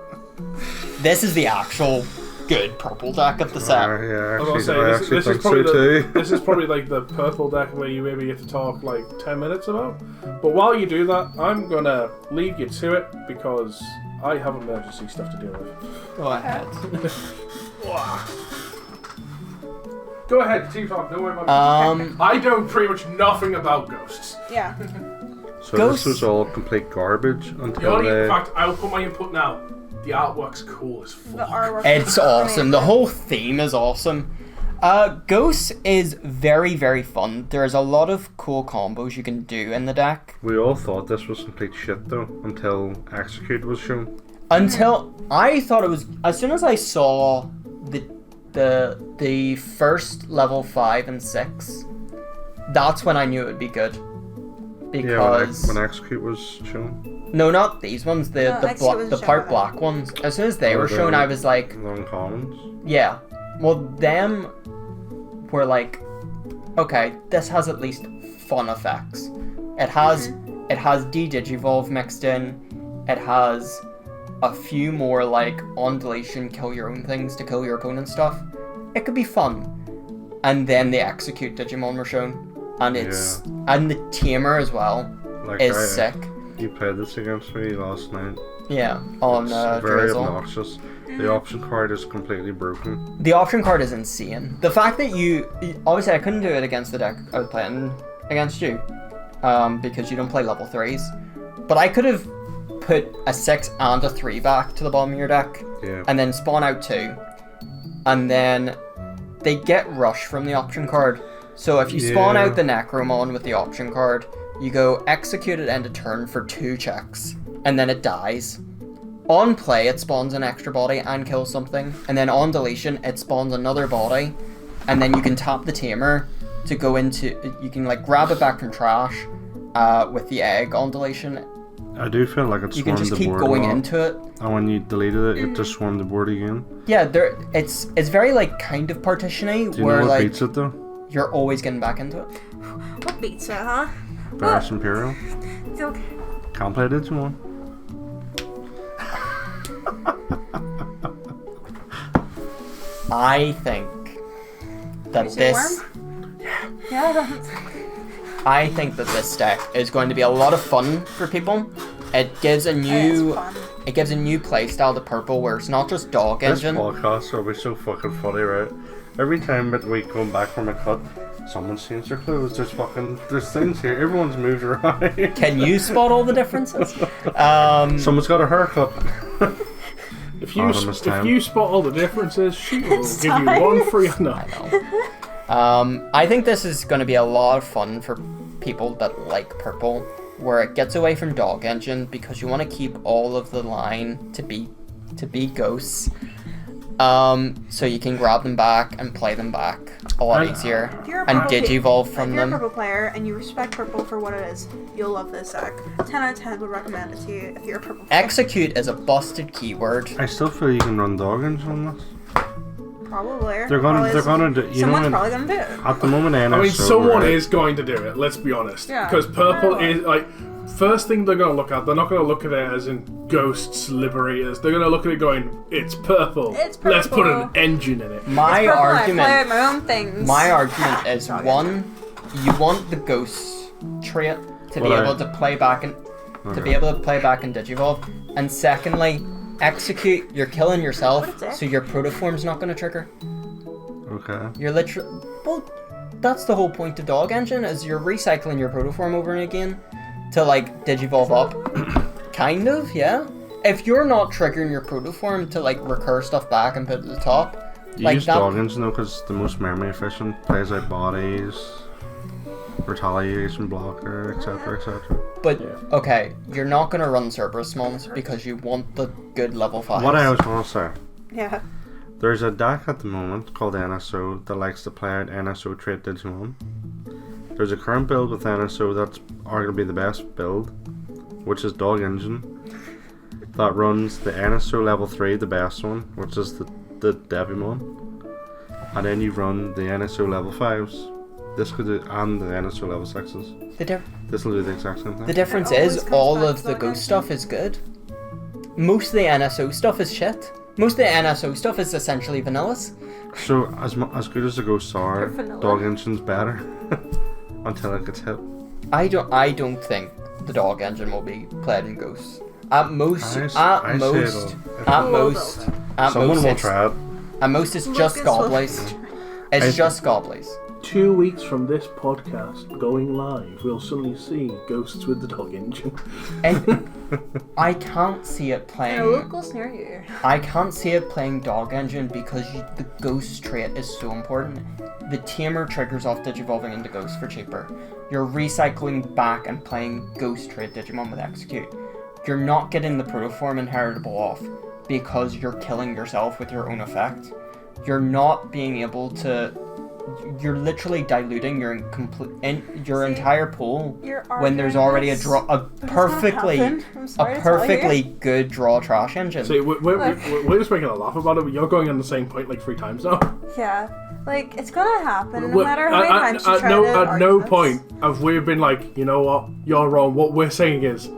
This is the actual good purple deck of the set. Yeah, I was actually, gonna I say, actually this is think so probably too. this is probably like the purple deck where you maybe get to talk like 10 minutes about. But while you do that, I'm gonna leave you to it because I have emergency stuff to deal with. Go ahead. Go ahead, Team Talk, don't worry about me. I know pretty much nothing about ghosts. Yeah. So Ghosts- this was all complete garbage The until only, they... in fact, I'll put my input now. The artwork's cool as The fuck. artwork. It's awesome. The whole theme is awesome. Ghosts is very, very fun. There's a lot of cool combos you can do in the deck. We all thought this was complete shit though, until Execute was shown. Until I thought it was, as soon as I saw the first level 5 and 6, that's when I knew it would be good. Because when Execute was shown. no, not these ones. The Execute was the shown part by black ones. As soon as they Oh, were shown, I was like, The uncommons. yeah. Well, them were like, okay, this has at least fun effects. It has de-digivolve mixed in. It has a few more like on deletion kill your own things to kill your opponent stuff. It could be fun. And then the Execute Digimon were shown, and it's and the Tamer as well Like is sick. You played this against me last night. Yeah, on It's very Drizzle. obnoxious. The option card is completely broken. The option card is insane. The fact that you obviously I couldn't do it against the deck I was playing against you, because you don't play level 3s. But I could have put a 6 and a 3 back to the bottom of your deck, Yeah. and then spawn out 2, and then they get rush from the option card. So if you spawn Yeah. out the Necromon with the option card, you go execute it end of turn for 2 checks, and then it dies. On play, it spawns an extra body and kills something, and then on deletion, it spawns another body, and then you can tap the Tamer to go into. You can like grab it back from trash, with the egg on deletion. I do feel like it's You can swarmed just the keep board going a lot. into it. And when you deleted it, it just swarmed the board again. Yeah, it's very like kind of partitiony Do you where know what like beats it though? you're always getting back into it. What beats it, huh? Barris Imperial. Feel- Can't play Digimon. I think that Is it this. Yeah. I think that this deck is going to be a lot of fun for people. It gives a new, fun. it gives a new playstyle to purple where it's not just dog This engine. podcast will be so fucking funny, right? Every time that we come back from a cut, someone's changed their clothes. There's things here. Everyone's moved around. Can you spot all the differences? Someone's got a haircut. If you spot all the differences, she will It's give you time. one free. No. I know. I think this is going to be a lot of fun for people that like purple, where it gets away from Dog Engine because you want to keep all of the line to be ghosts. So you can grab them back and play them back a lot easier, If you're a and purple digivolve from If you're a them. purple player and you respect purple for what it is, you'll love this deck. 10 out of 10 would recommend it to you if you're a purple player. Execute is a busted keyword. I still feel you can run Dog Engine on this. Probably. They're gonna do. You Someone's know, probably gonna do it. at the moment, I mean, someone is going to do it. Let's be honest. Yeah. Because purple Everyone. is like first thing they're going to look at. They're not going to look at it as in ghosts, liberators. They're going to look at it going, "It's purple. It's Let's put an purple. engine in it." My It's purple, I argument. play my own things. My argument is Dog one, you want the ghost trait to be Well, able to play back and digivolve, and secondly, execute. You're killing yourself, What is it? so your protoform's not going to trigger. Okay. You're literally that's the whole point of Dog Engine is you're recycling your protoform over and again to like digivolve up. Kind of, yeah. If you're not triggering your protoform to like recur stuff back and put it at the top, You like use that. Dog Engine though, because it's the most memory efficient. Plays out bodies, retaliation blocker, etc., etc. But okay, you're not gonna run Cerberus Mons because you want the good level 5. What I was gonna say. Yeah. There's a deck at the moment called NSO that likes to play out NSO trait Digimon. There's a current build with NSO that's arguably the best build, which is Dog Engine, that runs the NSO level 3, the best one, which is the Devimon, and then you run the NSO level 5s. This could do, and the NSO level 6s. This will do the exact same thing. The difference It always is comes all back of to the Dog ghost Engine. stuff is good. Most of the NSO stuff is shit. Most of the NSO stuff is essentially vanillas. So as good as the ghosts are, They're vanilla. Dog Engine's better until it gets hit. I don't think the Dog Engine will be played in ghosts. At most, I say it'll- Someone will try it. At most, it's just Lucas will- Gobblies. It's I- just Gobblies. 2 weeks from this podcast going live, we'll suddenly see ghosts with the Dog Engine. And I can't see it In a playing. local near you. I can't see it playing Dog Engine because the ghost trait is so important. The tamer triggers off digivolving into ghost for cheaper. You're recycling back and playing ghost trait Digimon with execute. You're not getting the protoform inheritable off because you're killing yourself with your own effect. You're not being able to. You're literally diluting your entire pool You're when there's arguing already this, a but it's not perfectly happened. I'm sorry to tell you. perfectly good draw trash engine. See, we're just making a laugh about it, but you're going on the same point like 3 times now. Yeah. Like, it's gonna happen, no Well, matter how many times you try to at argue no this. point have we been like, you know what, you're wrong. What we're saying is,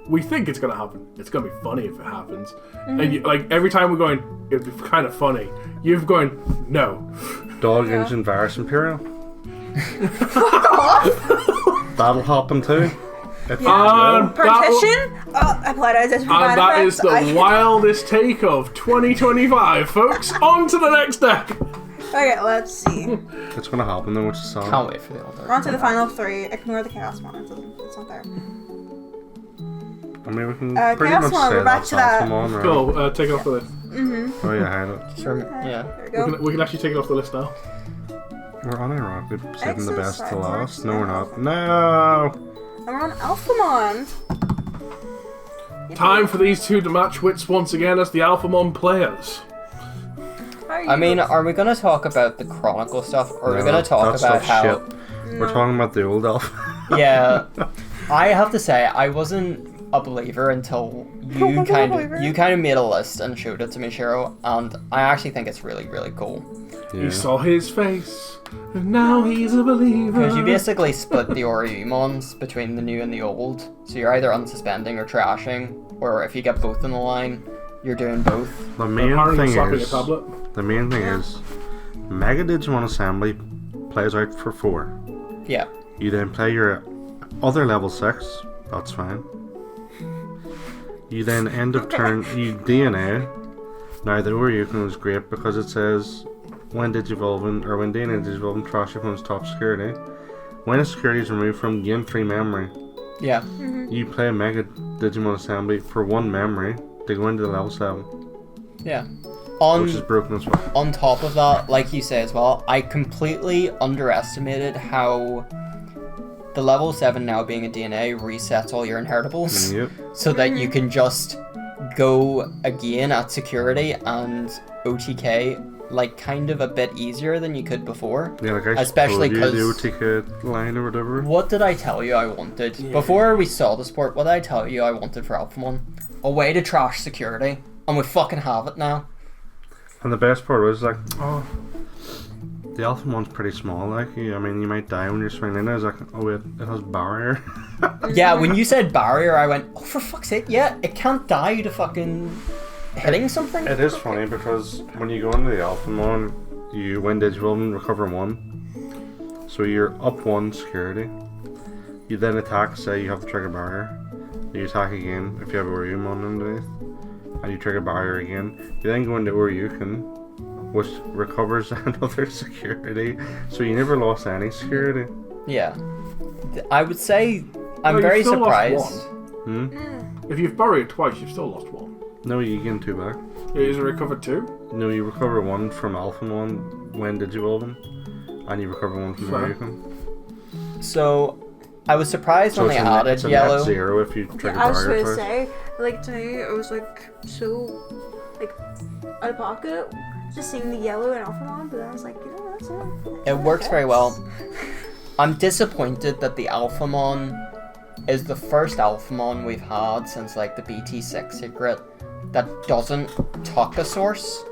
we think it's gonna happen. It's gonna be funny if it happens. And you, like every time we're going, it'd be kind of funny. You've going, no. Dog Engine Virus Imperial. That'll happen too. If And Partition? Oh, I played it as and that is the wildest take of 2025, folks. On to the next deck. Okay, let's see. it's gonna happen though, which is sad. Can't wait for the older. We're on to the final 3. Ignore the Chaos Mon. It's not there. I mean, we can Chaos pretty much Mon, say we're back that's to that. Alphamon, right? Go, take it off the list. Oh yeah, hide it. Yeah. There we go. We can actually take it off the list now. We're unironically saving the best to Exercise last. works No, we're now. not. No! And we're on Alphamon. Time for these two to match wits once again as the Alphamon players. How are you I mean, guys? are we gonna talk about the Chronicle stuff, or are we No, gonna talk that about stuff's how? shit. We're talking about the old elf. Yeah, I have to say I wasn't a believer until you kind of made a list and showed it to me, Shiro, and I actually think it's really really cool Yeah. You saw his face, and now he's a believer. because you basically split the Oriumons between the new and the old, so you're either unsuspending or trashing, or if you get both in the line, you're doing both. The main Apparently thing slapping a is, tablet. the main thing is, Mega Digimon Assembly plays out for 4. Yeah, You then play your other level 6, that's fine. You then end of turn, you DNA. Now the Oryuken was great because it says, when Digivolving, or when DNA Digivolving, trash your opponent's top security. When a security is removed from game 3 memory, yeah. you play Mega Digimon Assembly for 1 memory to go into the level 7. Yeah. which is broken as well. On top of that, like you say as well, I completely underestimated how the level 7 now being a DNA resets all your inheritables. Yep. So that you can just go again at security and OTK like kind of a bit easier than you could before. Yeah, like I Especially told you the 'cause- OTK line or whatever. What did I tell you I wanted? Yeah. Before we saw the sport, what did I tell you I wanted for Alphamon? A way to trash security. And we fucking have it now. And the best part was like, oh, the Alpha one's pretty small. Like, I mean, you might die when you're swinging in. I was like, oh wait, it has barrier. Yeah, when you said barrier, I went, oh, for fuck's sake, yeah, it can't die to fucking hitting something. It is funny because when you go into the Alpha one, you win Digital and recover 1. So you're up 1 security. You then attack, say you have the trigger barrier. You attack again if you have Oriumon underneath. And you trigger barrier again. You then go into Oryukin, which recovers another security. So you never lost any security. Yeah. I would say I'm Well, very you've still lost surprised. If you've buried twice, you've still lost 1. No, you gain 2 back. Is it recovered 2? No, you recover 1 from Alpha 1 when Digivolving. And you recover 1 from Fair. Oryukin. So I was surprised when they it's added it's a yellow. net 0 if you trigger I was barrier going to twice. say, like, to me, it was, like, so, like, out of pocket, just seeing the yellow and Alphamon, but I was like, you know, that's it. It works very well. I'm disappointed that the Alphamon is the first Alphamon we've had since like the BT6 secret that doesn't tuck a source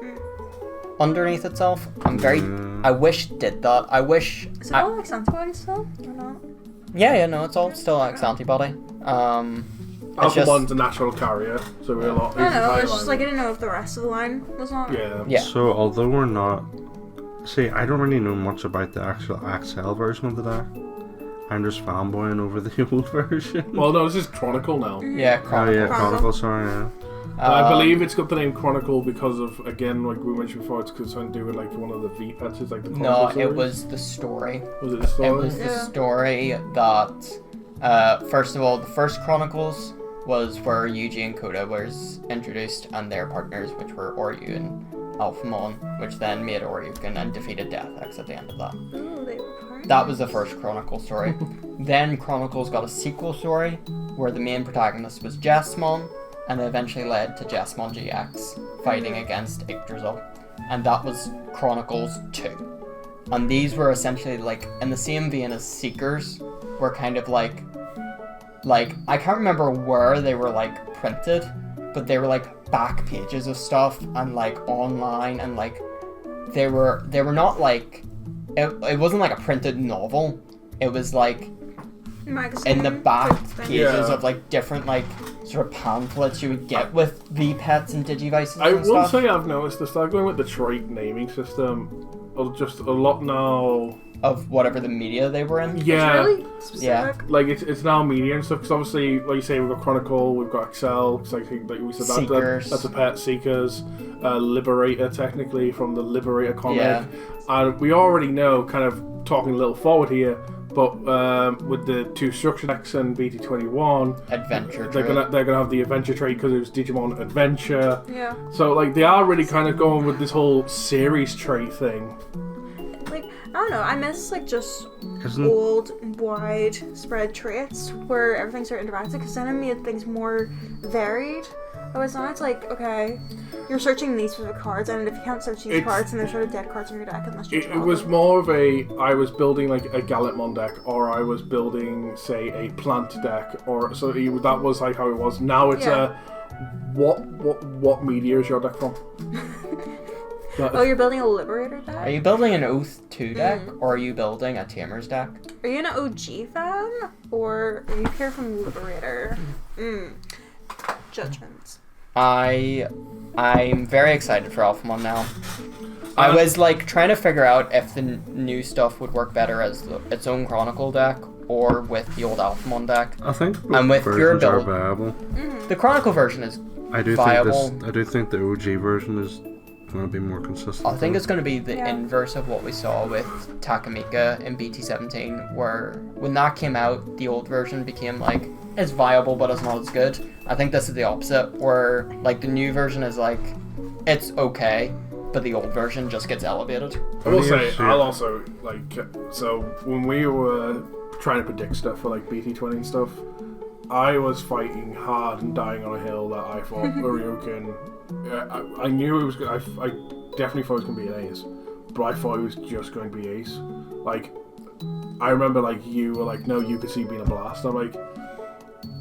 underneath itself. I wish it did that. I wish. Is it all, like, antibodies still, or not? Yeah, no, it's all still X antibody. It's just, Alphamon's a natural carrier, so we're a lot I don't know, easier it's just to like, I didn't know if the rest of the line was not. Yeah. yeah. So, although we're not... See, I don't really know much about the actual XL version of the deck. I'm just fanboying over the old version. Well, no, this is Chronicle now. Yeah, Oh Chronicle. yeah, Chronicle, sorry, yeah. I believe it's got the name Chronicle because of, again, like we mentioned before, it's because something to do with like one of the V pets. It's like the No, Chronicle it series. was the story. Was it the story? It was the Yeah. story that, first of all, the first Chronicles was where Yuji and Koda was introduced and their partners, which were Oryu and Alphamon, which then made Oryukin and defeated Death X at the end of that. Ooh, they were partners. That was the first Chronicle story. Then Chronicles got a sequel story where the main protagonist was Jessamon, and it eventually led to Jessamon GX fighting against Yggdrasil. And that was Chronicles 2. And these were essentially like in the same vein as Seekers, were kind of like I can't remember where they were like printed, but they were like back pages of stuff and like online, and like they were not like it wasn't like a printed novel. It was like Magazine in the back type thing. pages Yeah. of like different like sort of pamphlets you would get with V-Pets and Digivices I and will stuff. say I've noticed they start going with the trait naming system just a lot now. Of whatever the media they were in. Yeah. It's really specific. Like it's now media and stuff because obviously, like you say, we've got Chronicle, we've got Excel. Cause I think, like we said, Seekers. that's a pet. Seekers, Liberator, technically from the Liberator comic, Yeah. and we already know, kind of talking a little forward here, but with the 2 structure decks and BT21, Adventure they're Trade. gonna have the Adventure trait because it was Digimon Adventure. Yeah. So like they are really kind of going with this whole series trait thing. Like, I don't know, I miss, like, just Isn't old, wide spread traits where everything's sort of interactive, because then it made things more varied. Whereas now it's like, okay, you're searching these specific cards, and if you can't search these It's- cards, and there's sort of dead cards in your deck, and that's just It was more of I was building like a Gallantmon deck, or I was building, say, a plant deck, or so that was like how it was. Now it's Yeah. what media is your deck from? Oh, you're building a Liberator deck? Are you building an Oath 2 deck, or are you building a Tamers deck? Are you an OG fan, or are you here from Liberator? Judgments. I'm very excited for Alphamon now. I was like trying to figure out if the new stuff would work better as its own Chronicle deck or with the old Alphamon deck. I think And with both your versions are build- viable. The Chronicle version is I do viable. think I do think the OG version is going to be more consistent. I think it's going to be the Yeah. inverse of what we saw with Takamika in BT17, where when that came out, the old version became like, it's viable but it's not as good. I think this is the opposite, where like the new version is like, it's okay, but the old version just gets elevated. I will say, Yes, I'll yeah. also, like, so when we were trying to predict stuff for, like, BT20 and stuff, I was fighting hard and dying on a hill that I thought Urioken, I knew it was going to, I definitely thought it was going to be an ace, but I thought it was just going to be ace. Like, I remember, like, you were like, no, you could see being a blast. I'm like,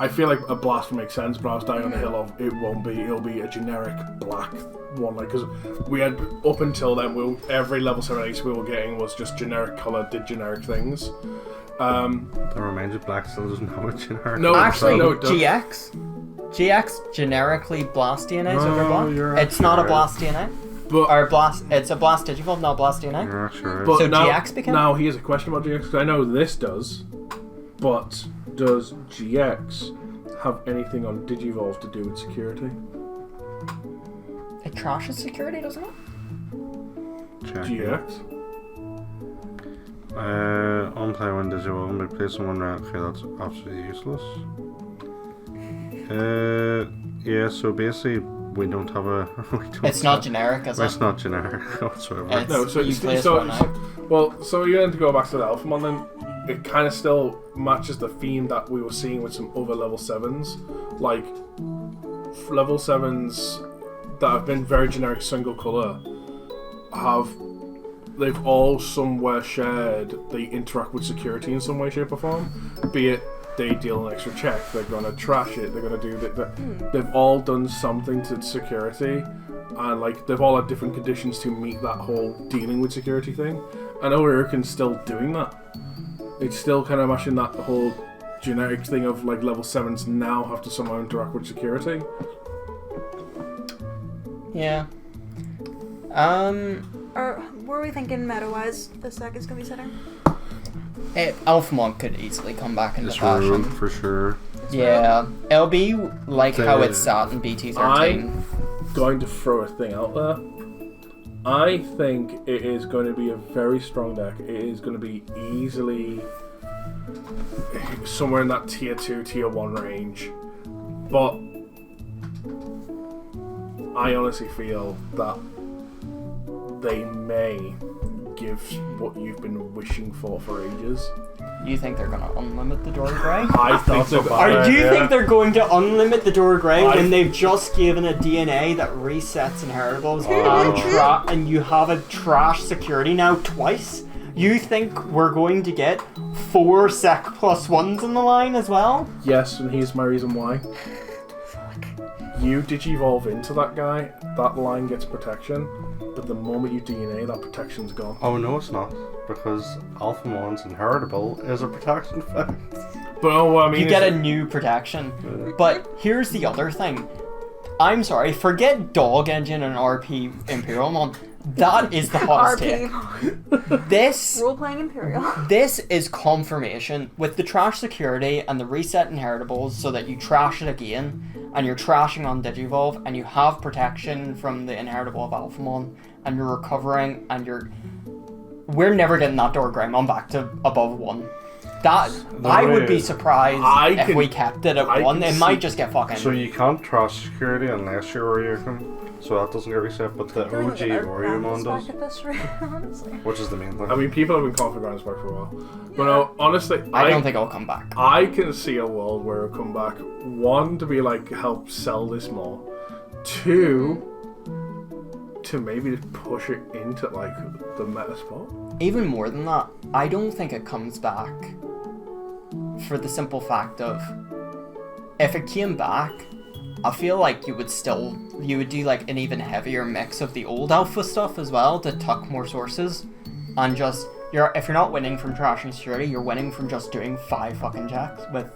I feel like a blast would make sense, but I was dying on the hill of it won't be. It'll be a generic black one, like, because we had up until then, every level 7 ace we were getting was just generic color, did generic things. That reminds you, black still doesn't have a generic. No, Actually, no, it doesn't. GX generically blast DNA over No, black. you're It's not a right. blast DNA. But Or blast. It's a blast Digivolve, not blast DNA. You're actually right. But So now, GX became? Now here's a question about GX, because I know this does, but does GX have anything on Digivolve to do with security? It trashes security, doesn't it? Check it. GX? On time when Digimon will be placed on one round. Okay, that's absolutely useless. Yeah, so basically we don't have a. We don't It's not have- generic, is It's it? not generic whatsoever. It's- No, so you it's, play so, one so, now. well, so you're going to go back to the Alphamon then. It kind of still matches the theme that we were seeing with some other level 7s. Like, level 7s that have been very generic single colour they've all somewhere shared they interact with security in some way, shape or form. Be it they deal an extra check, they're going to trash it, they're going to do that. They've all done something to security, and like they've all had different conditions to meet that whole dealing with security thing. I know Uriken's still doing that. It's still kind of mashing that whole generic thing of like level 7s now have to somehow interact with security. Yeah. Or were we thinking meta-wise this deck is going to be sitting? Alphamon could easily come back into It's fashion. rude for sure. Yeah. It'll be like how The- it's sat in BT13. I'm going to throw a thing out there. I think it is going to be a very strong deck. It is going to be easily somewhere in that tier 2, tier 1 range. But I honestly feel that they may give what you've been wishing for ages. You think they're gonna unlimit the Door Grey? I think so they're bad. Do you Yeah. think they're going to unlimit the Door Grey I- when they've just given a DNA that resets inheritables and you have a trash security now twice? You think we're going to get 4 sec plus 1s in the line as well? Yes, and here's my reason why. You Digivolve into that guy, that line gets protection, but the moment you DNA, that protection's gone. Oh no, it's not, because Alphamon's inheritable is a protection effect. But oh, what I mean You is get a that- new protection. But here's the other thing. I'm sorry, forget Dog Engine and RP Imperialmon. That is the hottest take. RP. This Role-playing Imperial. This is confirmation with the trash security and the reset inheritables so that you trash it again and you're trashing on Digivolve and you have protection from the inheritable of Alphamon and you're recovering and we're never getting that Door Greymon back to above 1. That I would be surprised if we kept it at I 1. can It might see- just get fucking So you can't trust security unless you're Oriukum, so that doesn't get reset, but the OG Oriumon does, At this rate, honestly. which is the main thing. I mean, people have been confident on this back for a while. But no, honestly, I don't think it'll come back. I can see a world where it'll come back. 1, to be like, help sell this more. 2, to maybe push it into like the meta spot. Even more than that, I don't think it comes back for the simple fact of if it came back, I feel like you would do like an even heavier mix of the old alpha stuff as well to tuck more sources and just if you're not winning from trash and security, you're winning from just doing 5 fucking checks with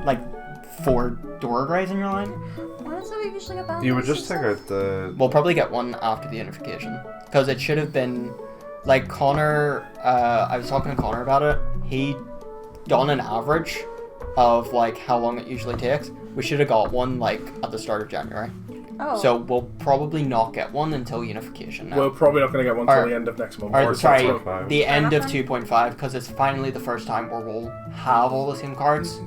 like 4 Door Greys in your line. When is it we usually get balanced? You would just take out the. We'll probably get one after the unification because it should have been like Connor. I was talking to Connor about it. He done an average of like how long it usually takes. We should have got one like at the start of January. Oh. So we'll probably not get one until unification now. We're probably not going to get one until Or- the end of next month. or sorry, 2.5. the end of Fair 2.5 because it's finally the first time where we'll have all the same cards.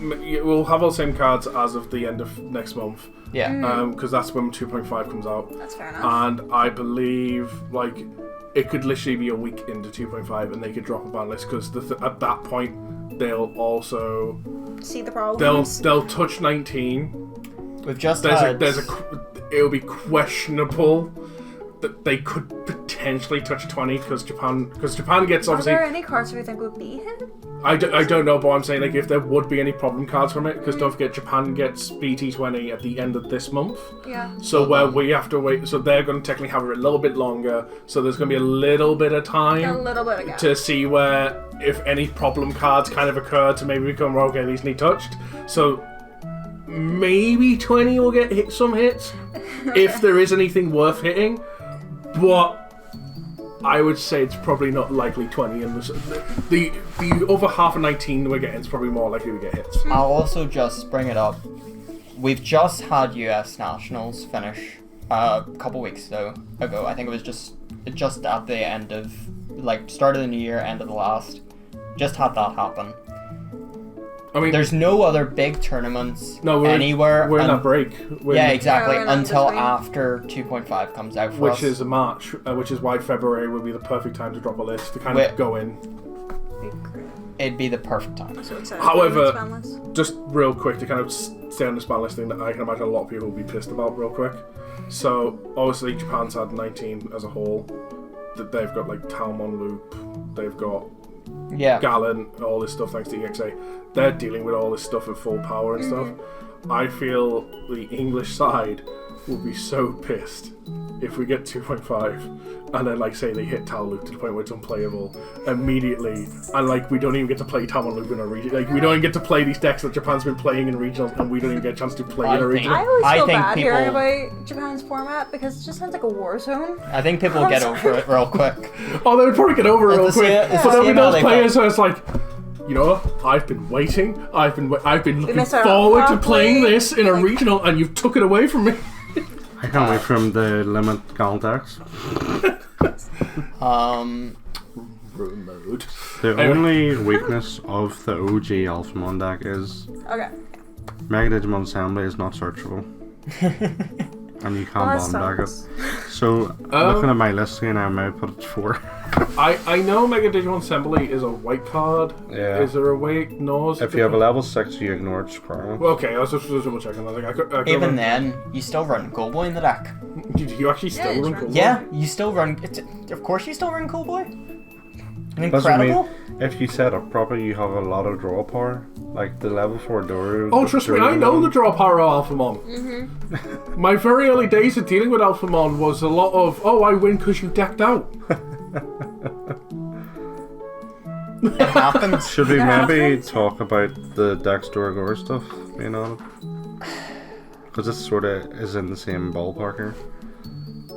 we'll have all the same cards as of the end of next month. Yeah. Because that's when 2.5 comes out. That's fair enough. And I believe, like, it could literally be a week into 2.5 and they could drop a ban list because at that point they'll also See the problems. they'll touch 19. We've just It'll be questionable that they could potentially touch 20 because Japan gets Are obviously. there any cards we think would be hit? I don't know, but I'm saying like if there would be any problem cards from it, because don't forget Japan gets BT20 at the end of this month. Yeah. So where we have to wait, so they're going to technically have it a little bit longer. So there's going to be a little bit of time A little bit of gap. to see where if any problem cards kind of occur to maybe become okay, these need touched. So maybe 20 will get some hits if there is anything worth hitting, but I would say it's probably not likely 20, and the over half of 19 we're getting is probably more likely to get hits. I'll also just bring it up. We've just had US Nationals finish a couple weeks ago. I think it was just at the end of, like, start of the new year, end of the last. Just had that happen. I mean, There's no other big tournaments we're anywhere. in that break. Exactly. Yeah, we're in Until between. after 2.5 comes out for Which us. is March, which is why February would be the perfect time to drop a list to kind of go in. It'd be the perfect time. So excited. However, Ban list. just real quick to kind of stay on this ban list thing that I can imagine a lot of people will be pissed about real quick. So obviously Japan's had 19 as a whole. That they've got like Talmon Loop, they've got Gallon, all this stuff thanks to EXA. They're dealing with all this stuff at full power and stuff. I feel the English side will be so pissed if we get 2.5 and then, like, say they hit Tal Loop to the point where it's unplayable immediately, and like we don't even get to play Talmon Loop in a region. Like we don't even get to play these decks that Japan's been playing in regionals, and we don't even get a chance to play in a regional. I always I feel think bad people- hearing about Japan's format because it just sounds like a war zone. I think people will get over it real quick. Oh, they would probably get over it real It's the quick. same- it's But the there'll be same how those they players where it's like, you know what? I've been waiting. I've been looking missed out forward to on playing play. this in a regional, and you've took it away from me. I can't wait for him to limit contacts. Room mode. The only weakness of the OG Alphamon deck is Okay. Mega Digimon Assembly is not searchable. And you can't Well, that bond back it. sucks. So, looking at my list here now, I might put it 4. I know Mega Digimon Assembly is a white card. Yeah. Is there a way? No. If you have a level 6, you ignore it, Squirrel. Well, okay, I was just double checking. I was like, I could Even remember- then, you still run Coolboy in the deck. You actually still Yeah, run it's Cool Yeah, you still run. Of course, you still run Coolboy. Doesn't mean, Incredible. if you set up properly, you have a lot of draw power. Like the level 4 Doru. Oh, trust me, I know the draw power of Alphamon. My very early days of dealing with Alphamon was a lot of, oh, I win because you decked out. It happens. Should we Yeah. maybe talk about the Dex Doragor stuff being on it? Because this sort of is in the same ballpark here.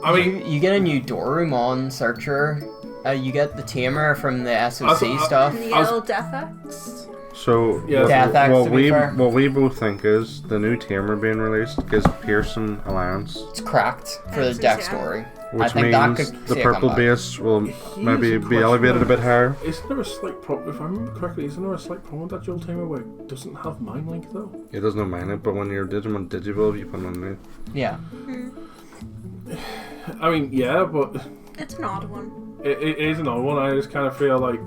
I mean, You get a new Dorumon searcher. You get the tamer from the SOC Also, stuff. And the I was- yellow Death X. So Yeah. Death Axe, to be fair. what we both think is the new tamer being released gives Pearson Alliance, It's cracked for the It's deck just, story. I which think that means could the see a purple comeback. base will maybe a be question elevated a though. bit higher. Isn't there a slight problem? If I remember correctly, isn't there a slight problem with that Dual Tamer where it doesn't have Mind Link though? It does not mind it, but when you're Digimon Digivolve, you put it underneath. Yeah. I mean, yeah, but It's an odd one. it is another one. I just kind of feel like,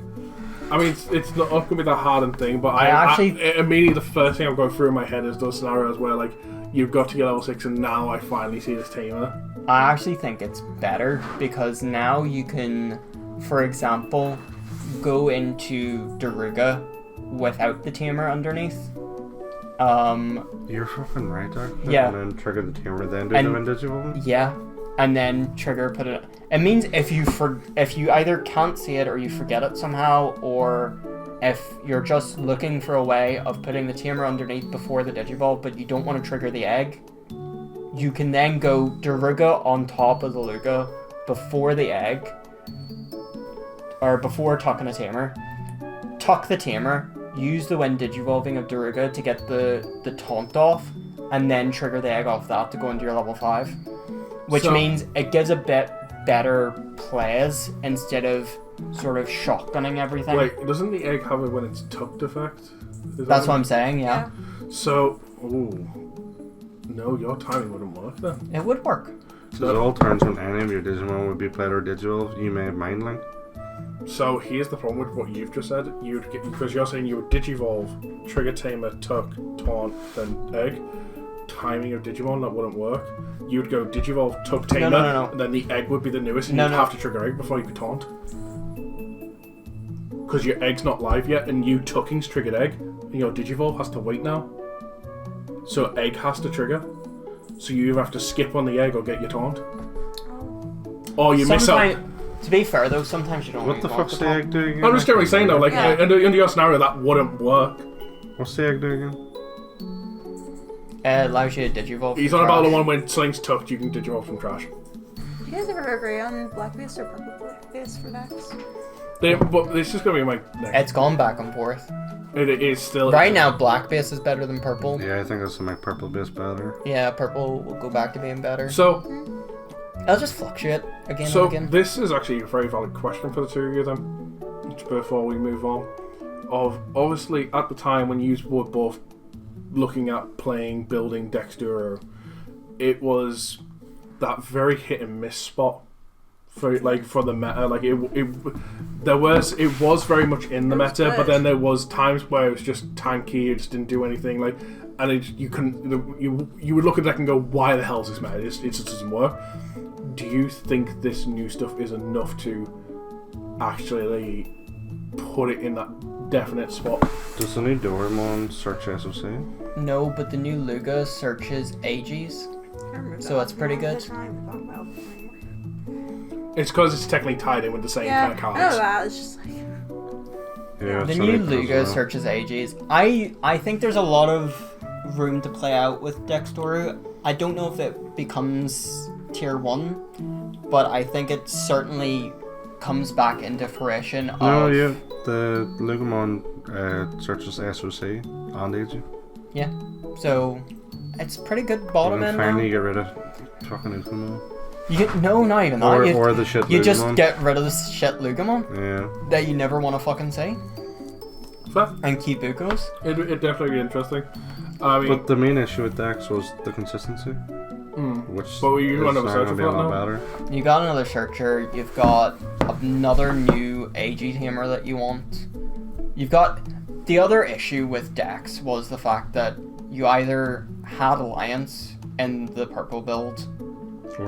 I mean, it's not going to be that hard and thing, but I immediately the first thing I'm going through in my head is those scenarios where like you've got to get level 6 and now I finally see this tamer. I actually think it's better because now you can, for example, go into Daruga without the tamer underneath. You're fucking right, Doc. Yeah. And then trigger the tamer, then do And- them in Digivolve. Yeah, and then trigger put it. It means if you either can't see it or you forget it somehow, or if you're just looking for a way of putting the tamer underneath before the Digivolve, but you don't want to trigger the egg, you can then go Daruga on top of the Luga before the egg, or before tucking a tamer. Tuck the tamer, use the wind Digivolving of Daruga to get the taunt off, and then trigger the egg off that to go into your level 5. Which So- means it gives a bit better plays instead of sort of shotgunning everything. Wait, doesn't the egg have it when it's tucked effect? That's what I'm saying, yeah. So, no, your timing wouldn't work then. It would work. So it all turns when any of your Digimon would be played or digital. You may have Mind Link. So here's the problem with what you've just said. You'd get, because you're saying you would Digivolve, Trigger Tamer, Tuck, Taunt, then Egg. Timing of Digimon, that wouldn't work. You'd go Digivolve, Tuck, Tamer, No. and then the Egg would be the newest, and you'd have to trigger Egg before you could Taunt. Because your Egg's not live yet, and you Tucking's triggered Egg, and your Digivolve has to wait now. So Egg has to trigger. So you either have to skip on the Egg or get your Taunt. Or you miss out. To be fair though, sometimes you don't What the fuck's the Egg doing again? I'm just generally saying though, like, under your scenario, that wouldn't work. What's the Egg doing again? It allows you to Digivolve. He's on about the one when Sling's tucked, you can Digivolve from trash. Do you guys ever agree on black base or purple base for decks? But it's just gonna be my next. It's gone back and forth. It is still Right now, black base is better than purple. Yeah, I think it's make purple base better. Yeah, purple will go back to being better. So It'll just fluctuate again and again. this is actually a very valid question for the two of you then. Before we move on, obviously at the time when you were both looking at playing building Dexturo, it was that very hit and miss spot for the meta. Like it was very much in the meta, good. but then there was times where it was just tanky. It just didn't do anything. Like, and you couldn't. You would look at the deck and go, "Why the hell is this meta? It just doesn't work." Do you think this new stuff is enough to actually put it in that definite spot? Does the new Doraemon search SOC? No, but the new Luga searches AGs. So it's pretty good. It's because it's technically tied in with the same kind of cards. I know that. It's just like... Yeah, The it's new only 'cause Luga of that. searches AGs. I think there's a lot of room to play out with Dextoru. I don't know if it becomes tier 1, but I think it certainly comes back into fruition of... No, yeah, the Lugamon searches SOC and AG. Yeah, so it's pretty good bottom end now. Finally get rid of fucking Lugamon. No, not even that. Or the shit You just Lugamon. get rid of the shit Lugamon Yeah. that you never want to fucking say Fair. and keep Ukos. It'd definitely be interesting. I mean, But the main issue with Dex was the consistency, which But you is run not another going searcher to be for a that lot now? better. You got another searcher. You've got another new AG tamer that you want. You've got the other issue with Dex was the fact that you either had Alliance in the purple build,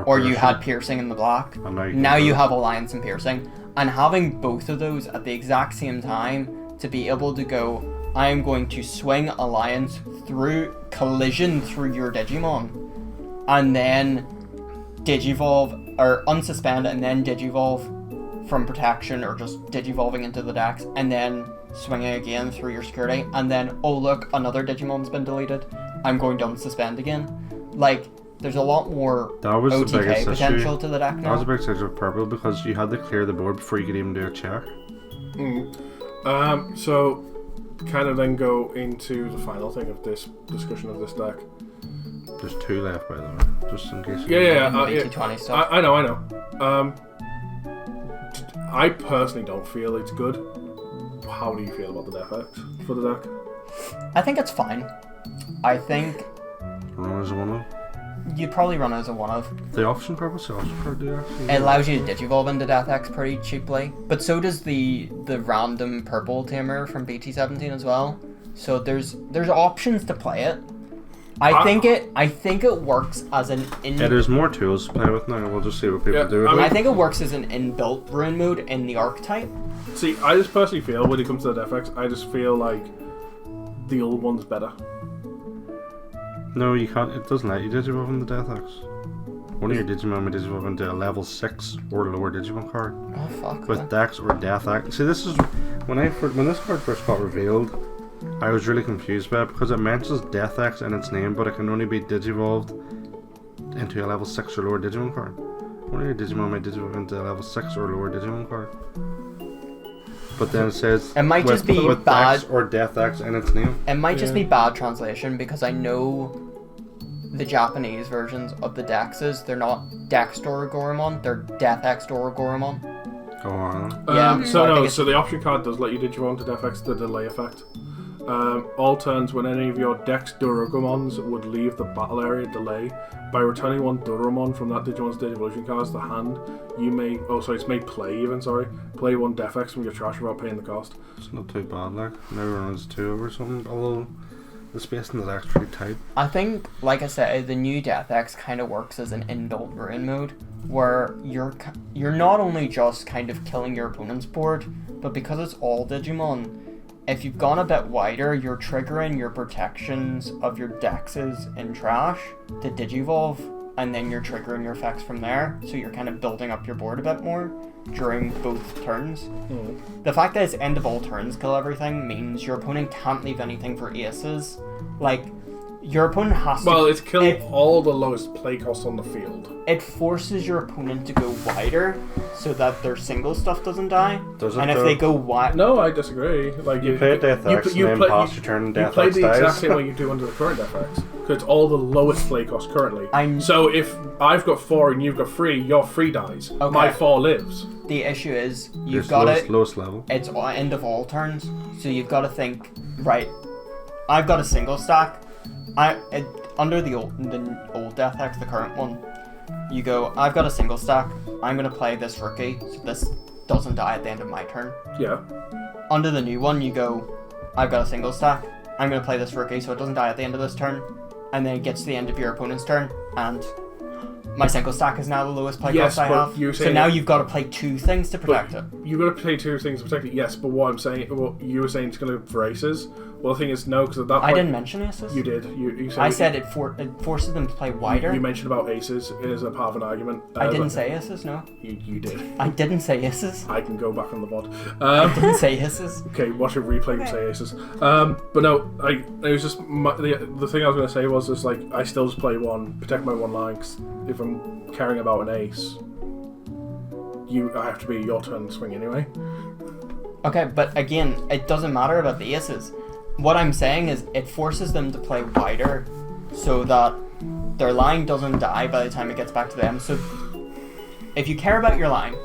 or you had Piercing in the black. And Now you have Alliance and Piercing, and having both of those at the exact same time to be able to go, I am going to swing Alliance through collision through your Digimon, and then Digivolve or unsuspend and then Digivolve from protection, or just Digivolving into the decks and then swinging again through your security, and then oh look, another Digimon's been deleted, I'm going to unsuspend again. Like, there's a lot more That was the OTK biggest potential issue. to the deck That now. was a big issue with purple because you had to clear the board before you could even do a check. So kind of then go into the final thing of this discussion of this deck. There's 2 left, by the way, just in case. Yeah. BT20 stuff. I know. I personally don't feel it's good. How do you feel about the effect for the deck? I think it's fine. I think Run as a 1-0. you'd probably run as a one of. The option purpose also card do actually. It allows you to Digivolve into Death X pretty cheaply, but so does the random purple tamer from BT17 as well. So there's options to play it. I think it works as an Yeah, there's more tools to play with now. We'll just see what people do. I mean- I think it works as an inbuilt rune mode in the archetype. See, I just personally feel when it comes to the FX, I just feel like the old one's better. No, you can't. It doesn't let you Digivolve in the Death X. One of your Digimon may Digivolve into a level 6 or lower Digimon card Oh fuck. with Dex or Death X. See, this is when this card first got revealed. I was really confused by it because it mentions Death X in its name, but it can only be Digivolved into a level 6 or lower Digimon card. One of your Digimon may Digivolve into a level 6 or lower Digimon card. But then it says It might just be with bad. Dex or Death X in its name. It might just be bad translation, because I know the Japanese versions of the Dexes, they're not Dex Doragoremon, they're Death X Doragoremon. Oh, Yeah, So I think no, it's- so the option card does let you Digimon to FX the delay effect. All turns when any of your deck's Duragumons would leave the battle area delay. By returning one Duramon from that Digimon's Digivolution card to the hand, you may... it's may play even, sorry. Play one Death X from your trash without paying the cost. It's not too bad, like. Maybe runs 2 or something, although the spacing is actually tight. I think, like I said, the new Death X kind of works as an inbuilt ruin mode, where you're not only just kind of killing your opponent's board, but because it's all Digimon, if you've gone a bit wider, you're triggering your protections of your dexes in trash to Digivolve, and then you're triggering your effects from there, so you're kind of building up your board a bit more during both turns. The fact that it's end of all turns kill everything means your opponent can't leave anything for aces. Like, your opponent has to... Well, it's killing all the lowest play costs on the field. It forces your opponent to go wider so that their single stuff doesn't die. Does it, and if though? they go wide... No, I disagree. Like You play Death X and then pass your turn and Death play X the dies. exact same way you do under the current Death X. Because it's all the lowest play cost currently. I'm- So if I've got 4 and you've got 3, your 3 dies. Okay. My 4 lives. The issue is, you've It's got lowest level. It's end of all turns, so you've got to think, right, I've got a single stack. Under the old Death X, the current one, you go, I've got a single stack, I'm going to play this rookie, so this doesn't die at the end of my turn. Yeah. Under the new one, you go, I've got a single stack, I'm going to play this rookie, so it doesn't die at the end of this turn, and then it gets to the end of your opponent's turn, and my single stack is now the lowest play Yes, cost I but have. you're So saying- now you've got to play 2 things to protect it. You've got to play 2 things to protect it, yes, but what I'm saying, what you were saying it's going to for aces. Well, the thing is, no, because at that point... I didn't mention aces. You did. You said I said it forces them to play wider. You mentioned about aces as a part of an argument. I didn't say aces, no. You did. I didn't say aces. I can go back on the VOD. I didn't say aces. Okay, watch a replay and say aces. But no, it was just the thing I was going to say was just like I still just play one, protect my one line. 'Cause if I'm caring about an ace, I have to be your turn to swing anyway. Okay, but again, it doesn't matter about the aces. What I'm saying is it forces them to play wider so that their line doesn't die by the time it gets back to them. So if you care about your line,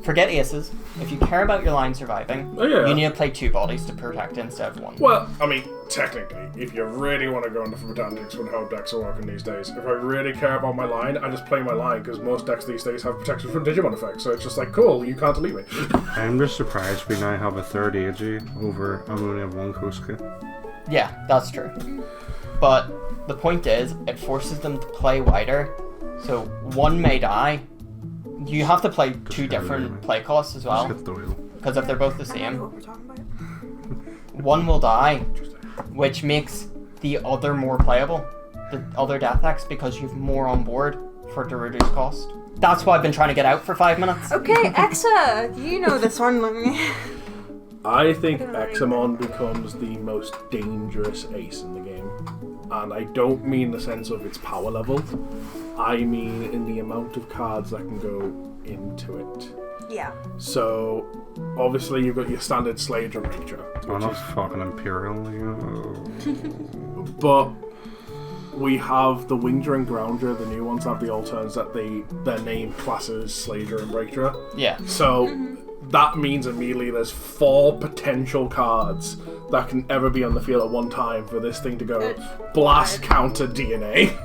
forget aces. If you care about your line surviving, you need to play 2 bodies to protect it instead of 1. Well, I mean, technically, if you really want to go into pedantics with how decks are working these days, if I really care about my line, I just play my line because most decks these days have protection from Digimon effects. So it's just like, cool, you can't delete me. I'm just surprised we now have a 3rd AG over and we only have 1 Kosuke. Yeah, that's true. But the point is, it forces them to play wider. So 1 may die. You have to play 2 different play costs as well. Just hit the wheel. Because if they're both the I don't know same, what we're talking about. 1 will die, which makes the other more playable, the other Death X, because you've more on board for the reduced cost. That's what I've been trying to get out for 5 minutes. Okay, Exa, you know this one. Let me... I think Examon becomes the most dangerous ace in the game. And I don't mean the sense of its power level. I mean in the amount of cards that can go into it. Yeah. So, obviously you've got your standard Slayer creature. Oh, not fucking Imperial, you know. But we have the Wingdra and Groundra, the new ones have the alterns that their name classes Slayer and Breakdra. Yeah. So that means immediately there's 4 potential cards that can ever be on the field at one time for this thing to go blast counter DNA.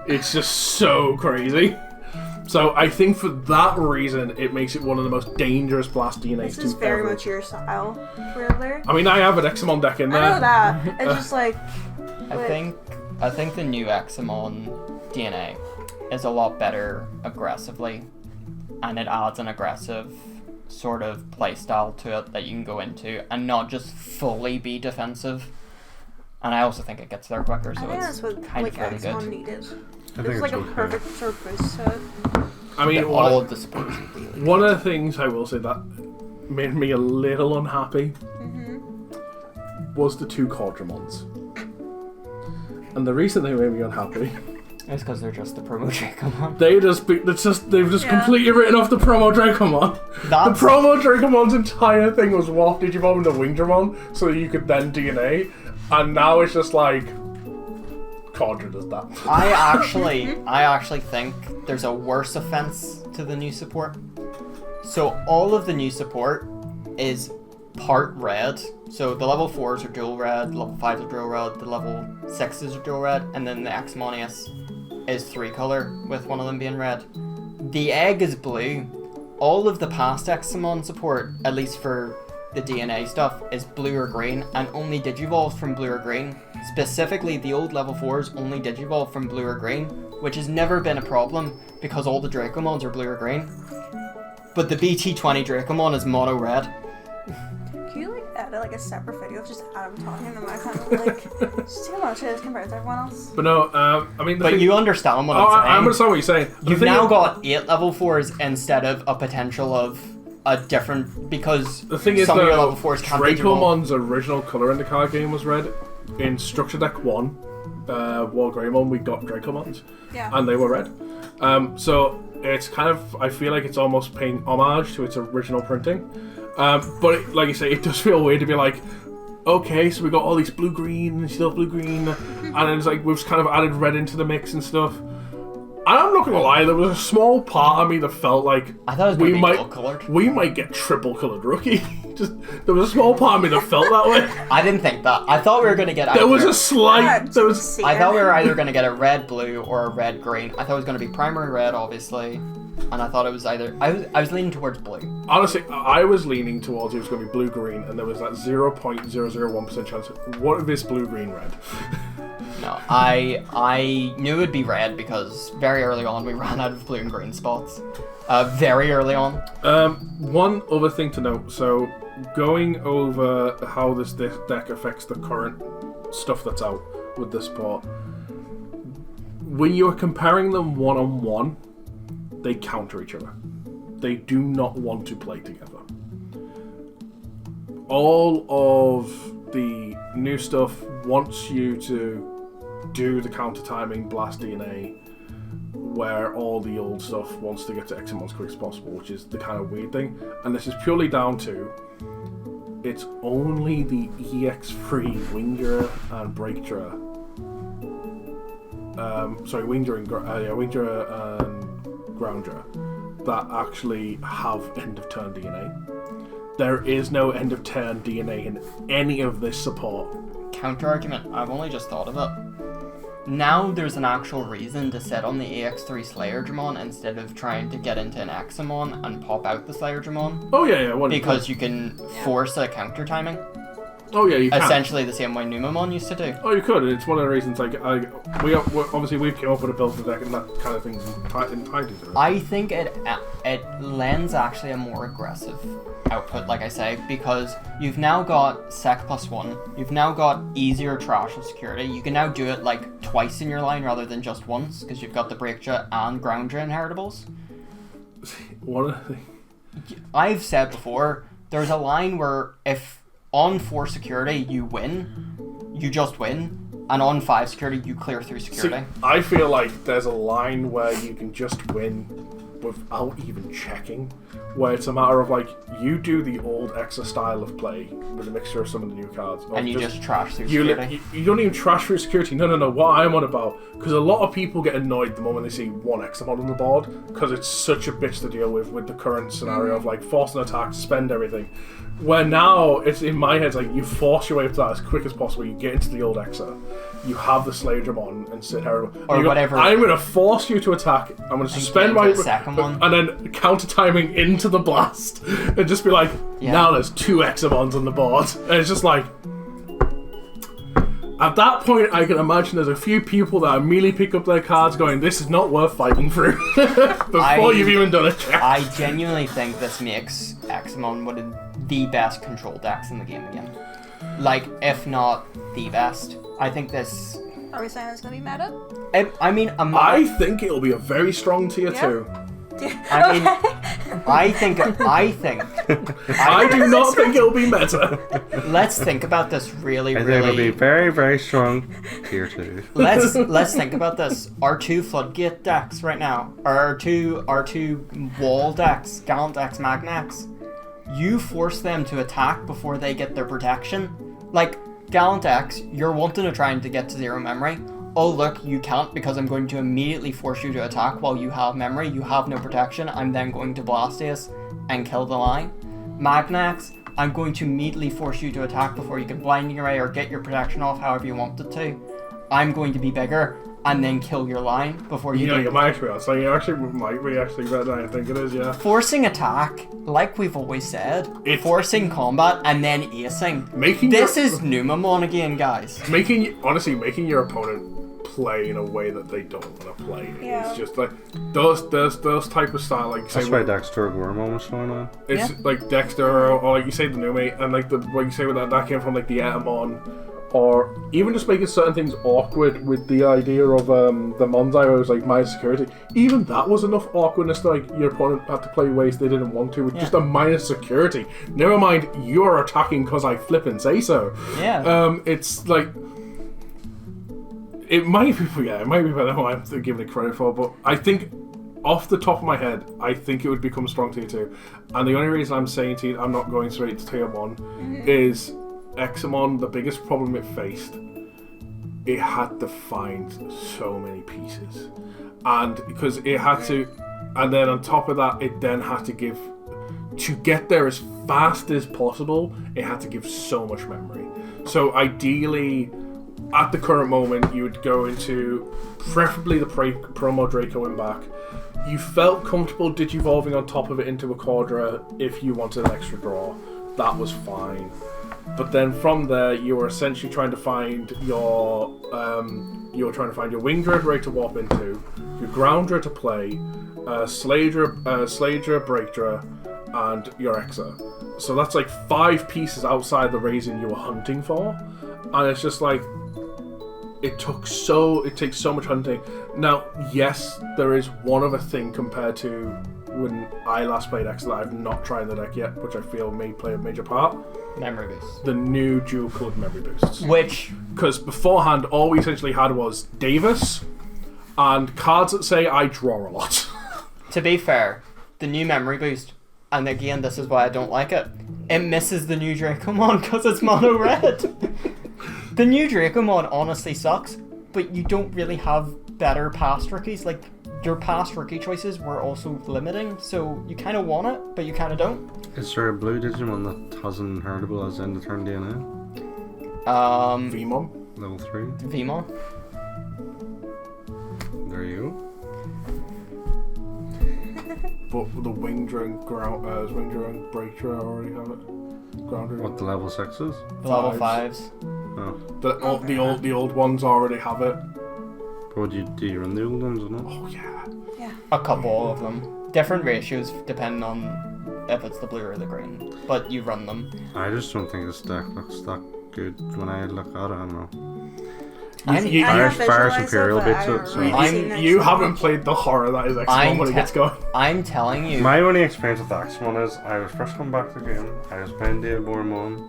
It's just so crazy. So I think for that reason, it makes it one of the most dangerous blast DNAs This is to very ever. much your style, weirdly. I mean, I have an Examon deck in there. I know that. It's just like... I think the new Examon DNA is a lot better aggressively, and it adds an aggressive sort of playstyle to it that you can go into and not just fully be defensive. And I also think it gets there quicker, so I think it's that's what kind of really Examon good. needed. I think It's like a okay. perfect sort of boost to it. I mean, All of the supports are really one of the things I will say that made me a little unhappy was the 2 Cordramons. And the reason they made me unhappy, It's because they're just the promo Dracomon. they've just completely written off the promo Dracomon. That's The promo Dracomon's entire thing was warp Digimon into Wingdramon so you could then DNA, and now it's just like Cordra does that. I actually think there's a worse offense to the new support. So all of the new support is part red. So the level 4s are dual red, level 5s are dual red, the level 6s are dual red, and then the Examon Ace is 3 color, with one of them being red. The egg is blue. All of the past Examon support, at least for the DNA stuff, is blue or green, and only digivolves from blue or green. Specifically, the old level 4s only digivolve from blue or green, which has never been a problem because all the Dracomons are blue or green. But the BT20 Dracomon is mono red. Can you edit a separate video of just Adam talking and I kind of it's too much compared to everyone else? But no, I mean... But you understand what I'm saying. I understand what you're saying. You've now got 8 level 4s instead of a potential of a different... Because the thing is, some of your level 4s can't Dracomon's original colour in the card game was red. In Structure Deck 1, War Greymon, we got Dracomons. Yeah. And they were red. So it's kind of... I feel like it's almost paying homage to its original printing. But like you say, it does feel weird to be like, okay, so we got all these blue-green and still blue-green, and then it's like we've kind of added red into the mix and stuff. And I'm not gonna lie, there was a small part of me that felt like I thought it was gonna be dual-colored. We might get triple-colored Rookie. Just there was a small part of me that felt that way. I didn't think that. I thought we were gonna get. There was a slight. I thought we were either gonna get a red-blue or a red-green. I thought it was gonna be primary red, obviously. And I thought it was either... I was leaning towards blue. Honestly, I was leaning towards it was going to be blue-green, and there was that 0.001% chance. What if it's blue-green-red? No, I knew it would be red because very early on we ran out of blue and green spots. Very early on. One other thing to note. So, going over how this deck affects the current stuff that's out with this support. When you're comparing them one-on-one, they counter each other. They do not want to play together. All of the new stuff wants you to do the counter timing, blast DNA, where all the old stuff wants to get to Examon as quick as possible, which is the kind of weird thing. And this is purely down to it's only the EX3 Winger and Breakdra. Winger and Groundra that actually have end of turn DNA. There is no end of turn DNA in any of this support. Counter argument, I've only just thought of it. Now there's an actual reason to sit on the AX3 Slayer Dramon instead of trying to get into an Examon and pop out the Slayer Dramon. Oh yeah. Because you can force a counter timing. Oh yeah, you can. Essentially the same way Numamon used to do. Oh, you could. It's one of the reasons. We've came up with a build for deck and that kind of things in Tidy. I think it lends actually a more aggressive output, like I say, because you've now got Sec +1. You've now got easier trash of security. You can now do it like twice in your line rather than just once because you've got the Breakdra and Groundra inheritables. One of the things I've said before, there's a line where if on 4 security you win, you just win, and on 5 security you clear through security. See, I feel like there's a line where you can just win without even checking, where it's a matter of like you do the old Exa style of play with a mixture of some of the new cards, and you just trash through security. You don't even trash through security. No. What I'm on about, because a lot of people get annoyed the moment they see one Examon on the board, because it's such a bitch to deal with the current scenario of like force an attack, spend everything. Where now it's in my head, it's like you force your way up to that as quick as possible. You get into the old Exa, you have the Slayer Dramon and sit here, or whatever. I'm going to force you to attack. I'm going to suspend my second one, and then counter timing into the blast, and just be like, now there's 2 Examons on the board, and it's just like. At that point, I can imagine there's a few people that immediately pick up their cards going, this is not worth fighting through, before you've even done a check. I genuinely think this makes Examon one of the best control decks in the game again. Like, if not the best. I think this... Are we saying it's going to be meta? I think it'll be a very strong tier 2. I mean, I do not think it'll be meta. Let's think about this really. I think it'll be very, very strong tier 2. Let's think about this. Our 2 Floodgate decks right now, our two wall decks, Gallant X, Magnax. You force them to attack before they get their protection. Like Gallant X, you're wanting to try to get to 0 memory. Oh look, you can't because I'm going to immediately force you to attack while you have memory. You have no protection. I'm then going to Blast Ace and kill the line. Magnax, I'm going to immediately force you to attack before you can blinding array or get your protection off however you want it to. I'm going to be bigger and then kill your line before you You might be. So you actually might be actually better than I think it is, yeah. Forcing attack, like we've always said, forcing combat and then acing. This is Numamon again, guys. Making your opponent play in a way that they don't want to play. Yeah. It's just like those type of style, like That's why Dexter Gormon was showing on. It's like Dexter, or like you say the Numi, and like what you say with that came from like the Etamon, or even just making certain things awkward with the idea of the Monzai where it was like minus security. Even that was enough awkwardness that like your opponent had to play ways they didn't want to with just a minus security. Never mind, you're attacking because I flip and say so. Yeah. It's like it might be better than what I'm giving it credit for, but I think off the top of my head, I think it would become strong tier 2. And the only reason I'm saying I'm not going straight to tier 1 is Examon, the biggest problem it faced, it had to find so many pieces. And because it had to, and then on top of that, it then had to get there as fast as possible, it had to give so much memory. So ideally, at the current moment, you would go into preferably the promo Draco in back. You felt comfortable digivolving on top of it into a Quadra if you wanted an extra draw. That was fine. But then from there, you were essentially trying to find your Winged Ray to warp into, your Groundra to play, Slayer, Breakdra, and your Exa. So that's like 5 pieces outside the Raisin you were hunting for, and it's just like it takes so much hunting. Now, yes, there is one other thing compared to when I last played Exa that I've not tried in the deck yet, which I feel may play a major part. Memory boosts. The new dual colored memory boosts. Which, because beforehand, all we essentially had was Davis and cards that say I draw a lot. to be fair, the new memory boost, and again, this is why I don't like it, it misses the new Dracomon because it's mono red. The new Dracomon honestly sucks, but you don't really have better past rookies. Like, your past rookie choices were also limiting, so you kind of want it, but you kind of don't. Is there a blue Digimon that has an inheritable as in the turn DNA? Vmon. Level 3. Vmon. There you go. But the Wingdra and Breakdra already have it. Grounder. What, the level 6s? Level 5s. Oh. The old ones already have it. But do you run the old ones or not? Oh yeah. Yeah. A couple of them. Different ratios depending on if it's the blue or the green, but you run them. I just don't think this deck looks that good when I look at it. I don't know. Fires Imperial beats it. So. You haven't played the horror that is X1 when it gets going. I'm telling you. My only experience with X1 is I was first coming back to the game. I was playing Digimon.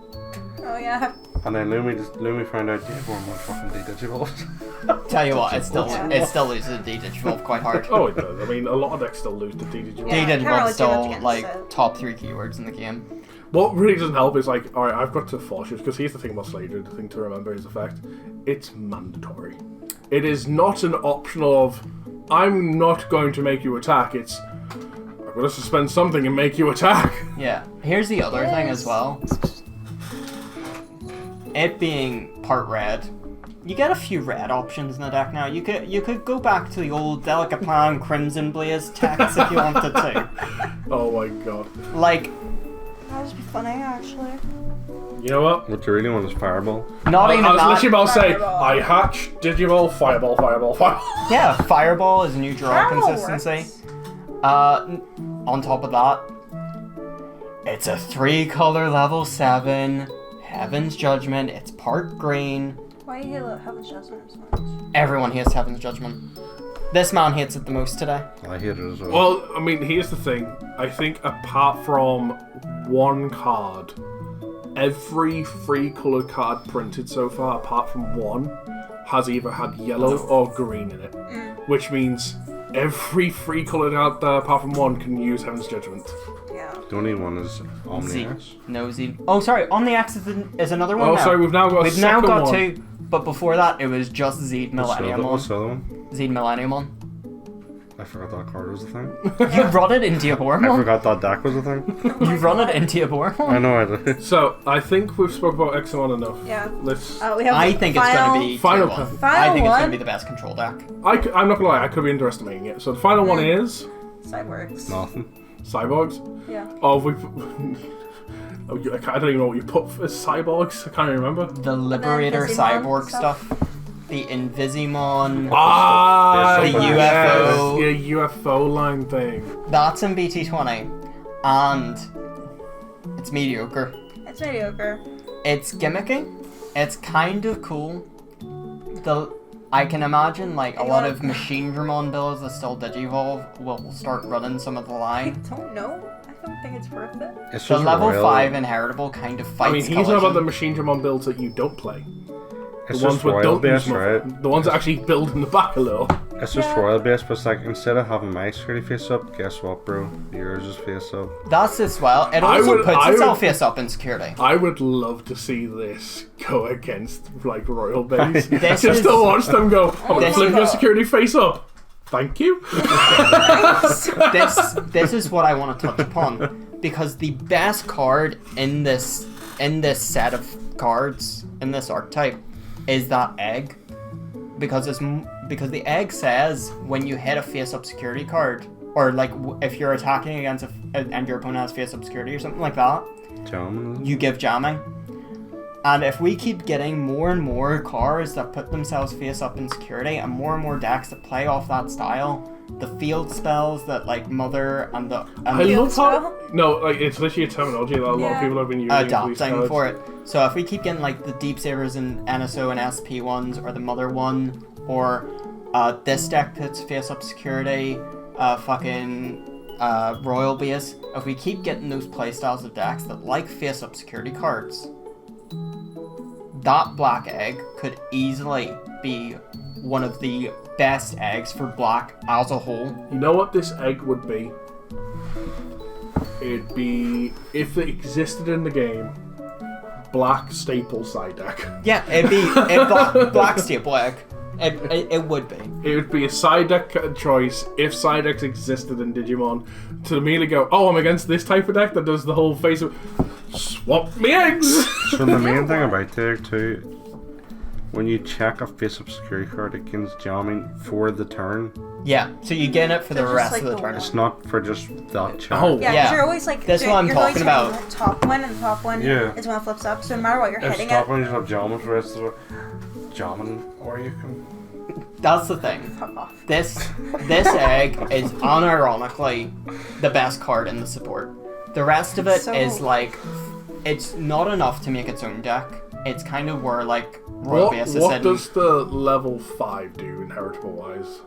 Oh yeah. And then Lumi found out Digimon was fucking D-Digivolved. Tell you what, it still loses D-Digivolve quite hard. Oh, it does. I mean, a lot of decks still lose to D-Digivolve. D-Digivolve's still like top 3 keywords in the game. What really doesn't help is like, alright, I've got to force you, because here's the thing about Slayer, the thing to remember is the fact, it's mandatory. It is not an optional of, I'm not going to make you attack, it's, I'm going to suspend something and make you attack. Yeah. Here's the other thing as well. It being part red, you get a few red options in the deck now. You could go back to the old Delicate Plan Crimson Blaze text if you wanted to. Oh my god. Like, That would be funny, actually. You know what? What you really want is Fireball. Not I even was that. literally about to say, Fireball. I hatch, Digivolve, Fireball, Fireball, Fireball. Yeah, Fireball is a new draw Fireball consistency. works. On top of that, it's a 3-color level 7, Heaven's Judgment, it's part green. Why do you hate Heaven's Judgment so much? Everyone hates Heaven's Judgment. This man hates it the most today. I hate it as well. Well, I mean, here's the thing. I think apart from one card, every 3-colored card printed so far, apart from one, has either had yellow or green in it. Which means every 3-colored out there, apart from one, can use Heaven's Judgment. Yeah. The only one is Omniax. No, Z. Oh, sorry, Omniax is another one Oh, now. sorry, we've now got a We've now second got one. 2, but before that, it was just Zed What's the Millennium other on. one? Zed Millennium on. I forgot that card was a thing. You run it into a I Bormon? forgot that deck was a thing. You run it into a Bormon? I know I did. So, I think we've spoke about Examon enough. Yeah. Let's... We have I think it's going to be Final tier 1. pen. Final I think it's one? going to be the best control deck. I'm not gonna lie, I could be underestimating it. So the final one is... Cyborgs. Nothing. Cyborgs. Yeah. Oh, we... Oh, I don't even know what you put as cyborgs. I can't even remember. The Liberator Invisimon Cyborg stuff. The Invisimon. Ah, The UFO. Yeah, UFO line thing. That's in BT20. And it's mediocre. It's mediocre. It's gimmicky. It's kind of cool. I can imagine like a lot of Machine Dramon builds that still Digivolve will start running some of the I line. don't know. I don't think it's worth it. It's The just level royal. 5 inheritable kind of fights I mean, he's collision. not about the Machine Dramon builds that you don't play. It's The ones just with royal don't use based, right? The ones that actually build in the back a little. It's just Yeah. royal based, but it's like instead of having my security face up, guess what, bro? Yours is face up. That's as well. It I also would- puts I itself would- face up in security. I would love to see this go against like Royal Base. This Just is- to watch them go. I'm gonna This flip is- your security face up. Thank you. This is what I want to touch upon, because the best card in this set of cards in this archetype is that egg, because the egg says when you hit a face-up security card, or like if you're attacking against and your opponent has face-up security or something like that, Jamming. you give jamming. And if we keep getting more and more cards that put themselves face up in security, and more decks that play off that style, the field spells that like Mother and the I Field love how spell? no, like it's literally a terminology that a lot of Yeah. people have been using. for these adapting cards. for it. So if we keep getting like the Deep Sabers and NSO and SP ones, or the Mother one, or this deck puts face up security, Royal Base. If we keep getting those playstyles of decks that like face up security cards, that black egg could easily be one of the best eggs for black as a whole. You know what this egg would be? It'd be, if it existed in the game, black staple side deck. Yeah, it'd be black staple egg. It would be. It would be a side deck choice if side decks existed in Digimon to immediately go, oh, I'm against this type of deck that does the whole face of swap me eggs. So the main thing about there too, when you check a face-up security card, it gains jamming for the turn. Yeah, so you get it for the So just rest like of the the turn. It's not for just that check. Oh. Yeah, 'cause Yeah. you're always like That's what I'm you're going talking to about. The top one, and the top one Yeah. is one that flips up. So no matter what you're If hitting it's top it, one, you just have jamming for the rest of it. Jamming, or you can. That's the thing. fuck off. This egg is unironically the best card in the support. The rest of it So- is like, it's not enough to make its own deck. It's kind of where like Royal Base is What in. does the level 5 do, inheritable wise?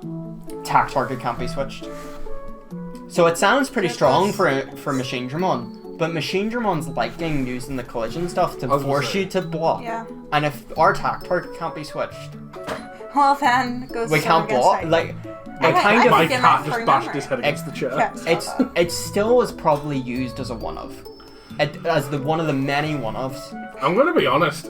Attack target can't be switched. So it sounds pretty strong for Machine Dramon, but Machine Dramon's liking using the collision stuff to I was gonna force say. you to block. Yeah. And if our attack target can't be switched, Well, then goes. we can't against block. Titan. Like, I it kind think of My in cat that just for bashed memory. his head against the chair. Yeah, It's stop that. it still is probably used as a one of, as the one of the many one ofs. I'm going to be honest.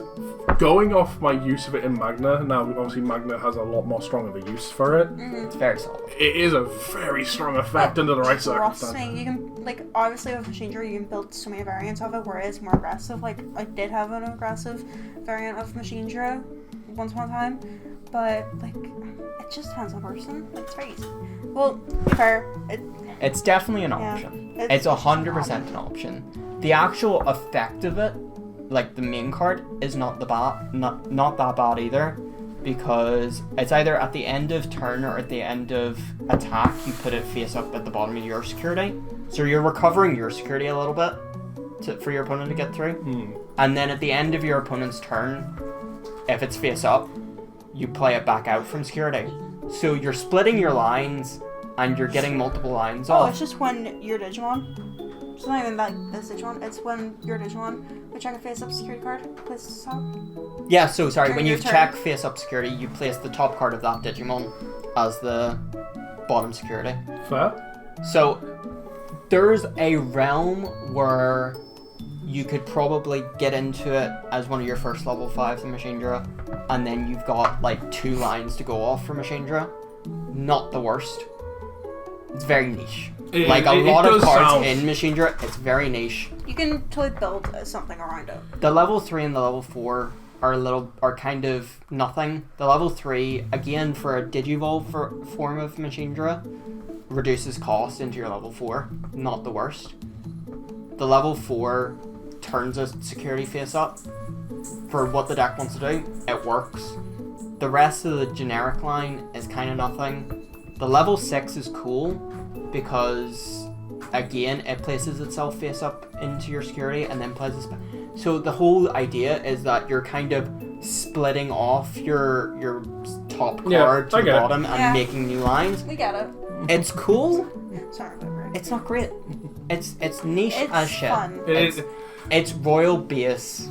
Going off my use of it in Magna, now obviously Magna has a lot more strong of a use for it. It's very solid. It is a very strong effect under the right Trust circumstances. me, you can like obviously with Machine Drum you can build so many variants of it where it's more aggressive. Like I did have an aggressive variant of Machine Drum once upon a time, but like it just depends on the person. Like it's very easy. Well, fair. It's definitely an Yeah. option. It's It's just 100% an option. The actual effect of it, like the main card, is not not that bad either, because it's either at the end of turn or at the end of attack you put it face up at the bottom of your security, so you're recovering your security a little bit for your opponent to get through. And then at the end of your opponent's turn, if it's face up, you play it back out from security. So you're splitting your lines and you're getting multiple lines Oh, off. it's just when you're Digimon. It's not even like this Digimon. It's when you're Digimon. We check a face-up security card. Place this up. Yeah, so sorry, During when your you turn. check face up security, you place the top card of that Digimon as the bottom security. Fair. So there's a realm where you could probably get into it as one of your first level 5s in Machinedra, and then you've got like 2 lines to go off for Machinedra. Not the worst. It's very niche. It- like a it lot of does cards sound- in Machindra, it's very niche. You can totally build something around it. The level 3 and the level 4 are kind of nothing. The level 3, again, for a Digivolve form of Machindra, reduces cost into your level 4. Not the worst. The level 4 turns a security face up for what the deck wants to do. It works. The rest of the generic line is kind of nothing. The level 6 is cool because, again, it places itself face up into your security and then plays this. So the whole idea is that you're kind of splitting off your top card to the bottom and making new lines. We get it. It's cool. Sorry about that. It's not great. It's niche as shit. Fun. It's royal base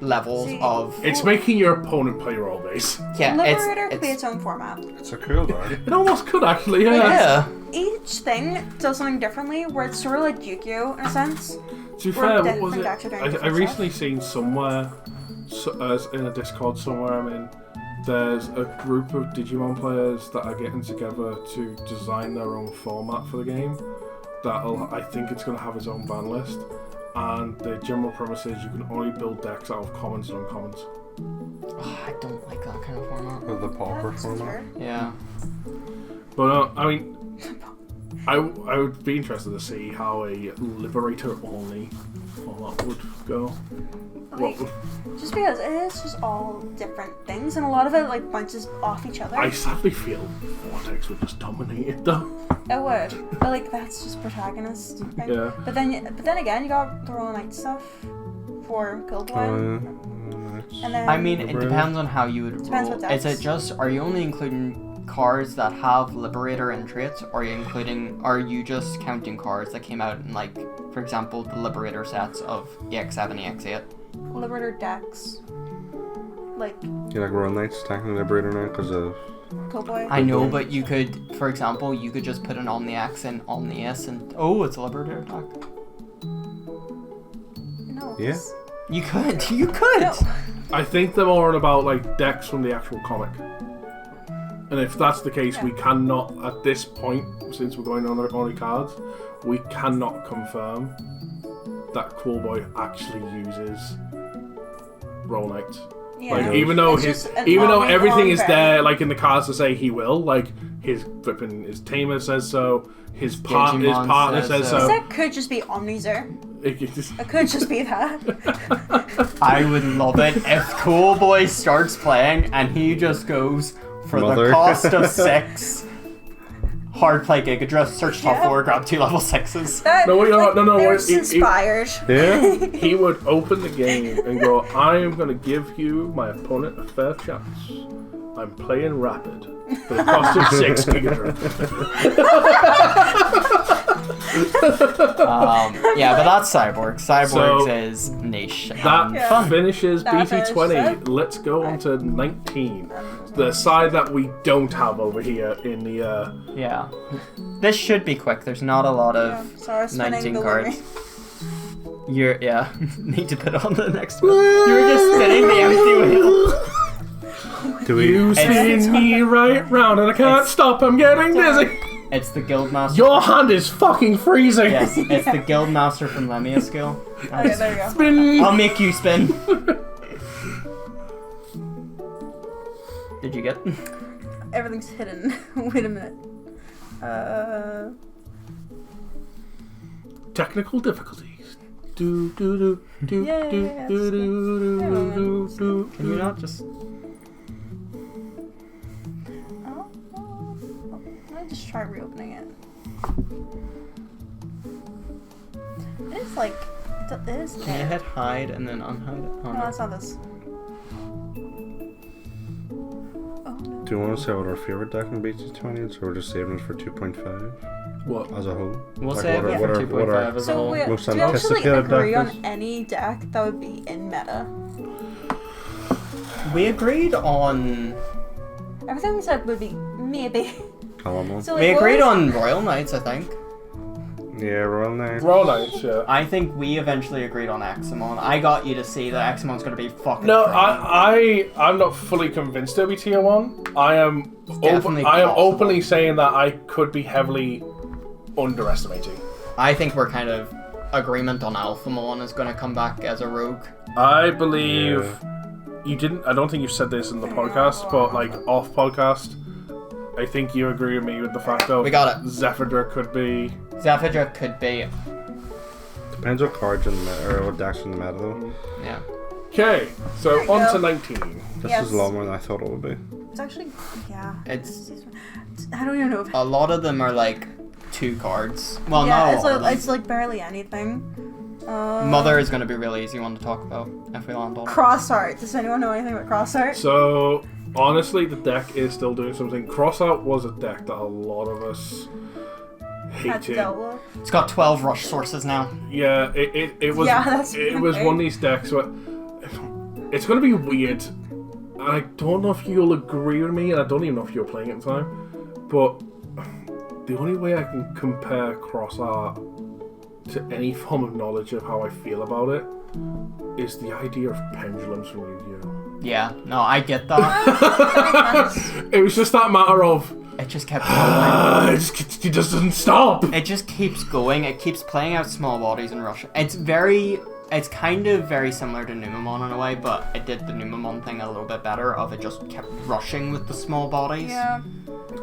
levels of. It's making your opponent play roll base. Yeah, Liberator could be its own format. It's a cool though. It almost could actually, yeah. Yeah. Each thing does something differently, where it's sort of like Yu-Gi-Oh! In a sense. To be Or fair, what was different it? decks are doing I different recently seen somewhere, as in a Discord somewhere I'm in, there's a group of Digimon players that are getting together to design their own format for the game. I think it's going to have its own ban list. And the general premise is you can only build decks out of commons and uncommons. Oh, I don't like that kind of format. Or the pauper That's format. fair. Yeah. But I mean, I would be interested to see how a Liberator only format would go. Like, just because it is just all different things, and a lot of it like bounces off each other. I sadly feel Vortex would just dominate it though. It would, but like that's just protagonist. Right? Yeah. But then again, you got the Royal Knight stuff for Guildwood, and then I mean, it depends on how you would Depends roll. what Is decks. it just, are you only including cards that have Liberator in traits, or are you just counting cards that came out in, like, for example, the Liberator sets of EX7, EX8? Liberator decks, like You like Royal Knights attacking Liberator now because of. Killboy. I know, but you could, for example, you could just put an on the X and on the S and, oh, it's a Liberator attack. No. Yeah. You could! No. I think they're more about like decks from the actual comic. And if that's the case, we cannot, at this point, since we're going on only cards, we cannot confirm that Coolboy actually uses Roll Knights. Yeah. Like even though It's just even though on everything is variant. there, like in the cards to say he will, like his tamer says so, his Digimon partner says says so. so. That could just be Omnizer. It just- It could just be that. I would love it if Coolboy starts playing and he just goes for Mother. the cost of 6. Hard play Gigadrift, search top Yeah. 4, grab 2 level 6s. That, No, wait, no, they're wait, just inspired. Yeah? he would open the game and go, I am going to give you, my opponent, a fair chance. I'm playing Rapid. For the cost of 6 Gigadrift. Yeah, but that's Cyborg. Cyborgs So, is niche. That and Yeah. fun. finishes That BT20. finished it. Let's go on to 19. The side that we don't have over here in the... Yeah. This should be quick. There's not a lot Yeah, of so I was spinning 19 the cards. Lumus. Yeah. Need to put on the next one. You were just spinning the empty wheel. Do we. You spin me right round and I can't stop, I'm getting dizzy. It's the Guildmaster. Your hand is fucking freezing. Yes, it's the Guildmaster from Lemia skill. Okay, there you go. Spin. I'll make you spin. Did you get? Everything's hidden. Wait a minute. Technical difficulties. Do do do do Yeah, do yeah, do do yeah. do do. Can you not just? Oh, let me just try reopening it. It is like it is Can you there. hit hide and then unhide it? Oh, No, no. that's not this. Oh no. Do you want to say what our favourite deck in BT20 is, or we're just saving it for 2.5 What? as a whole? We'll Like, save what it are- for what are- what are- 2.5 as a So whole. we, Most do we actually anticipated agree deck on is- any deck that would be in meta? We agreed on. Everything we said would be maybe. Calamon. So We like, what agreed was- on Royal Knights, I think. Yeah, Royal Knights. Royal Knights, yeah. I think we eventually agreed on Examon. I got you to see that Examon's going to be fucking No, strong. I'm not fully convinced it'll be tier 1. I am definitely I am possible. openly saying that I could be heavily underestimating. I think we're kind of agreement on Alphamon is going to come back as a rogue. I believe you didn't. I don't think you said this in the podcast, but like off podcast, I think you agree with me with the fact of We got it. Zephyrja could be. Zephyrja could be, Depends what cards in the meta, or what decks in the meta though. yeah. Okay, so There you on go. to 19. This Yes. is a lot more than I thought it would be. It's actually, yeah. It's I don't even know if. a lot of them are like 2 cards. Well, Yeah, no. it's like barely anything. Mother is going to be a really easy one to talk about if we land on. Cross art. Does anyone know anything about cross art? So honestly, the deck is still doing something. Crossout was a deck that a lot of us That's hated. dealt with. It's got 12 rush sources now. Yeah, it was. Yeah, that's it was okay. one of these decks where it's going to be weird. And I don't know if you'll agree with me, and I don't even know if you were playing at the time. But the only way I can compare cross art to any form of knowledge of how I feel about it is the idea of pendulums from Yu-Gi-Oh. Yeah, no, I get that. It was just that matter of It just kept going. it just doesn't stop. It just keeps going. It keeps playing out small bodies and rushing. It's kind of very similar to Numamon in a way, but it did the Numamon thing a little bit better. Of it just kept rushing with the small bodies. Yeah.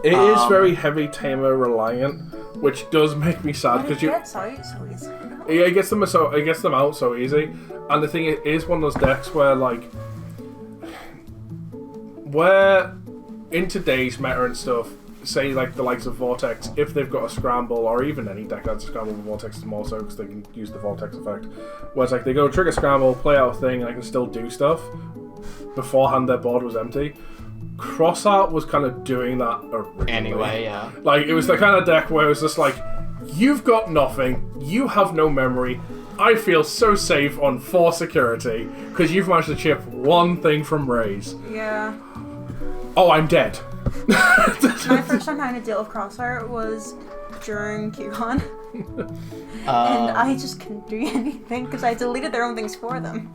It is very heavy tamer reliant, which does make me sad But it because you. gets out so easy. Yeah, it gets them out so easy, and the thing is one of those decks where where in today's meta and stuff, say like the likes of Vortex, if they've got a scramble, or even any deck that's a scramble with Vortex is more so because they can use the Vortex effect. Where it's like they go trigger scramble, play out a thing, and I can still do stuff. Beforehand, their board was empty. Cross Art was kind of doing that originally. Anyway, yeah. Like, it was the kind of deck where it was just like, you've got nothing, you have no memory, I feel so safe on 4 security, because you've managed to chip one thing from Raze. Yeah. Oh, I'm dead. My first time having to deal with cross art was during QCon. And I just couldn't do anything because I deleted their own things for them.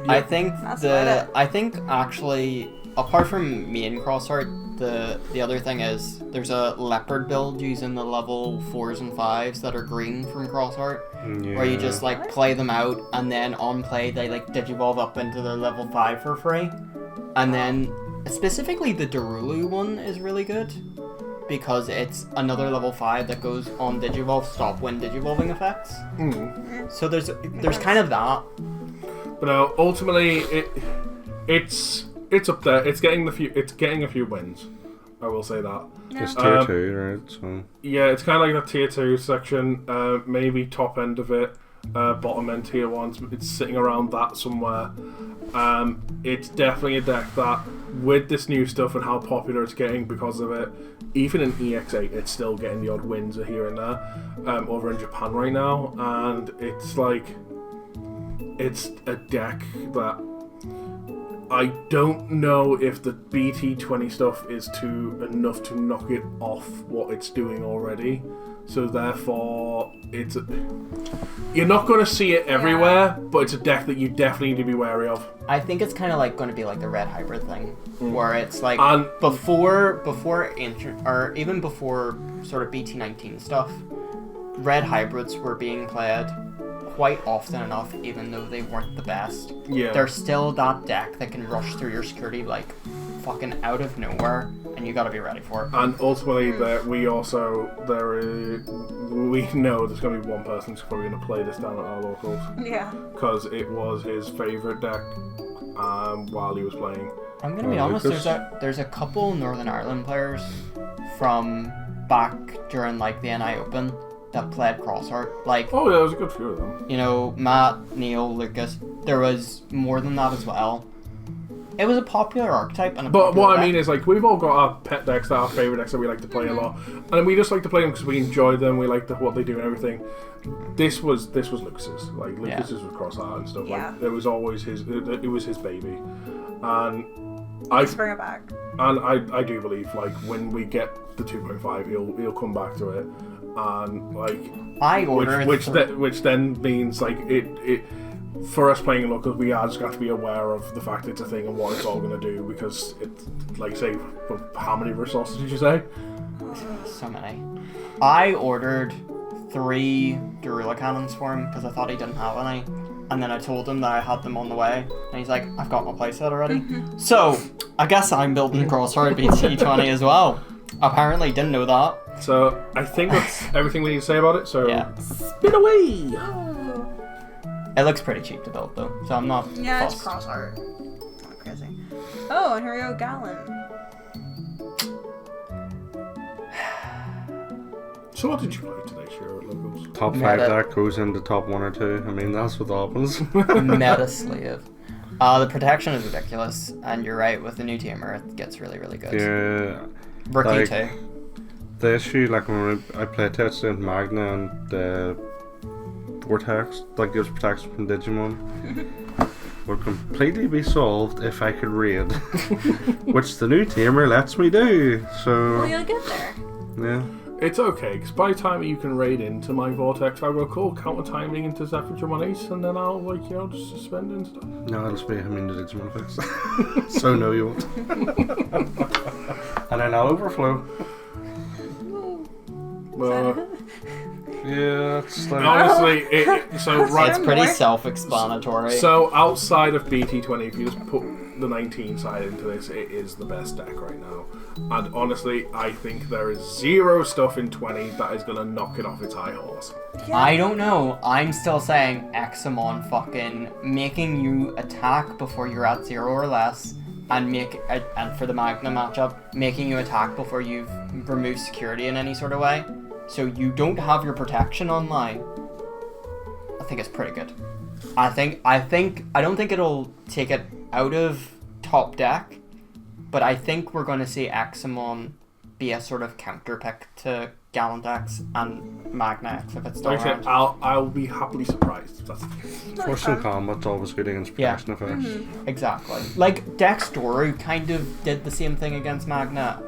I think That's about it. I think actually, apart from me and Crossart, the other thing is there's a leopard build using the level 4s and 5s that are green from Crossart, where you just like play them out and then on play they like digivolve up into their level 5 for free, and then specifically the Darulu one is really good because it's another level 5 that goes on digivolve stop when digivolving effects. So there's kind of that. But ultimately, it's up there. It's getting a few wins. I will say that. It's tier 2, right? So Yeah, it's kind of like that tier 2 section. Maybe top end of it, bottom end tier 1. It's sitting around that somewhere. It's definitely a deck that, with this new stuff and how popular it's getting because of it, even in EX8, it's still getting the odd wins here and there. Over in Japan right now, and it's like. It's a deck that I don't know if the BT20 stuff is enough to knock it off what it's doing already. So therefore, you're not going to see it everywhere, but it's a deck that you definitely need to be wary of. I think it's kind of like going to be like the red hybrid thing, where it's like And- before or even before sort of BT19 stuff, red hybrids were being played quite often enough, even though they weren't the best. Yeah. There's still that deck that can rush through your security like fucking out of nowhere, and you gotta be ready for it. And ultimately, we know there's going to be one person who's probably going to play this down at our locals. Yeah. Because it was his favourite deck while he was playing. I'm gonna be honest. Lucas? There's a couple Northern Ireland players from back during like the NI Open that played Crossart. Like, Oh yeah, there's a good few of them. you know, Matt, Neil, Lucas. There was more than that as well. It was a popular archetype and a But popular what I deck. mean is, like, we've all got our pet decks, our favourite decks that we like to play a lot, and we just like to play them because we enjoy them. We like what they do and everything. This was Lucas's. Like, Lucas's was Cross Art and stuff. Yeah. Like, it was always his. It was his baby, and Let's bring it back. And I do believe, like, when we get the 2.5, he'll come back to it, and like I ordered which then means like it for us playing local, we are just got to be aware of the fact it's a thing and what it's all going to do, because it's like, say, how many resources did you say? So many. I ordered 3 Darula cannons for him because I thought he didn't have any. And then I told him that I had them on the way. And he's like, I've got my playset already. So, I guess I'm building Crossfire BT20 as well. Apparently, didn't know that. So, I think that's everything we need to say about it. So, Yeah. spin away! Oh. It looks pretty cheap to build though, so I'm not Yeah, fussed. it's cross art. Not crazy. Oh, and here we go, Gallon. So, what did you play today, Shiro, at Locals? Top 5 Meta. deck goes into top 1 or 2. I mean, that's what happens. Meta slave. The protection is ridiculous, and you're right, with the new tamer it gets really, really good. Yeah. Rookie like- too. The issue, like when I play tested Magna and the Vortex, that gives protection from Digimon, would completely be solved if I could raid, which the new tamer lets me do. Well, So you'll get there. yeah, It's okay, because by the time you can raid into my Vortex, I'll go, cool, counter timing into Zephyr Monies, and then I'll, like, you know, just suspend and stuff. no, it'll just be immune to Digimon effects. So no, you won't. And then I'll overflow. Well, Yeah, it's like honestly, so right. It's pretty more. self-explanatory. So outside of BT20, if you just put the 19 side into this, it is the best deck right now. And honestly, I think there is 0 stuff in 20 that is going to knock it off its high horse. I don't know. I'm still saying Examon fucking making you attack before you're at 0 or less, and and for the Magna matchup, making you attack before you've removed security in any sort of way, so you don't have your protection online. I think it's pretty good. I don't think it'll take it out of top deck, but I think we're going to see Examon be a sort of counter pick to Gallant X and Magna X if it's still Like I around. said, I'll be happily surprised if that's the case. Force in combat's always good against Yeah. protection effects. Exactly. Like, Dexdoru kind of did the same thing against Magna,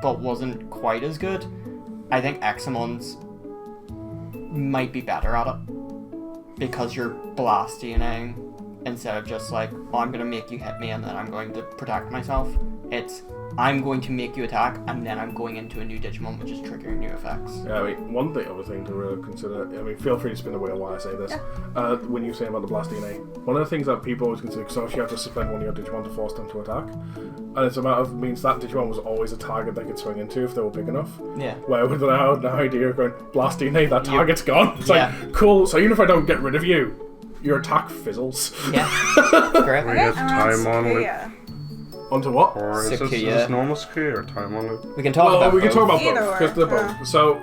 but wasn't quite as good. I think Examon's might be better at it, because you're blasting instead of just like, oh, I'm going to make you hit me and then I'm going to protect myself. It's, I'm going to make you attack and then I'm going into a new Digimon, which is triggering new effects. Yeah, I mean, other thing to really consider, I mean, feel free to spin the wheel while I say this. When you say about the Blast DNA, one of the things that people always consider, because you have to suspend one of your Digimon to force them to attack, and it's a matter of, means that Digimon was always a target they could swing into if they were big enough. Yeah. Where with the idea of going, Blast DNA, that target's gone. It's Yeah. like, cool, so even if I don't get rid of you, your attack fizzles. Yeah. Great. We get and time that's on loop. Sakuya. Onto what? Or is Sakuya. this normal Sakuya or time on loop? We can talk Well, about we can both. talk about Either both, or, because they're both. yeah. So,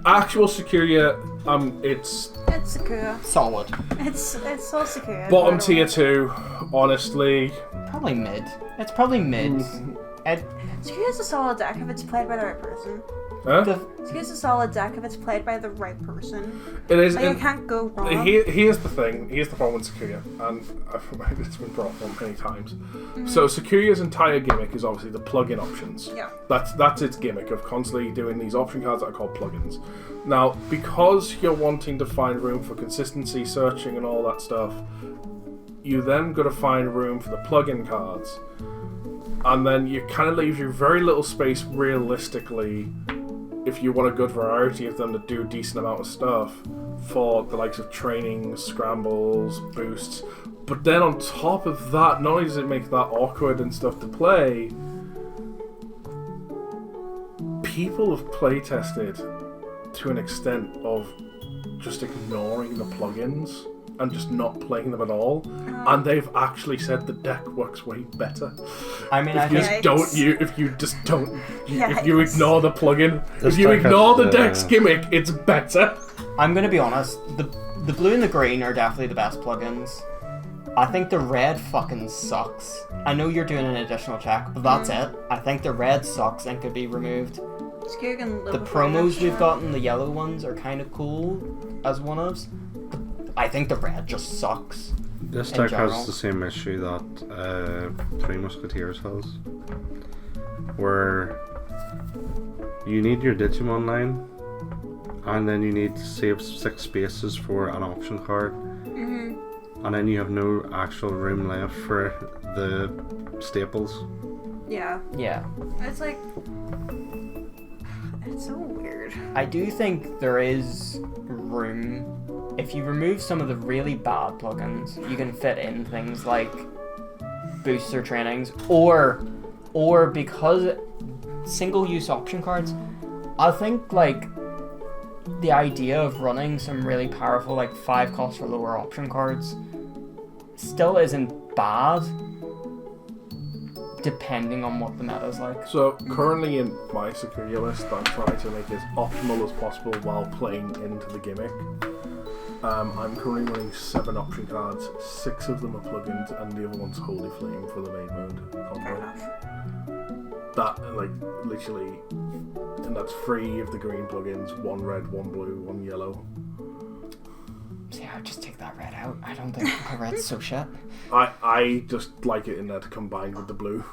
actual Sakuya, it's It's Sakuya. Solid. It's so Sakuya. bottom tier 2, honestly. Probably mid. It's probably mid. Sakuya's a solid deck if it's played by the right person. Huh? Sakuya's a solid deck if it's played by the right person. It is. Like, you can't go wrong. Here's the thing. Here's the problem with Sakuya, and it's been brought up many times. So Sakuya's entire gimmick is obviously the plug-in options. Yeah. That's its gimmick of constantly doing these option cards that are called plugins. Now, because you're wanting to find room for consistency, searching, and all that stuff, you then got to find room for the plug-in cards, and then it kind of leaves you very little space realistically, if you want a good variety of them to do a decent amount of stuff for the likes of training, scrambles, boosts. But then on top of that, not only does it make that awkward and stuff to play, people have play tested to an extent of just ignoring the plugins and just not playing them at all, and they've actually said the deck works way better. I mean, I If you think just don't, if you Yikes. ignore the plugin, This if you deck ignore has the deck's gimmick, it's better. I'm gonna be honest. The blue and the green are definitely the best plugins. I think the red fucking sucks. I know you're doing an additional check, but that's it. I think the red sucks and could be removed. Sakuya can live The with promos it. we've gotten, the yellow ones, are kind of cool as one-ofs. I think the red just sucks. This in deck general. has the same issue that Three Musketeers has, where you need your Digimon line, and then you need to save 6 spaces for an option card, and then you have no actual room left for the staples. Yeah. Yeah. It's like, it's so weird. I do think there is room. If you remove some of the really bad plugins, you can fit in things like booster trainings, or because single-use option cards. I think like the idea of running some really powerful like 5 cost or lower option cards still isn't bad, depending on what the meta's like. So currently in my security list, I'm trying to make it as optimal as possible while playing into the gimmick. I'm currently running 7 option cards. 6 of them are plugins, and the other one's Holy Flame for the main mode Fair combo. enough. That, like, literally, and that's 3 of the green plugins, 1 red, 1 blue, 1 yellow. See, I'd just take that red out. I don't think the red's so shit. I just like it in there combined with the blue.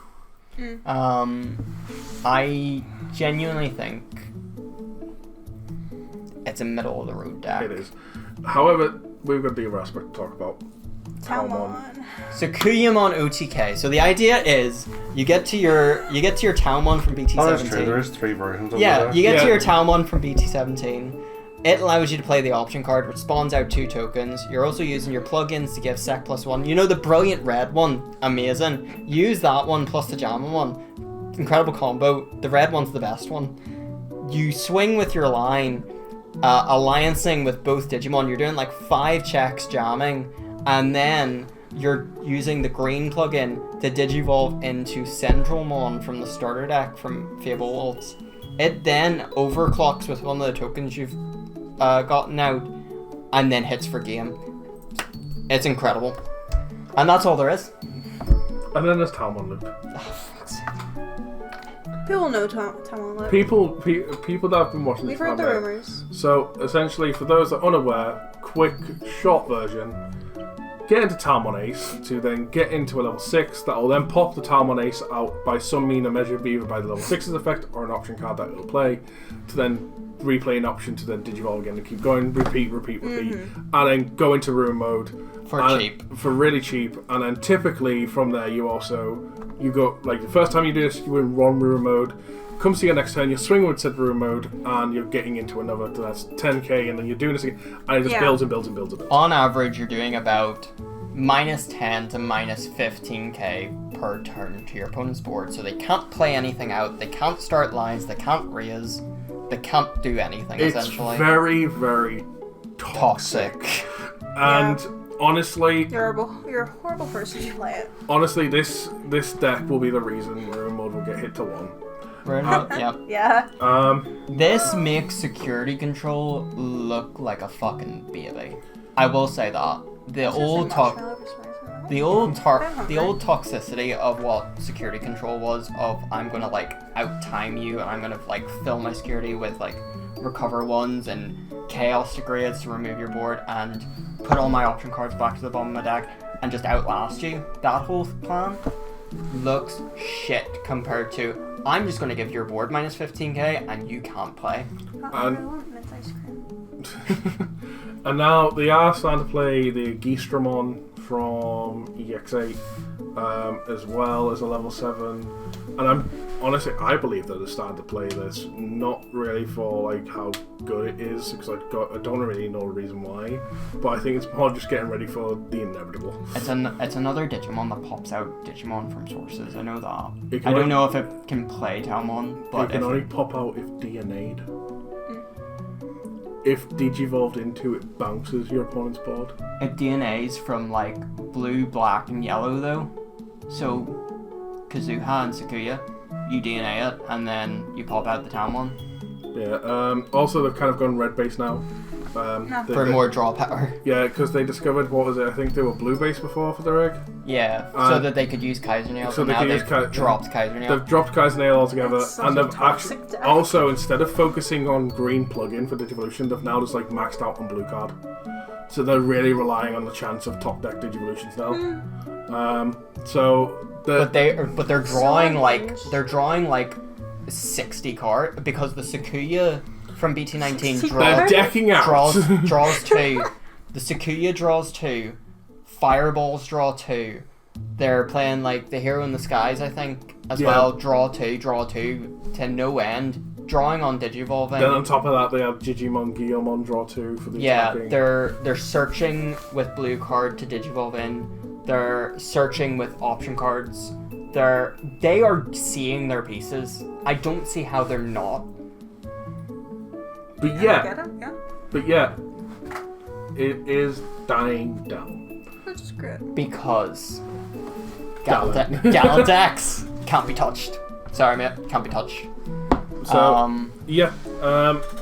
I genuinely think it's a middle of the road deck. It is. However, we've got the other aspect to talk about. Talmon. So Kuyamon OTK. So the idea is you get to your Talmon from BT17. Oh, that's true. There's 3 versions of Yeah, that. you get to Yeah. your Talmon from BT17. It allows you to play the option card, which spawns out 2 tokens. You're also using your plugins to give Sec +1. You know the brilliant red one? Amazing. Use that one plus the Jammin one. Incredible combo. The red one's the best one. You swing with your line, alliancing with both Digimon. You're doing like 5 checks jamming, and then you're using the green plugin to Digivolve into Centralmon from the starter deck from Fable Wolves. It then overclocks with one of the tokens you've gotten out, and then hits for game. It's incredible. And that's all there is. And then there's Talmon Loop. People know Talmon Loop. People that have been watching We've this heard the anime- rumors. So, essentially, for those that are unaware, quick, short version, get into Talmon Ace to then get into a level 6 that will then pop the Talmon Ace out by some mean or measure, be either by the level 6's effect or an option card that it'll play, to then replay an option to then Digivolve again and keep going, repeat, and then go into room mode. For and- cheap. For really cheap, and then typically from there you go, like the first time you do this, you're in one room mode. Comes to your next turn, you're swinging with said room mode, and you're getting into another, that's 10k, and then you're doing this again, and it just Yeah. builds and builds and builds and builds. On average, you're doing about -10 to -15k per turn to your opponent's board. So they can't play anything out, they can't start lines, they can't raise, they can't do anything It's essentially. very, very toxic. And honestly, You're a horrible person to play it. honestly, this deck will be the reason room mode will get hit to 1. Yep. Yeah. This makes security control look like a fucking baby. I will say that. The old toxicity of what security control was, of I'm gonna like out time you and I'm gonna like fill my security with like recover ones and chaos degrades to remove your board and put all my option cards back to the bottom of my deck and just outlast you. That whole plan looks shit compared to I'm just gonna give your board -15k and you can't play. I want mint ice cream. And now they are starting to play the Geistramon from EX8 as well as a level 7. And I believe that they're starting to play this, not really for like how good it is, because I don't really know the reason why, but I think it's more just getting ready for the inevitable. It's another Digimon that pops out Digimon from sources. I know that. It I can don't know if it can play Talmon, It but can if only pop out if DNA'd. If Digivolved into it, bounces your opponent's board. it DNA's from like blue, black, and yellow though. So Kazuha and Sakuya, you DNA it and then you pop out the Talmon Yeah. Also, they've kind of gone red base now. for more draw power. Yeah, because they discovered, what was it? I think they were blue base before for their egg. Yeah, so that they could use Kaiser Nail. so So they now can they've use dropped Kaiser Nail. They've dropped Kai's Nail altogether, That's such and a they've toxic actually deck. also, instead of focusing on green plugin for Digivolution, they've now just like maxed out on blue card. So they're really relying on the chance of top deck Digivolutions now. But they're drawing like 60 cards because the Sakuya from BT19 they're decking out. draws 2. The Sakuya draws 2. Fireballs draw 2. They're playing like the Hero in the Skies, I think, as well. Draw 2 to no end. Drawing on Digivolving. Then on top of that, they have Digimon, Guilmon draw 2 for the attacking. They're searching with blue card to Digivolve in. They're searching with option cards. They are seeing their pieces. I don't see how they're not. But it is dying down. Which is good. Because Galadex can't be touched. Sorry, mate, can't be touched. So, I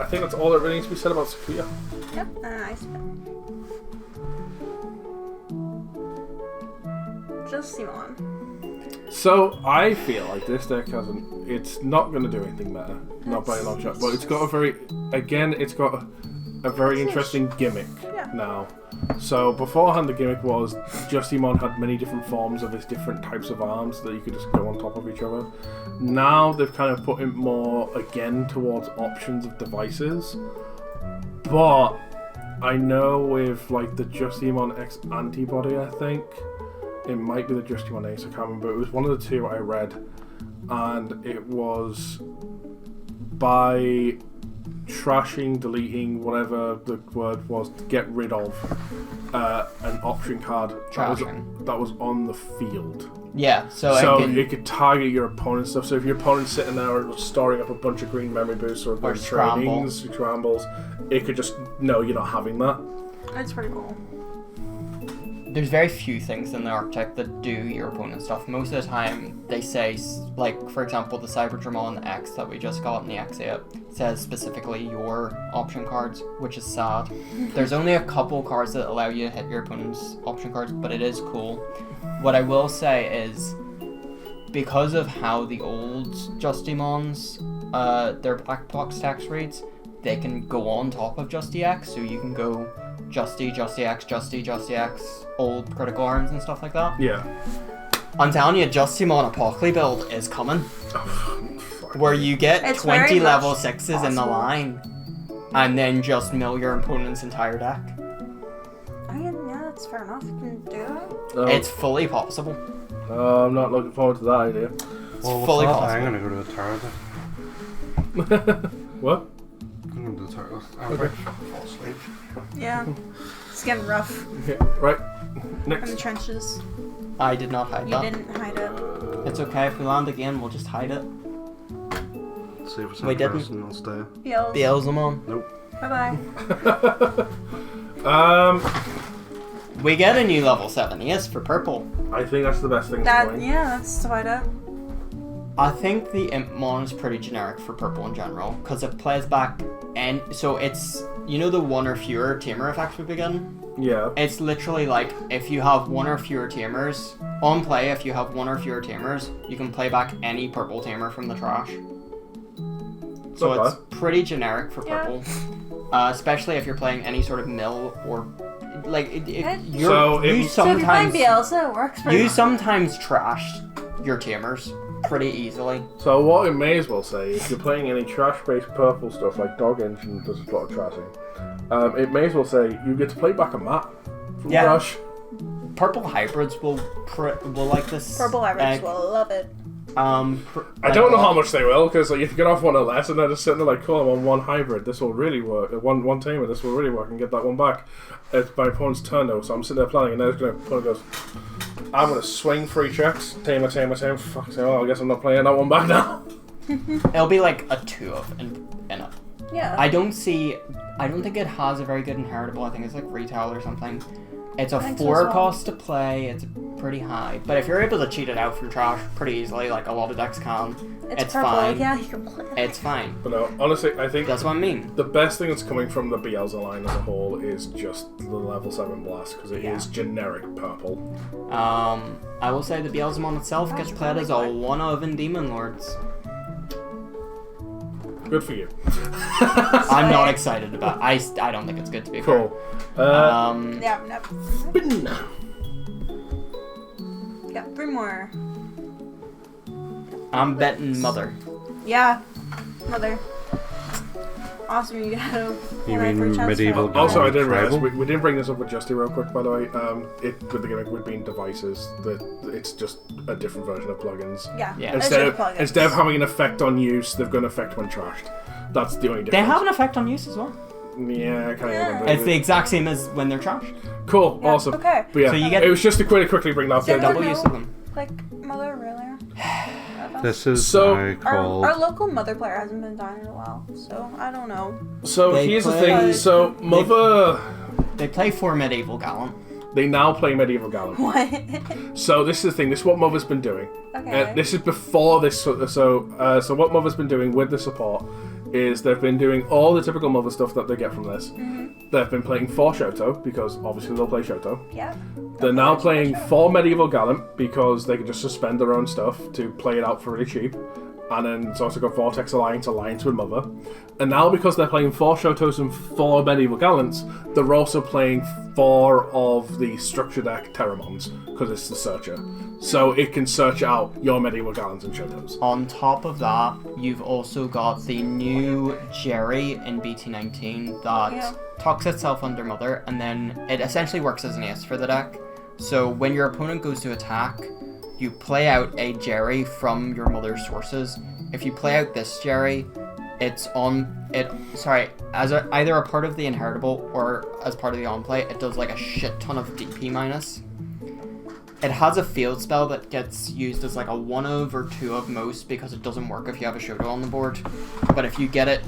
think that's all that really needs to be said about Sakuya. Yep, nice. Just Simon. So, I feel like this deck it's not going to do anything better. Not by a long shot. But it's got a very interesting gimmick now. So beforehand the gimmick was Justimon had many different forms of his different types of arms that you could just go on top of each other. Now they've kind of put it more again towards options of devices. But I know with like the Justimon X antibody, I think it might be the Justimon Ace, I can't remember. It was one of the two I read, and it was by trashing, deleting, whatever the word was, to get rid of an option card that was on the field. Yeah, so it could target your opponent's stuff. So if your opponent's sitting there storing up a bunch of green memory boosts or trainings, scrambles, it could just, no, you're not having that. That's pretty cool. There's very few things in the archetype that do your opponent's stuff. Most of the time, they say, like, for example, the Cyberdramon X that we just got in the X8 says specifically your option cards, which is sad. There's only a couple cards that allow you to hit your opponent's option cards, but it is cool. What I will say is, because of how the old Justimons, their black box tax reads, they can go on top of Justy X, so you can go Justy X, old critical arms and stuff like that. Yeah. I'm telling you, Justimon Apocalypse build is coming. Where you get 20 level 6s in the line, and then just mill your opponent's entire deck. Yeah, that's fair enough. You can do it. It's fully possible. I'm not looking forward to that idea. It's fully possible. I'm gonna go to the tower. What? I'm going to the toilet. Okay. Fall asleep. Yeah. It's getting rough. Okay, right. In the Next. trenches. I did not hide that. You didn't hide it. It's okay, if we land again, we'll just hide it. See if it's We didn't. person, I'll stay. Beelzemon. Nope. Bye-bye. We get a new level 7, yes, for purple. I think that's the best thing that's going. Yeah, that's about it. I think the Impmon is pretty generic for purple in general, because it plays back, and so it's, you know the one or fewer tamer effects we begin? Yeah. It's literally like, if you have one or fewer tamers, on play, if you have one or fewer tamers, you can play back any purple tamer from the trash. So it's pretty generic for purple. Especially if you're playing any sort of mill or like you sometimes Bielsa, it works for you sometimes trash your tamers pretty easily. So what it may as well say, if you're playing any trash-based purple stuff like Dog Engine does a lot of trashing, it may as well say you get to play back a map from trash. Purple hybrids will like this. Purple hybrids will love it. I don't know how much they will, because like, if you get off one or less and they're just sitting there like, cool, I'm on one hybrid, this will really work. One tamer, this will really work, and get that one back. It's my opponent's turn though, so I'm sitting there planning, and they're just going to I'm going to swing 3 checks, tamer, fuck, I guess I'm not playing that one back now. It'll be like a 2 of in it. Yeah. I don't think it has a very good inheritable. I think it's like retail or something. It's a 4 cost to play. It's pretty high, but if you're able to cheat it out from trash pretty easily, like a lot of decks can, it's purple, fine. Yeah, you can play. It's fine. But no, honestly, I think that's what I mean. The best thing that's coming from the Bielsa line as a whole is just the level 7 blast, because it is generic purple. I will say the Beelzemon itself gets played as a 1 of in Demon Lords. Good for you. I'm not excited about. I don't think it's good to be Cool. fair. Yeah, no. Bin. Yeah, 3 more. I'm betting Mother. Yeah, Mother. Awesome, you got to. You mean medieval Also, I didn't tribal? realize we didn't bring this up with Justy real quick, by the way. With the gimmick with being devices, that it's just a different version of plugins. Yeah. Yeah. It's Instead just of, plugins. instead of having an effect on use, they've got an effect when trashed. That's the only They difference. have an effect on use as well. Yeah, I can't Yeah. remember. It's the exact same as when they're trashed. Cool, Yeah, awesome. okay. But yeah, So you get- it was just to quickly bring that So up. Double no, use of them. Like, Mother, really? This is So- now Our called. local Mother player hasn't been dying in a while, so I don't know. So They here's the play- thing. So Mother, They play for Medieval Gallant. they now play Medieval Gallant. What? So this is the thing. This is what Mother's been doing. Okay. This is before this. So what Mother's been doing with the support is they've been doing all the typical Mother stuff that they get from this. They've been playing for Shoto because obviously they'll play Shoto. Yeah. They're now playing for Medieval Gallant because they can just suspend their own stuff to play it out for really cheap. And then it's also got Vortex Alliance with Mother. And now because they're playing 4 Shotos and 4 Medieval Gallants, they're also playing 4 of the structure deck Terramons, because it's the searcher. So it can search out your Medieval Gallants and Shotos. On top of that, you've also got the new Jerry in BT19 that Yeah. tucks itself under Mother, and then it essentially works as an ace for the deck. So when your opponent goes to attack, you play out a Jerry from your Mother's sources. If you play out this Jerry, it's as either a part of the inheritable or as part of the on play, it does like a shit ton of DP minus. It has a field spell that gets used as like a 1 of or 2 of most because it doesn't work if you have a Shoto on the board. But if you get it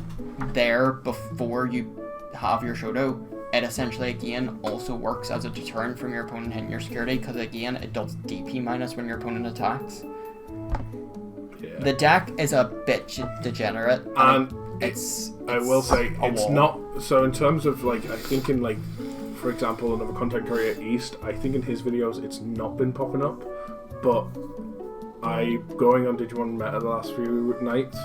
there before you have your Shoto, it essentially again also works as a deterrent from your opponent hitting your security because again it does DP minus when your opponent attacks. Yeah. The deck is a bit degenerate. And it's I will say, a it's wall. not... So in terms of, like, I think in, like, for example, another content creator, East, I think in his videos it's not been popping up, but going on Digimon Meta the last few nights,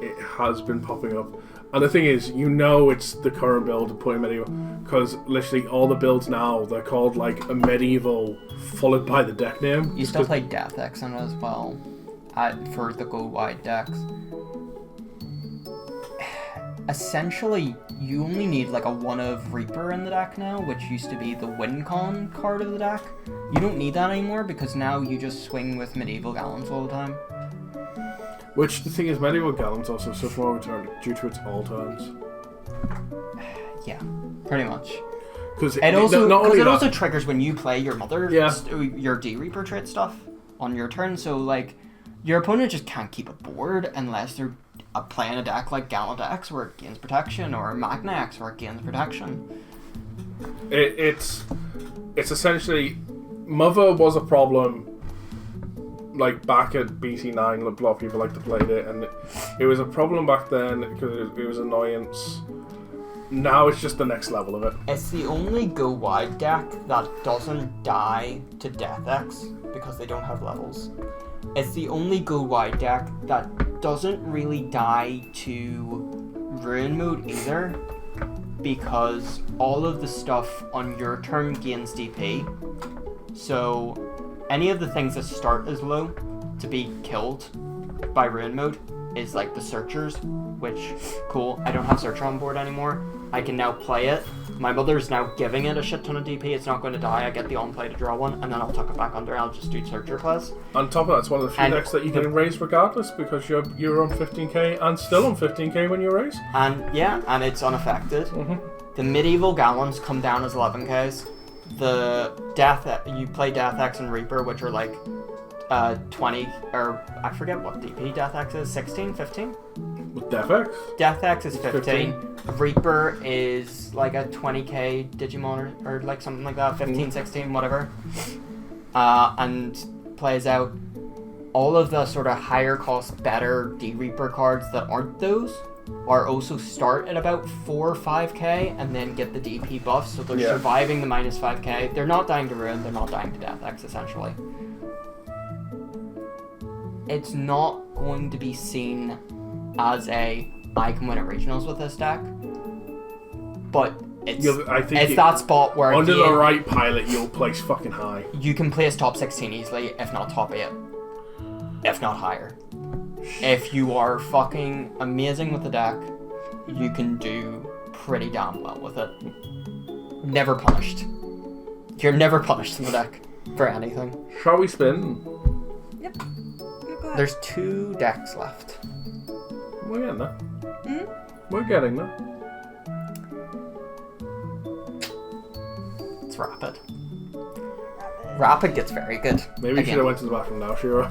it has been popping up. And the thing is, it's the current build of putting medieval, because literally all the builds now, they're called like a medieval followed by the deck name. You still play Death X in it as well for the go wide decks. Essentially, you only need like a 1 of Reaper in the deck now, which used to be the WinCon card of the deck. You don't need that anymore because now you just swing with Medieval Gallants all the time. Which the thing is, Medieval Gallant's also so far returned due to its all turns. Yeah, pretty much. Because It also not only it that, also triggers when you play your Mother, Yeah. your D Reaper trait stuff on your turn. So like, your opponent just can't keep a board unless they're playing a deck like Gallant X where it gains protection, or Magna X where it gains protection. it's essentially, Mother was a problem. Like back at BT9, a lot of people like to play it, and it was a problem back then because it was annoyance. Now it's just the next level of it. It's the only go wide deck that doesn't die to Death X because they don't have levels. It's the only go wide deck that doesn't really die to Ruin Mode either because all of the stuff on your turn gains DP. So any of the things that start as low to be killed by Ruin Mode is like the Searchers, which, cool, I don't have Searcher on board anymore. I can now play it. My Mother's now giving it a shit ton of DP. It's not going to die. I get the on play to draw one, and then I'll tuck it back under and I'll just do Searcher plays. On top of that, it's one of the few And decks that you can raise regardless because you're on 15k and still on 15k when you raise. And yeah, and it's unaffected. The Medieval Gallants come down as 11ks. The you play Death X and Reaper, which are like 20, or I forget what DP Death X is, 16, 15? With Defx? Death X is 15. Reaper is like a 20k Digimon or like something like that, 15, 16, whatever. And plays out all of the sort of higher cost, better D-Reaper cards that aren't those are also start at about 4 or 5k and then get the DP buff, so they're surviving the minus 5k. They're not dying to Ruin, they're not dying to Death X essentially. It's not going to be seen as a I can win at regionals with this deck. But it's I think that spot where under the again, right pilot, you'll place fucking high. you can place top 16 easily, if not top 8. If not higher. If you are fucking amazing with the deck, you can do pretty damn well with it. Never punished. You're never punished in the deck for anything. Shall we spin? Yep. Go ahead. There's 2 decks left. We're getting there. Mm? We're getting there. It's Rapid. Rapid gets very good. Maybe you Again. should have went to the bathroom now, Shira.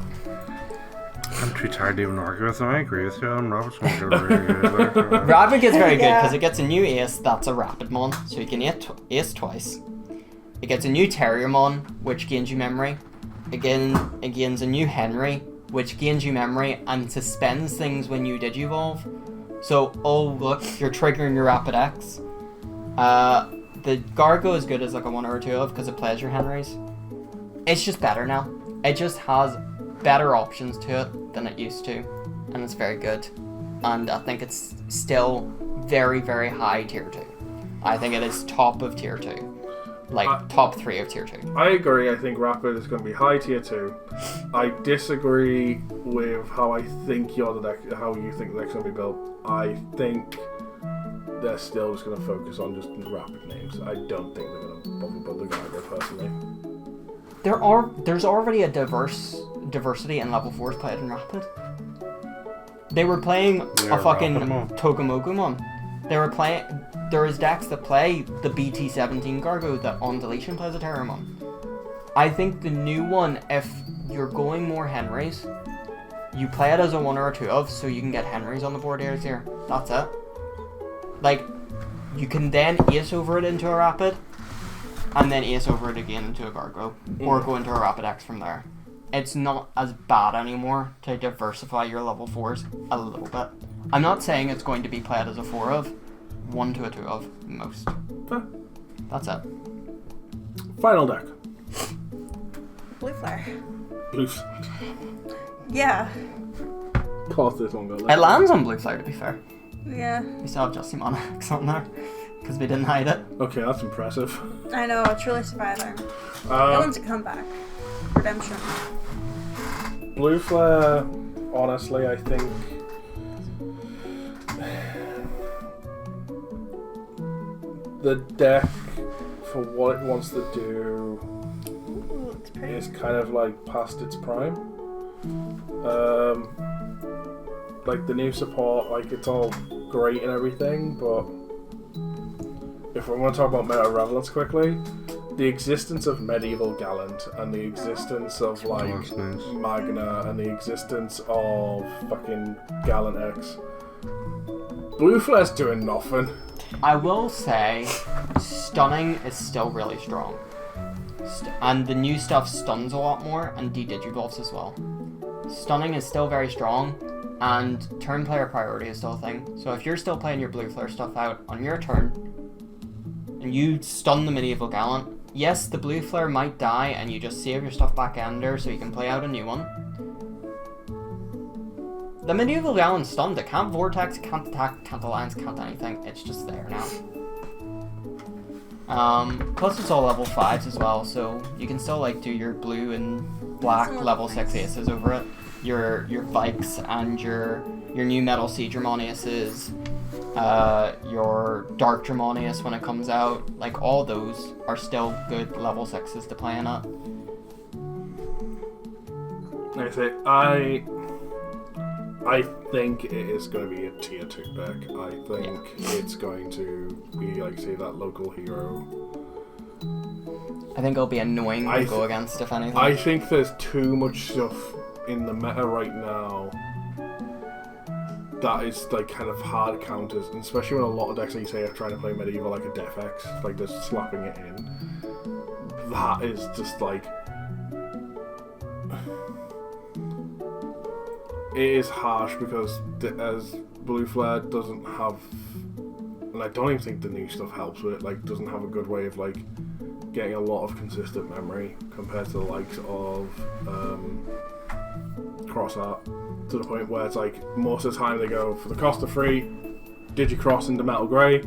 I'm too tired to even argue with them. I agree with you. Robert's going to get really good. Rapid gets very good Yeah. because it gets a new ace that's a Rapid mon, so you can ace twice. It gets a new Terriermon, which gains you memory. Again, it gains a new Henry, which gains you memory and suspends things when you Digivolve. So, oh look, you're triggering your Rapid X. The Gargo is good as like a 1 or a 2 of because it plays your Henrys. It's just better now. It just has better options to it than it used to, and it's very good. And I think it's still very, very high tier 2. I think it is top of tier 2. Like, top 3 of tier 2. I agree. I think Rapid is going to be high tier 2. I disagree with how I think how you think the deck's going to be built. I think they're still just going to focus on just Rapid names. I don't think they're going to bother build the Gargo personally. There's already a diversity in level 4s played in Rapid. They were playing a fucking Togemogumon. There is decks that play the BT17 Gargo that on deletion plays a Terramon. I think the new one, if you're going more Henrys, you play it as a 1 or a 2 of, so you can get Henrys on the board here. That's it. Like, you can then ace over it into a Rapid, and then ace over it again into a Gargo, or go into a Rapid X from there. It's not as bad anymore to diversify your level 4s a little bit. I'm not saying it's going to be played as a 4 of, 1 to a 2 of, most. That's it. Final deck. Blue flare. Blues. Yeah. Cost this one go. It lands on Blue Flare, to be fair. Yeah. We still have Justimon X on there, because we didn't hide it. Okay, that's impressive. I know, truly surviving. No one's a comeback. Redemption. Blue Flare, honestly, I think the deck for what it wants to do Ooh, it's pretty. is kind of like past its prime. Like the new support, like it's all great and everything, but if we're going to talk about meta relevance quickly, the existence of Medieval Gallant and the existence of like Magna and the existence of fucking Gallant X, Blue Flare's doing nothing. I will say, stunning is still really strong. And the new stuff stuns a lot more and de-digivolves as well. Stunning is still very strong, and turn player priority is still a thing. So if you're still playing your Blue Flare stuff out on your turn, and you stun the Medieval Gallant, yes, the Blue Flare might die and you just save your stuff back ender so you can play out a new one. The Medieval Gallant's stunned. It can't Vortex, can't attack, can't Alliance, can't anything. It's just there now. Plus it's all level 5s as well, so you can still like do your blue and black level 6 aces over it. Your Vikes and your new Metal Sea Germoniuses, your Dark Germonius when it comes out, like all those are still good level 6s to play in it. Like I say, I think it is going to be a tier 2 deck. I think it's going to be, like, say, that local hero. I think it'll be annoying to go against, if anything. I think there's too much stuff in the meta right now that is, like, kind of hard counters, and especially when a lot of decks, like you say, are trying to play medieval, like a Def X, like, just slapping it in. That is just, like... It is harsh because as Blue Flare doesn't have, and I don't even think the new stuff helps with it, like doesn't have a good way of like getting a lot of consistent memory compared to the likes of Cross Art. to the point where it's like most of the time they go for the cost of free, Digicross into Metal Grey.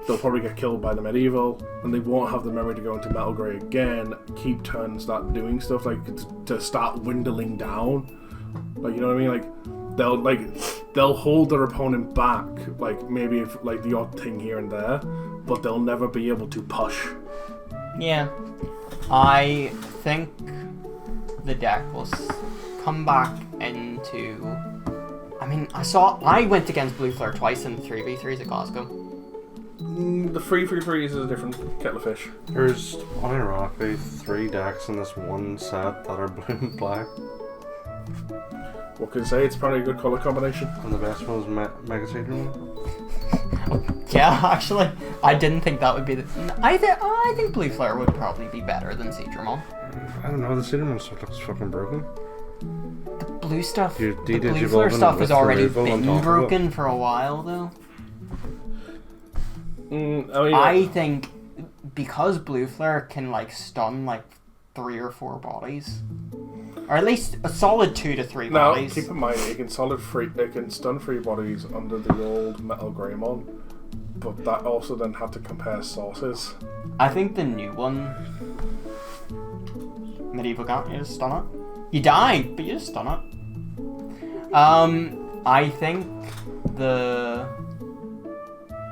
They'll probably get killed by the medieval, and they won't have the memory to go into Metal Grey again. Keep turn, start doing stuff like to start dwindling down. Like, you know what I mean? Like they'll hold their opponent back, like maybe if like the odd thing here and there, but they'll never be able to push. Yeah, I think the deck will come back into. I mean, I went against Blue Flare twice in the 3v3s at Glasgow. The 3-3-3 is a different kettle of fish. There's unironically 3 decks in this one set that are blue and black. What can I say? It's probably a good colour combination. And the best one is Mega Digimon. Yeah, actually, I didn't think that would be the. I think Blue Flare would probably be better than Digimon. I don't know, the Digimon stuff looks fucking broken. The blue stuff, Your the Blue Digivolving Flare stuff has with already removal on been top of broken for a while, though. I mean, I think because Blue Flare can like stun like 3 or 4 bodies, or at least a solid 2 to 3 now bodies. keep in mind it can stun 3 bodies under the old Metal Greymon, but that also then had to compare sources. I think the new one, Medieval can't you just stun it? You die, but you just stun it.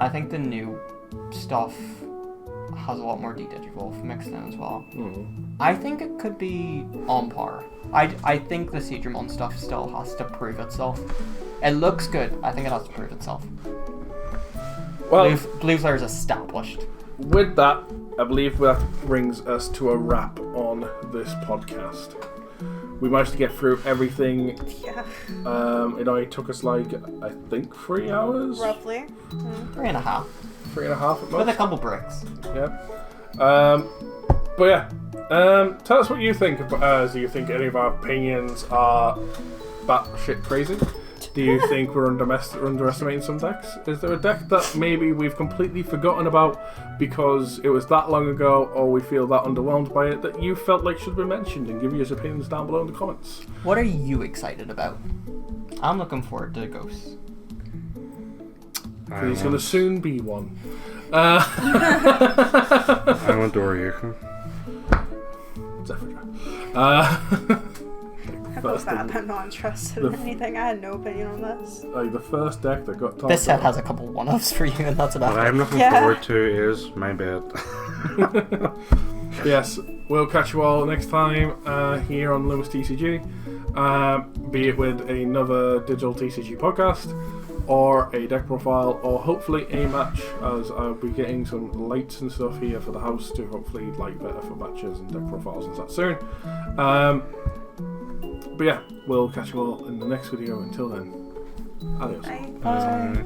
I think the new stuff has a lot more D-Digivolve mixed in as well. I think it could be on par. I think the Digimon stuff still has to prove itself. It looks good. I think it has to prove itself. Well, Blue Flare is established. with that, I believe that brings us to a wrap on this podcast. We managed to get through everything. Yeah. It only took us like, I think, 3 hours? Roughly. 3.5. 3.5 at most? With a couple bricks. Yeah. But yeah. Tell us what you think. Do you think any of our opinions are batshit crazy? Do you think we're underestimating some decks? Is there a deck that maybe we've completely forgotten about because it was that long ago, or we feel that underwhelmed by it, that you felt like should be mentioned? And give your opinions down below in the comments. What are you excited about? I'm looking forward to Ghosts. He's going to soon be one. I want Doriukin. Zephyr. I feel bad. I'm not interested in anything. I had no opinion on this. Like the first deck that got talked This set about. has a couple one-offs for you, and that's about What it. I'm looking Yeah. forward to is my bed. Yes, we'll catch you all next time here on Lumus TCG, be it with another digital TCG podcast, or a deck profile, or hopefully a match, as I'll be getting some lights and stuff here for the house to hopefully light better for matches and deck profiles and that soon. But yeah, we'll catch you all in the next video. Until then, adios. Bye. Bye.